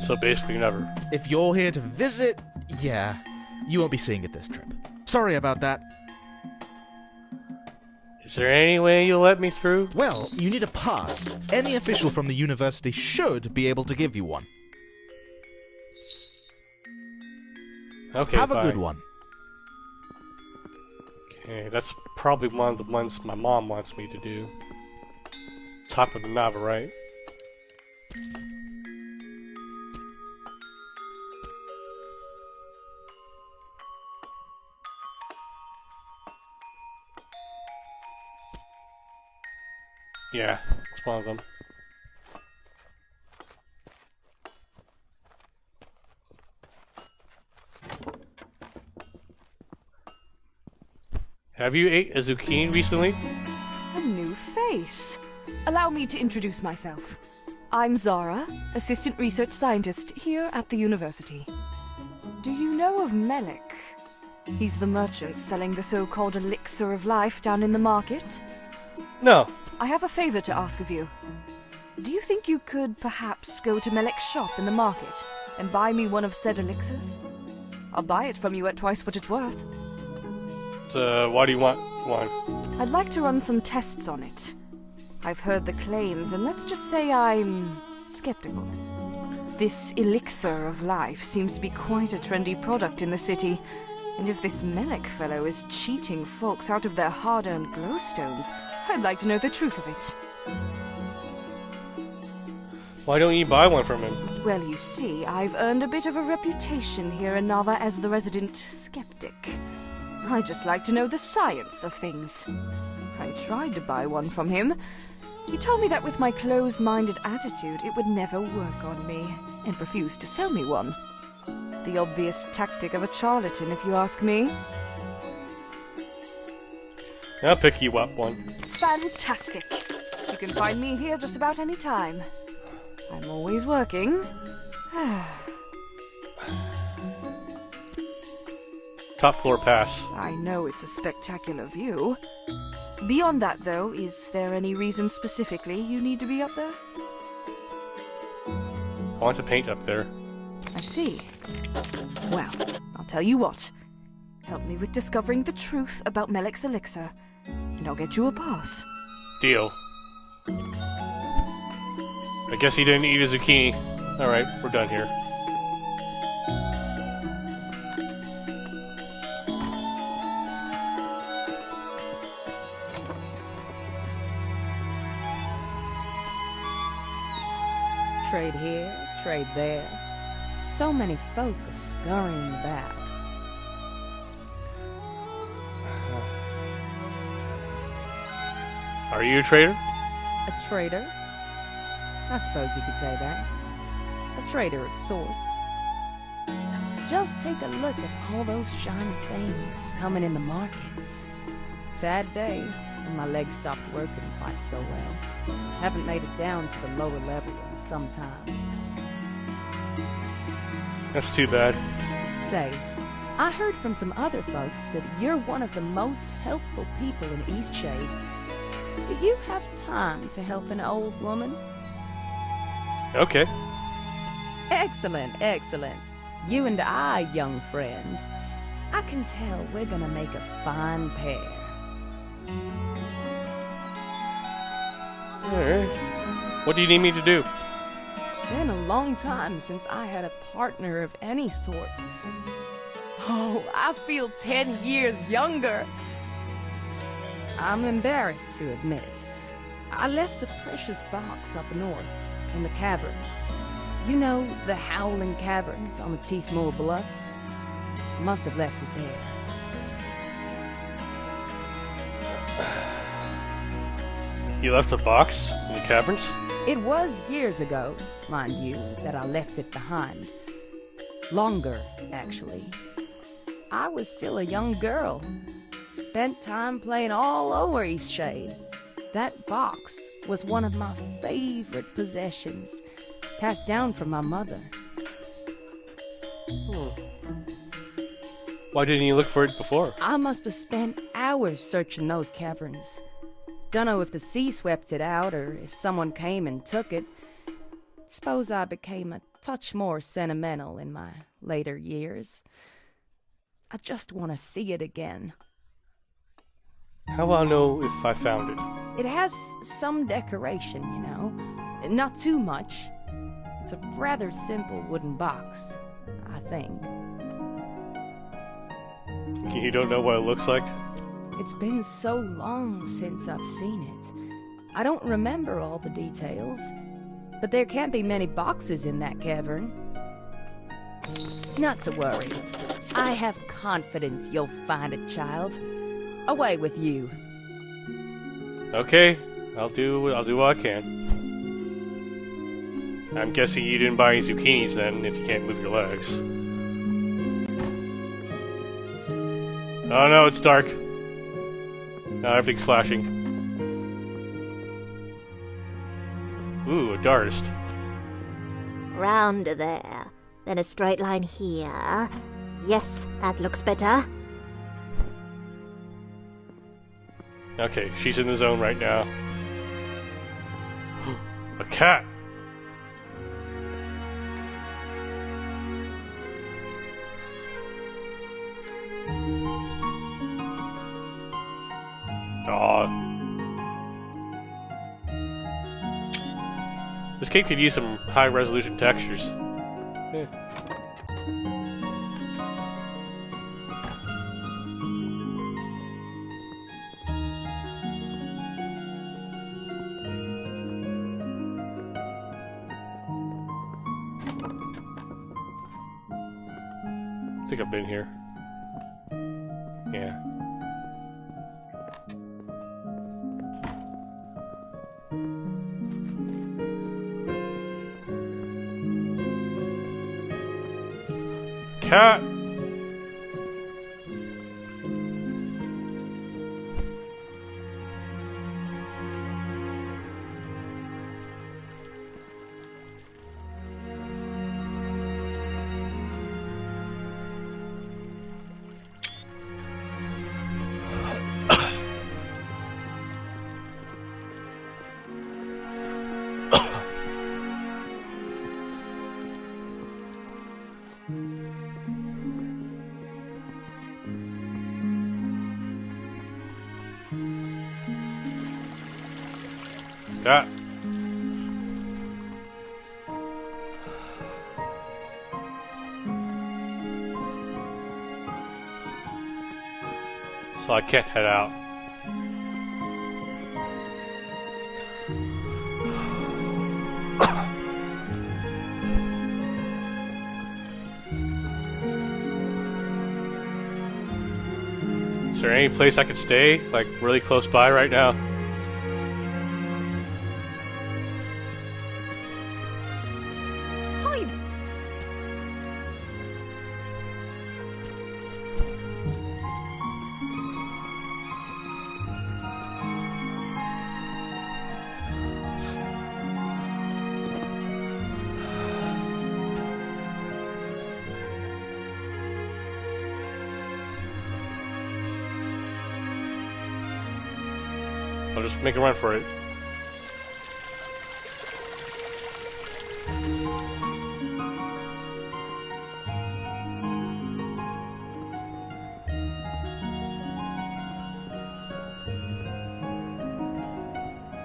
So basically never. If you're here to visit, yeah, you won't be seeing it this trip. Sorry about that. Is there any way you'll let me through? Well, you need a pass. Any official from the university should be able to give you one. Okay, Have fine. a good one. Okay, that's probably one of the ones my mom wants me to do. Top of the Nava, right? Yeah, it's one of them. Have you ate a zucchini recently? A new face. Allow me to introduce myself. I'm Zara, Assistant Research Scientist here at the university. Do you know of Melik? He's the merchant selling the so-called elixir of life down in the market. No. I have a favor to ask of you. Do you think you could perhaps go to Melik's shop in the market and buy me one of said elixirs? I'll buy it from you at twice what it's worth. Why do you want one? I'd like to run some tests on it. I've heard the claims, and let's just say I'm skeptical. This elixir of life seems to be quite a trendy product in the city, And if this Melek fellow is cheating folks out of their hard-earned glowstones, I'd like to know the truth of it. Why don't you buy one from him? Well, you see, I've earned a bit of a reputation here in Nava as the resident skeptic. I just like to know the science of things. I tried to buy one from him. He told me that with my closed-minded attitude, it would never work on me, and refused to sell me one. The obvious tactic of a charlatan, if you ask me. I'll pick you up one. Fantastic. You can find me here just about any time. I'm always working. Top floor pass. I know it's a spectacular view. Beyond that, though, is there any reason specifically you need to be up there? I want to paint up there. I see. Well, I'll tell you what. Help me with discovering the truth about Melek's elixir, and I'll get you a pass. Deal. I guess he didn't eat a zucchini. Alright, we're done here. Trade here, trade there. So many folk are scurrying about. Are you a trader? A trader? I suppose you could say that. A trader of sorts. Just take a look at all those shiny things coming in the markets. Sad day when my legs stopped working quite so well. Haven't made it down to the lower level in some time. That's too bad. Say, I heard from some other folks that you're one of the most helpful people in Eastshade. Do you have time to help an old woman? Okay. Excellent, excellent. You and I, young friend. I can tell we're gonna make a fine pair. Alright. What do you need me to do? Been a long time since I had a partner of any sort. Oh, I feel 10 years younger. I'm embarrassed to admit it. I left a precious box up north in the caverns. You know, the Howling Caverns on the Teefmoor Bluffs? Must have left it there. You left a box in the caverns? It was years ago, mind you, that I left it behind. Longer, actually. I was still a young girl. Spent time playing all over Eastshade. That box was one of my favorite possessions, passed down from my mother. Why didn't you look for it before? I must have spent hours searching those caverns. Dunno if the sea swept it out or if someone came and took it. Suppose I became a touch more sentimental in my later years. I just want to see it again. How will I know if I found it? It has some decoration, you know. Not too much. It's a rather simple wooden box, I think. You don't know what it looks like? It's been so long since I've seen it. I don't remember all the details, but there can't be many boxes in that cavern. Not to worry. I have confidence you'll find it, child. Away with you. Okay, I'll do what I can. I'm guessing you didn't buy any zucchinis then, if you can't move your legs. Oh no, it's dark. Now everything's flashing. Ooh, a dartist. Round there. Then a straight line here. Yes, that looks better. Okay, she's in the zone right now. A cat! Aw. This game could use some high-resolution textures. Yeah. think I've been here. Yeah. Cat! Cat! So I can't head out. Is there any place I could stay, like really close by right now? Hide! I'll just make a run for it.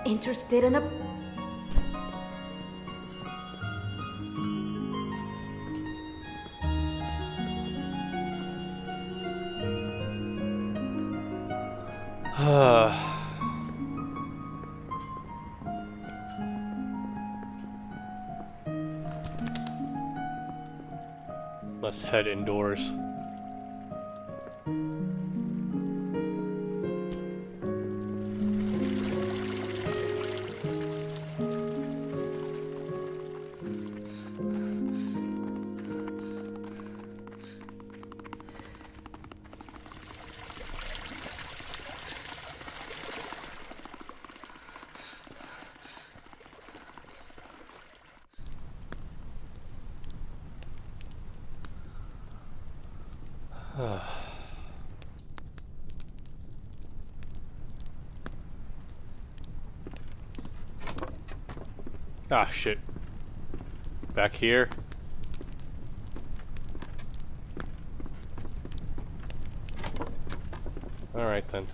Interested in a... Let's head indoors. Ah, shit. Back here. Alright then.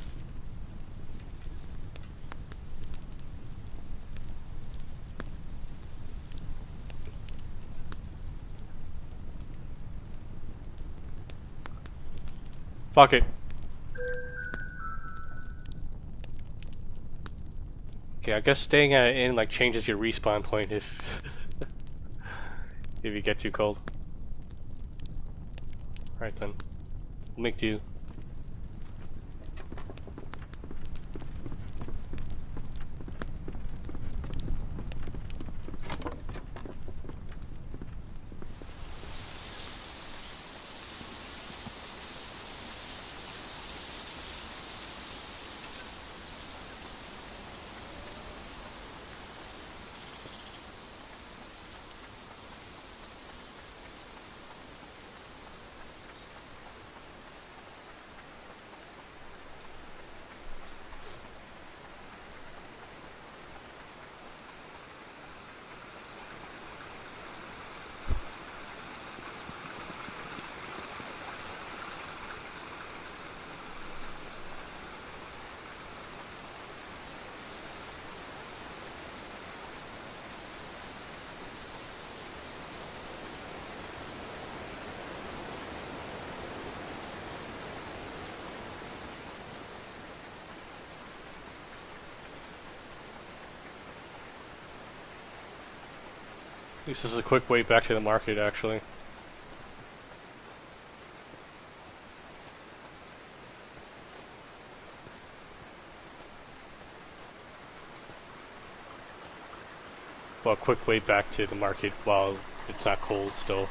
Fuck it. Okay, I guess staying at an inn like changes your respawn point if if you get too cold. Alright then. We'll make do. This is a quick way back to the market, actually. Well, quick way back to the market while it's not cold still.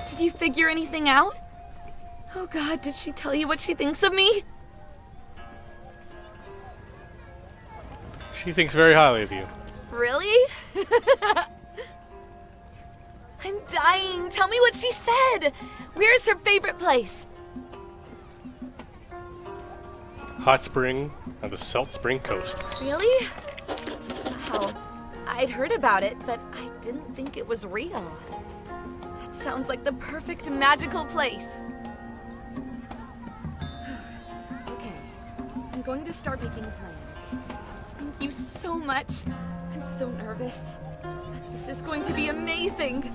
Did you figure anything out? Oh God, did she tell you what she thinks of me? She thinks very highly of you. Really? I'm dying. Tell me what she said. Where's her favorite place? Hot spring on the Salt Spring coast. Really? Wow. I'd heard about it, but I didn't think it was real. That sounds like the perfect magical place. Okay, I'm going to start making plans. Thank you so much. I'm so nervous. But this is going to be amazing.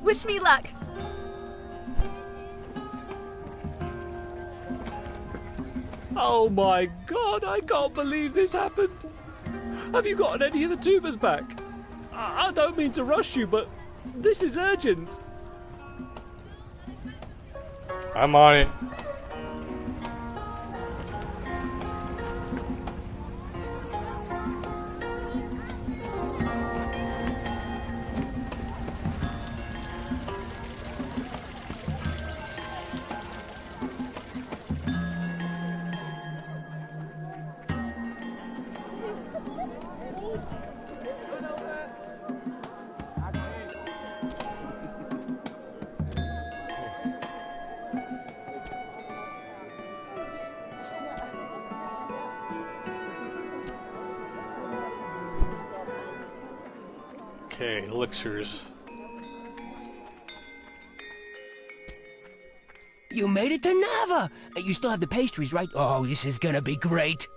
Wish me luck. Oh my God, I can't believe this happened. Have you gotten any of the tubers back? I don't mean to rush you, but this is urgent. I'm on it. Okay, elixirs. You made it to Nava! You still have the pastries, right? Oh, this is gonna be great.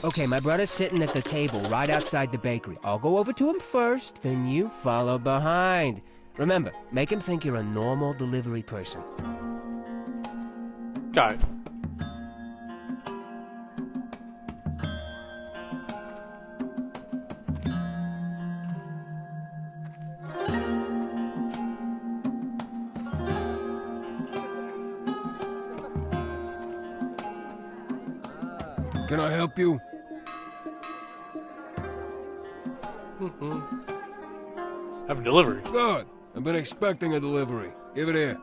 Okay, my brother's sitting at the table right outside the bakery. I'll go over to him first, then you follow behind. Remember, make him think you're a normal delivery person. Got it. Can I help you? Have a delivery. Good. I've been expecting a delivery. Give it here.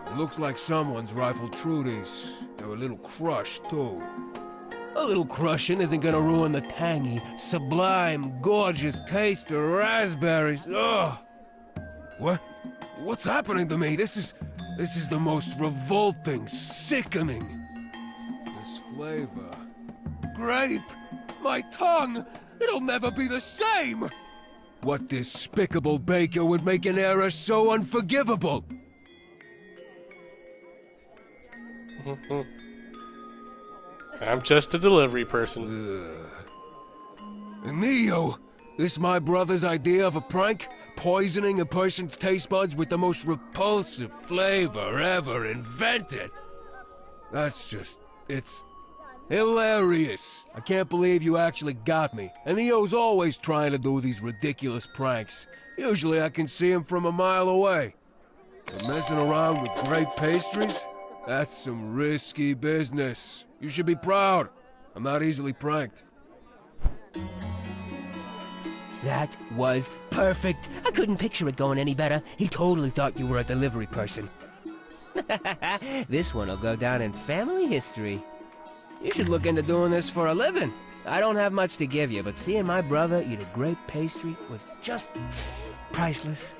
It looks like someone's rifled through these. They're a little crushed, too. A little crushing isn't gonna ruin the tangy, sublime, gorgeous taste of raspberries. Ugh! What? What's happening to me? This is the most revolting, sickening. This flavor. Grape! My tongue! It'll never be the same! What despicable baker would make an error so unforgivable? I'm just a delivery person. Neo, this my brother's idea of a prank? Poisoning a person's taste buds with the most repulsive flavor ever invented. That's just... it's... hilarious. I can't believe you actually got me. And Neo's always trying to do these ridiculous pranks. Usually I can see him from a mile away. But messing around with great pastries? That's some risky business. You should be proud. I'm not easily pranked. That was perfect. I couldn't picture it going any better. He totally thought you were a delivery person. This one will go down in family history. You should look into doing this for a living. I don't have much to give you, but seeing my brother eat a great pastry was just priceless.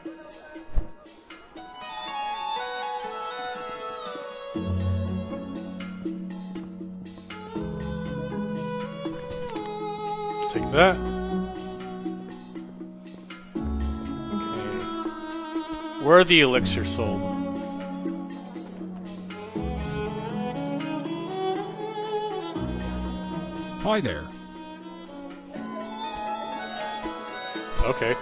Take that. Where are the elixirs sold? Hi there. Okay.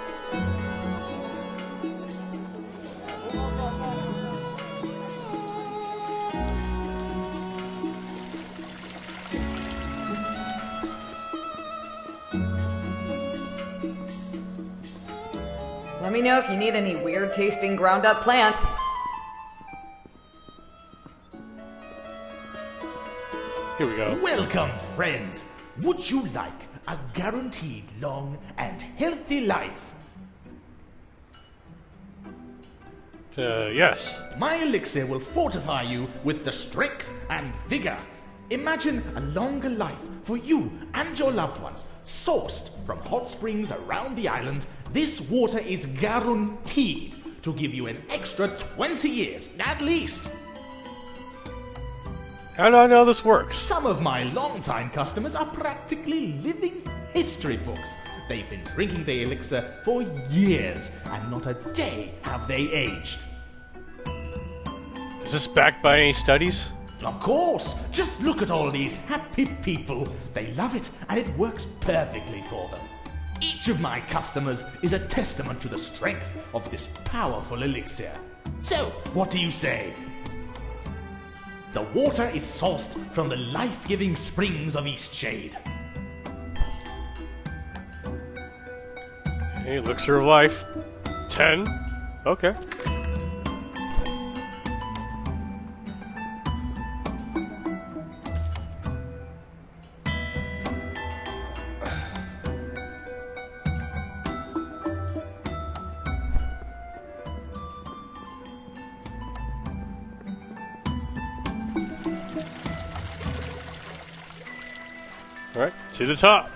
Let me know if you need any weird tasting ground up plant. Here we go. Welcome, friend. Would you like a guaranteed long and healthy life? Yes. My elixir will fortify you with the strength and vigor. Imagine a longer life for you and your loved ones. Sourced from hot springs around the island, this water is guaranteed to give you an extra 20 years, at least. How do I know this works? Some of my longtime customers are practically living history books. They've been drinking the elixir for years, and not a day have they aged. Is this backed by any studies? Of course! Just look at all these happy people. They love it, and it works perfectly for them. Each of my customers is a testament to the strength of this powerful elixir. So, what do you say? The water is sourced from the life-giving springs of Eastshade. Hey, elixir of life. 10. Okay. Alright, to the top.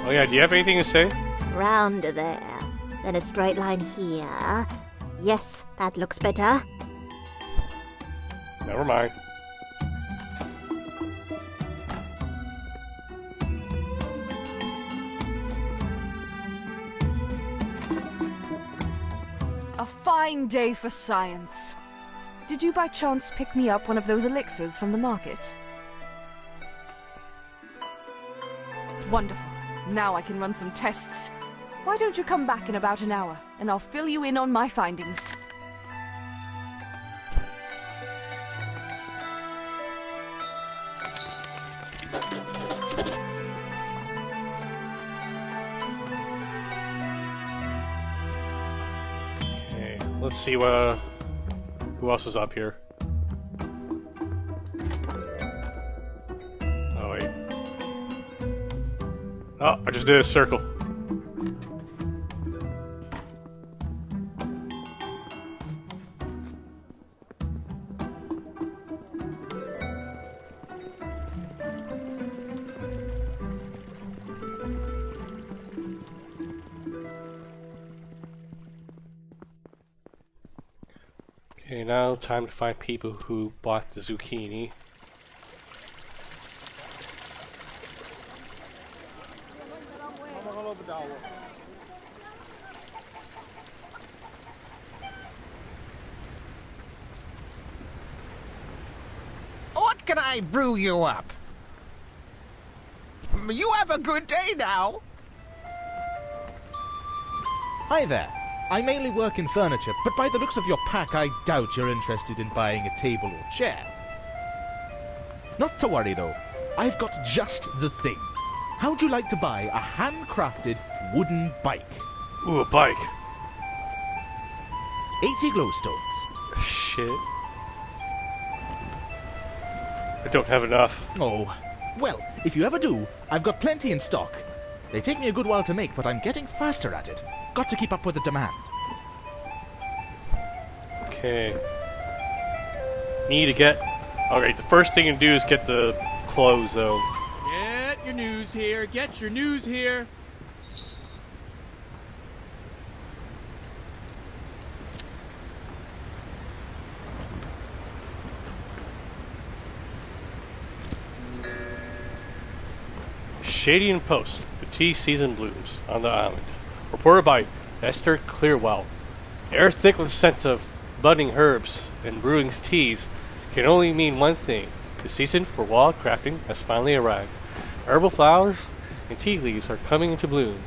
Oh yeah, do you have anything to say? Round there. Then a straight line here. Yes, that looks better. Never mind. A fine day for science. Did you by chance pick me up one of those elixirs from the market? Wonderful. Now I can run some tests. Why don't you come back in about an hour, and I'll fill you in on my findings. Okay, let's see what who else is up here. Oh wait. Oh, I just did a circle. Okay, now time to find people who bought the zucchini. What can I brew you up? You have a good day now. Hi there. I mainly work in furniture, but by the looks of your pack, I doubt you're interested in buying a table or chair. Not to worry, though. I've got just the thing. How'd you like to buy a handcrafted wooden bike? Ooh, a bike. 80 glowstones. Shit. I don't have enough. Oh. Well, if you ever do, I've got plenty in stock. They take me a good while to make, but I'm getting faster at it. Got to keep up with the demand. Okay. Need to get... Alright, the first thing to do is get the clothes, though. Get your news here. Get your news here. Eastshade Post, the tea season blues on the island. Reported by Esther Clearwell. Air thick with the scent of budding herbs and brewing teas can only mean one thing. The season for wild crafting has finally arrived. Herbal flowers and tea leaves are coming into bloom,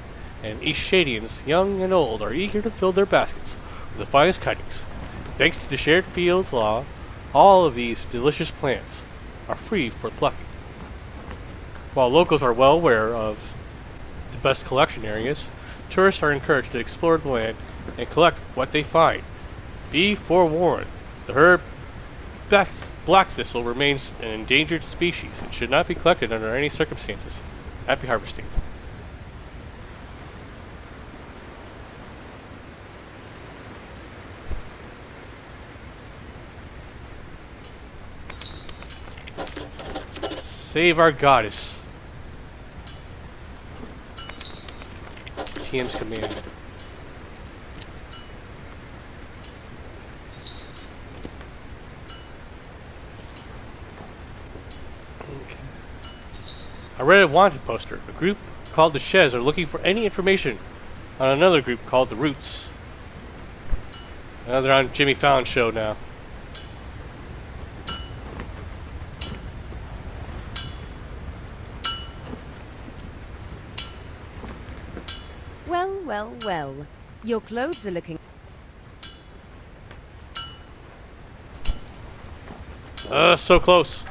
and Eastshadians, young and old, are eager to fill their baskets with the finest cuttings. Thanks to the shared fields law, all of these delicious plants are free for plucking. While locals are well aware of the best collection areas, tourists are encouraged to explore the land and collect what they find. Be forewarned, the herb black thistle remains an endangered species and should not be collected under any circumstances. Happy harvesting. Save our goddess. TM's command. I read a wanted poster. A group called the Shez are looking for any information on another group called the Roots. Now they're on Jimmy Fallon's show now. Well, well, well. Your clothes are looking... So close.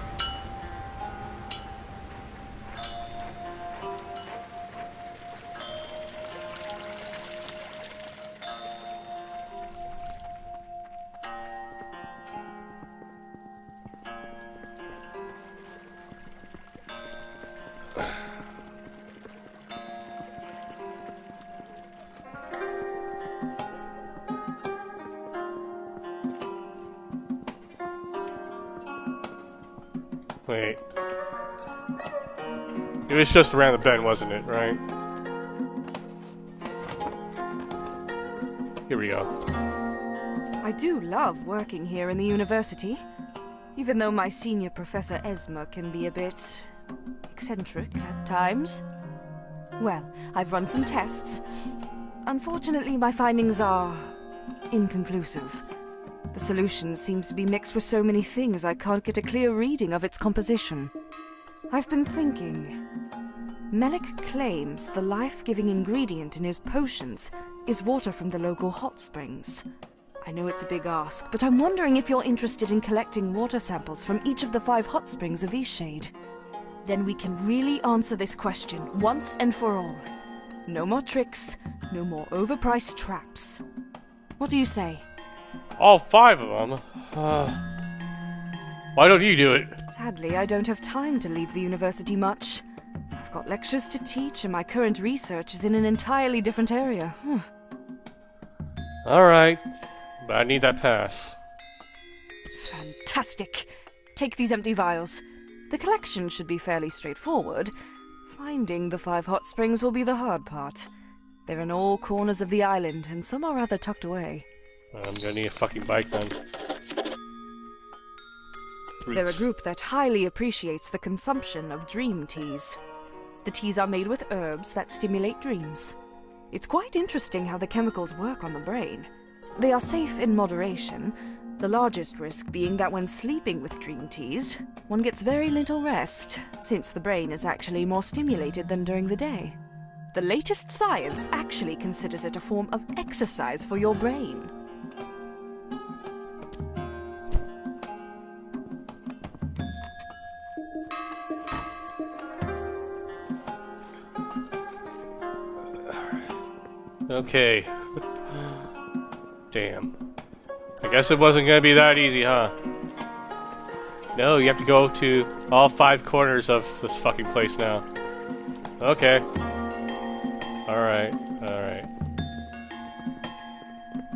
Wait. It was just around the bend, wasn't it, right? Here we go. I do love working here in the university, even though my senior professor Esma can be a bit eccentric at times. Well, I've run some tests. Unfortunately, my findings are inconclusive. The solution seems to be mixed with so many things I can't get a clear reading of its composition. I've been thinking. Melik claims the life-giving ingredient in his potions is water from the local hot springs. I know it's a big ask, but I'm wondering if you're interested in collecting water samples from each of the 5 hot springs of Eastshade. Then we can really answer this question once and for all. No more tricks, no more overpriced traps. What do you say? All 5 of them? Why don't you do it? Sadly, I don't have time to leave the university much. I've got lectures to teach, and my current research is in an entirely different area. Alright, but I need that pass. Fantastic! Take these empty vials. The collection should be fairly straightforward. Finding the 5 hot springs will be the hard part. They're in all corners of the island, and some are rather tucked away. I'm gonna need a fucking bike then. They're a group that highly appreciates the consumption of dream teas. The teas are made with herbs that stimulate dreams. It's quite interesting how the chemicals work on the brain. They are safe in moderation, the largest risk being that when sleeping with dream teas, one gets very little rest, since the brain is actually more stimulated than during the day. The latest science actually considers it a form of exercise for your brain. Okay. Damn. I guess it wasn't gonna be that easy, huh? No, you have to go to all 5 corners of this fucking place now. Okay. Alright, alright.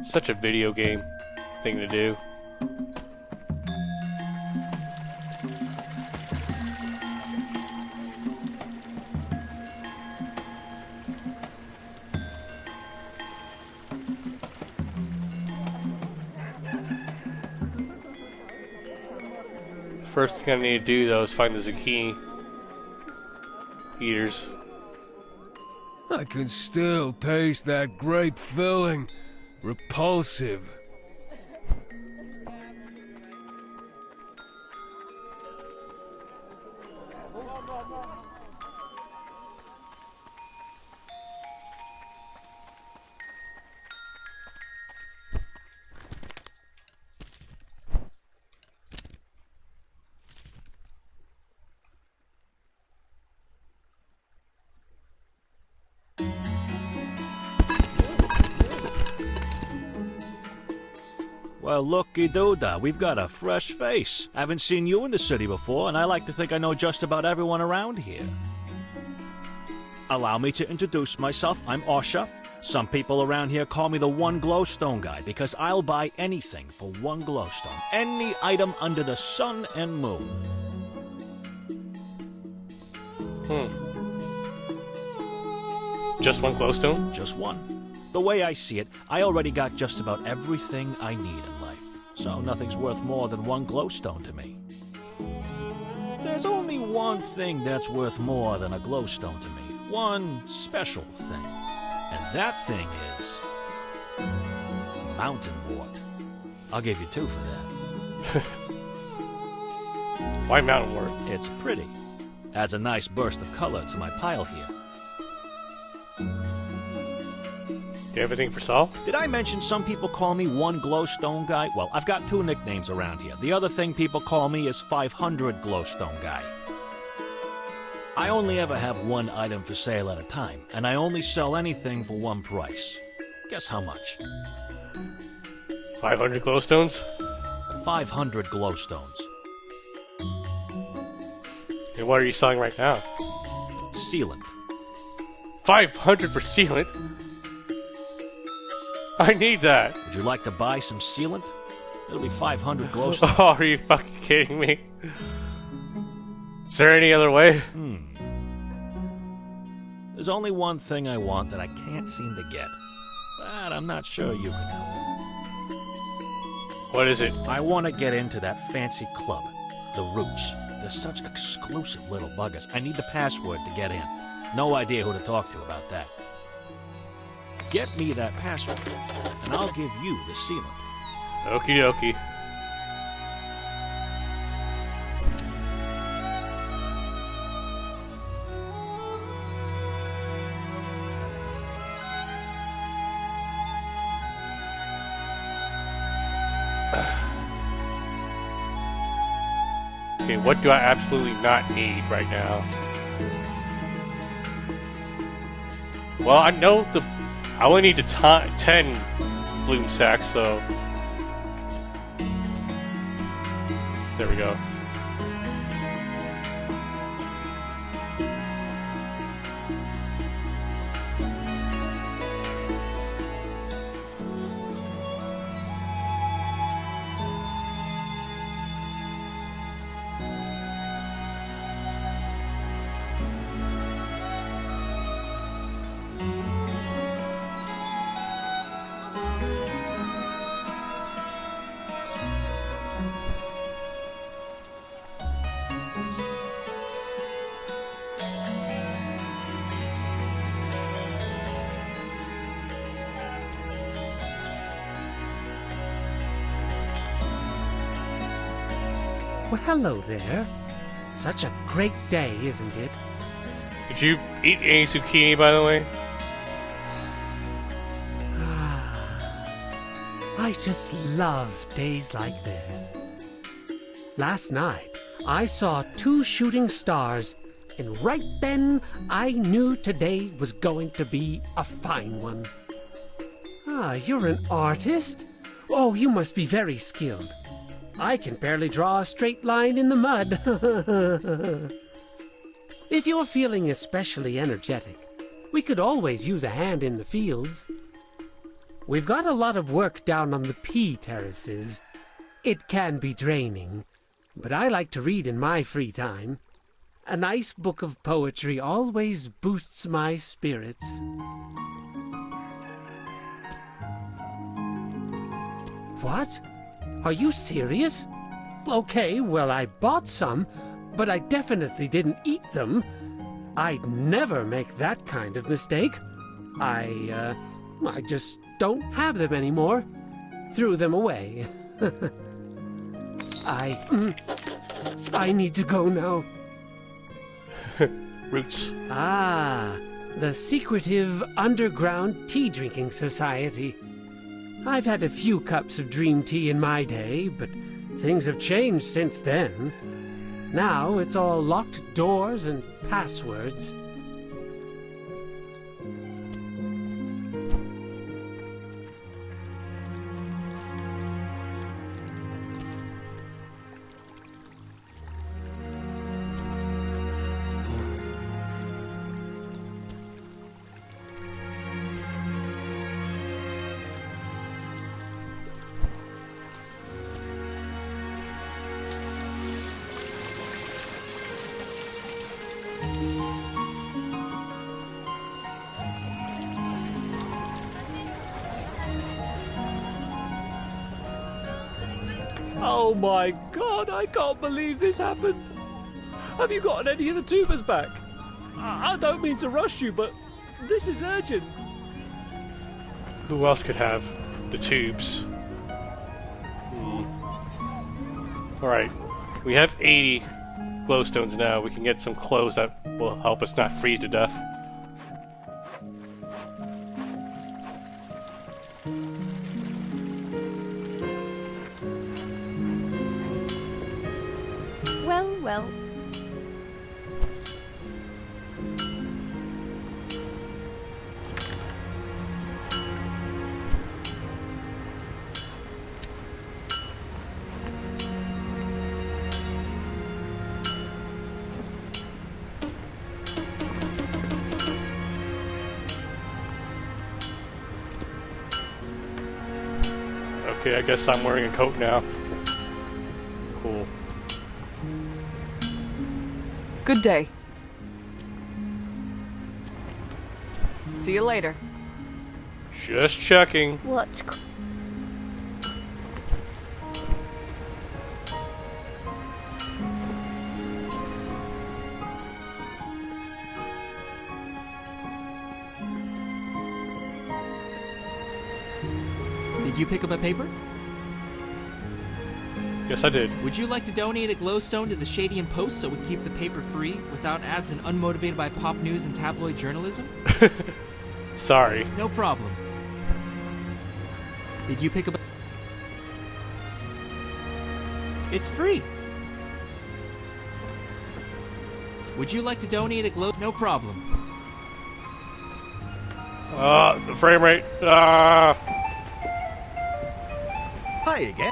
Such a video game thing to do. First thing I need to do though is find the zucchini. eaters. I can still taste that grape filling. Repulsive. Well, looky doodah, we've got a fresh face. Haven't seen you in the city before, and I like to think I know just about everyone around here. Allow me to introduce myself. I'm Osha. Some people around here call me the one glowstone guy because I'll buy anything for one glowstone. Any item under the sun and moon. Just one glowstone? Just one. The way I see it, I already got just about everything I need in life. So nothing's worth more than one glowstone to me. There's only one thing that's worth more than a glowstone to me. One special thing. And that thing is... mountain wort. I'll give you 2 for that. Why mountain wort? It's pretty. Adds a nice burst of color to my pile here. Do you have anything for Saul? Did I mention some people call me one glowstone guy? Well, I've got 2 nicknames around here. The other thing people call me is 500 glowstone guy. I only ever have one item for sale at a time, and I only sell anything for one price. Guess how much? 500 glowstones? 500 glowstones. And what are you selling right now? Sealant. 500 for sealant? I need that. Would you like to buy some sealant? It'll be 500 glowstones. Oh, are you fucking kidding me? Is there any other way? There's only one thing I want that I can't seem to get. But I'm not sure you can help. What is it? I want to get into that fancy club, the Roots. They're such exclusive little buggers. I need the password to get in. No idea who to talk to about that. Get me that password, and I'll give you the sealant. Okie dokie. Okay, what do I absolutely not need right now? Well, I know I only need 10 bloom sacks, so... There we go. Well, hello there. Such a great day, isn't it? Did you eat any zucchini, by the way? I just love days like this. Last night, I saw 2 shooting stars, and right then, I knew today was going to be a fine one. Ah, you're an artist? Oh, you must be very skilled. I can barely draw a straight line in the mud. If you're feeling especially energetic, we could always use a hand in the fields. We've got a lot of work down on the pea terraces. It can be draining, but I like to read in my free time. A nice book of poetry always boosts my spirits. What? Are you serious? Okay, well, I bought some, but I definitely didn't eat them. I'd never make that kind of mistake. I just don't have them anymore. Threw them away. I need to go now. Roots. Ah, the secretive underground tea drinking society. I've had a few cups of dream tea in my day, but things have changed since then. Now it's all locked doors and passwords. Oh my god, I can't believe this happened. Have you gotten any of the tubers back? I don't mean to rush you, but this is urgent. Who else could have the tubes? Alright, we have 80 glowstones now. We can get some clothes that will help us not freeze to death. Well. Okay, I guess I'm wearing a coat now. Cool. Good day. See you later. Just checking. What? Did you pick up a paper? Yes, I did. Would you like to donate a glowstone to the Shadian Post so we can keep the paper free, without ads and unmotivated by pop news and tabloid journalism? Sorry. No problem. Did you pick up a... It's free! Would you like to donate a glow... No problem. The frame rate. Hi again.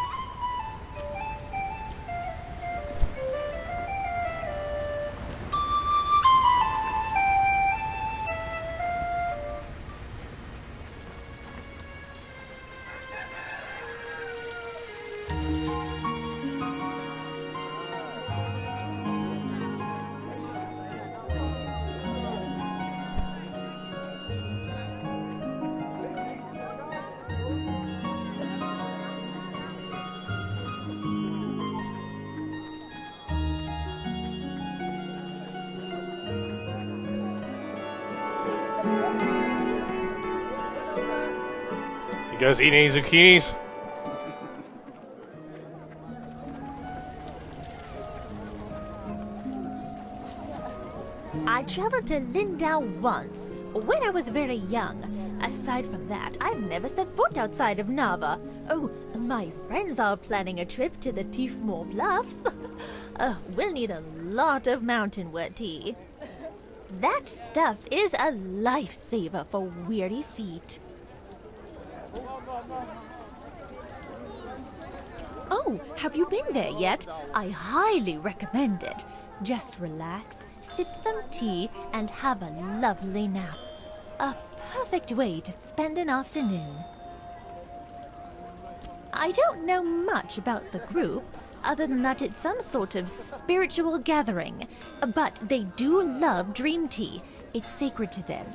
You guys eat any zucchinis? I traveled to Lindau once, when I was very young. Aside from that, I've never set foot outside of Nava. Oh, my friends are planning a trip to the Tiefmoor Bluffs. We'll need a lot of mountainwood tea. That stuff is a lifesaver for weary feet. Oh, have you been there yet? I highly recommend it. Just relax, sip some tea, and have a lovely nap. A perfect way to spend an afternoon. I don't know much about the group, other than that it's some sort of spiritual gathering, but they do love dream tea. It's sacred to them.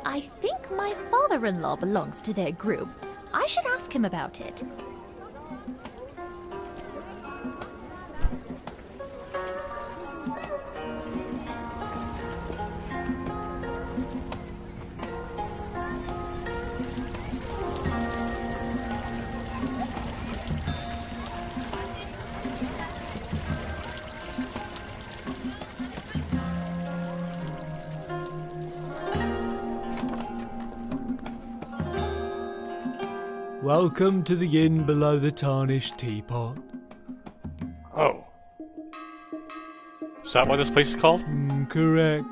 I think my father-in-law belongs to their group. I should ask him about it. Welcome to the inn below the tarnished teapot. Oh. Is that what this place is called? Correct.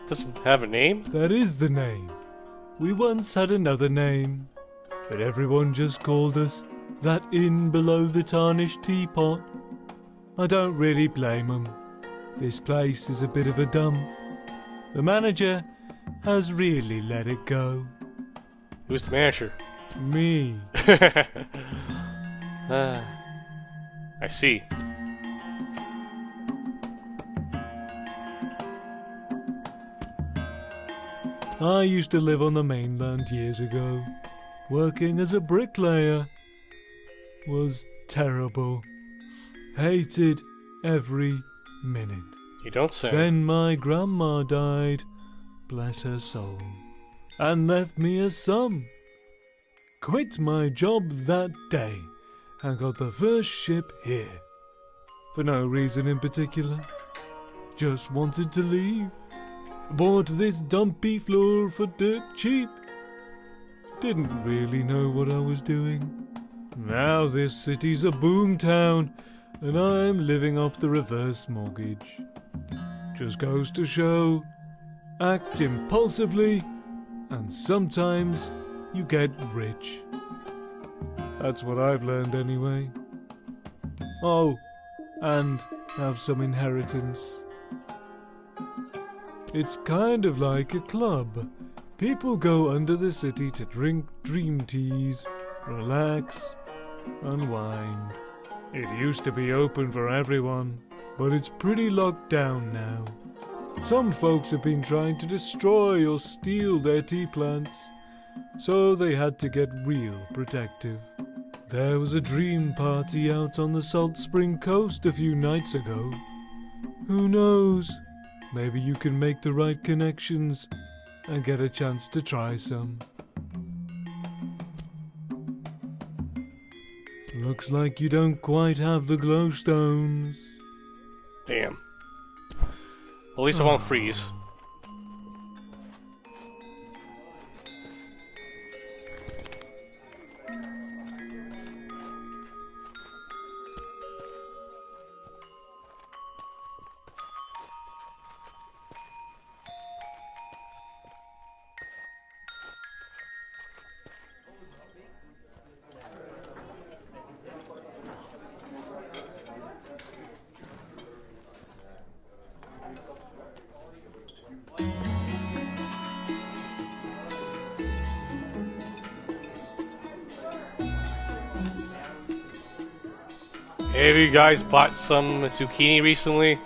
Doesn't have a name? That is the name. We once had another name, but everyone just called us that inn below the tarnished teapot. I don't really blame them. This place is a bit of a dump. The manager has really let it go. Who's the manager? Me. I see. I used to live on the mainland years ago. Working as a bricklayer was terrible. Hated every minute. You don't say. Then my grandma died, bless her soul, and left me a son. Quit my job that day and got the first ship here. For no reason in particular. Just wanted to leave. Bought this dumpy floor for dirt cheap. Didn't really know what I was doing. Now this city's a boom town, and I'm living off the reverse mortgage. Just goes to show, act impulsively, and sometimes you get rich. That's what I've learned anyway. Oh, and have some inheritance. It's kind of like a club. People go under the city to drink dream teas, relax, unwind. It used to be open for everyone, but it's pretty locked down now. Some folks have been trying to destroy or steal their tea plants, so they had to get real protective. There was a dream party out on the Salt Spring Coast a few nights ago. Who knows? Maybe you can make the right connections and get a chance to try some. Looks like you don't quite have the glowstones. Damn. At least I won't freeze. Have you guys bought some zucchini recently?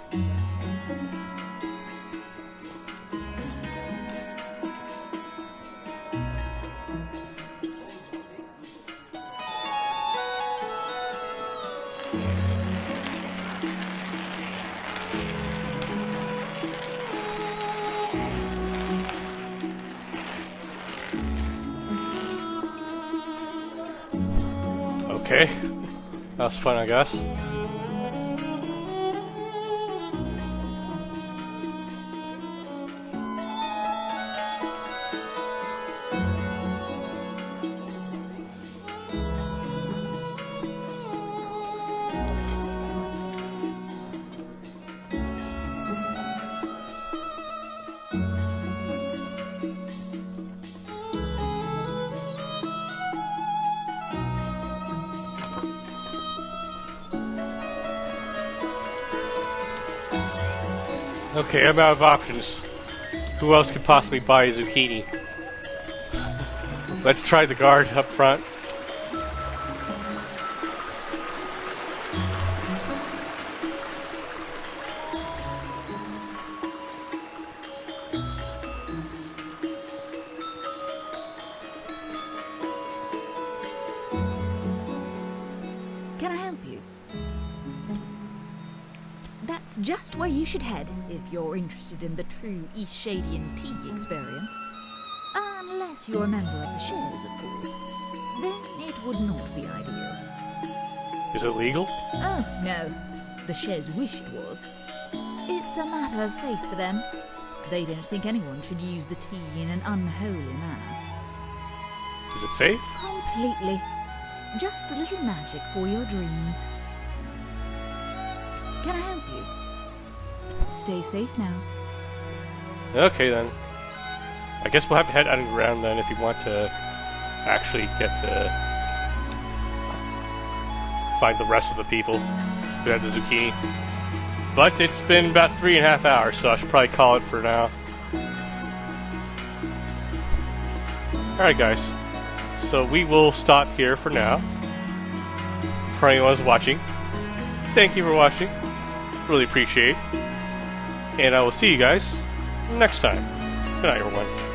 Okay. That was fun, I guess. Okay, I'm out of options. Who else could possibly buy a zucchini? Let's try the guard up front. Can I help you? That's just where you should head if you're interested in the true Eastshadian tea experience. Unless you're a member of the Shares, of course. Then it would not be ideal. Is it legal? Oh, no. The Shares wished it was. It's a matter of faith for them. They don't think anyone should use the tea in an unholy manner. Is it safe? Completely. Just a little magic for your dreams. Can I help you? Stay safe now. Okay then. I guess we'll have to head underground then if you want to actually get the... find the rest of the people who have the zucchini. But it's been about 3.5 hours, so I should probably call it for now. Alright guys, so we will stop here for now. For anyone who's watching, thank you for watching. Really appreciate it. And I will see you guys next time. Good night, everyone.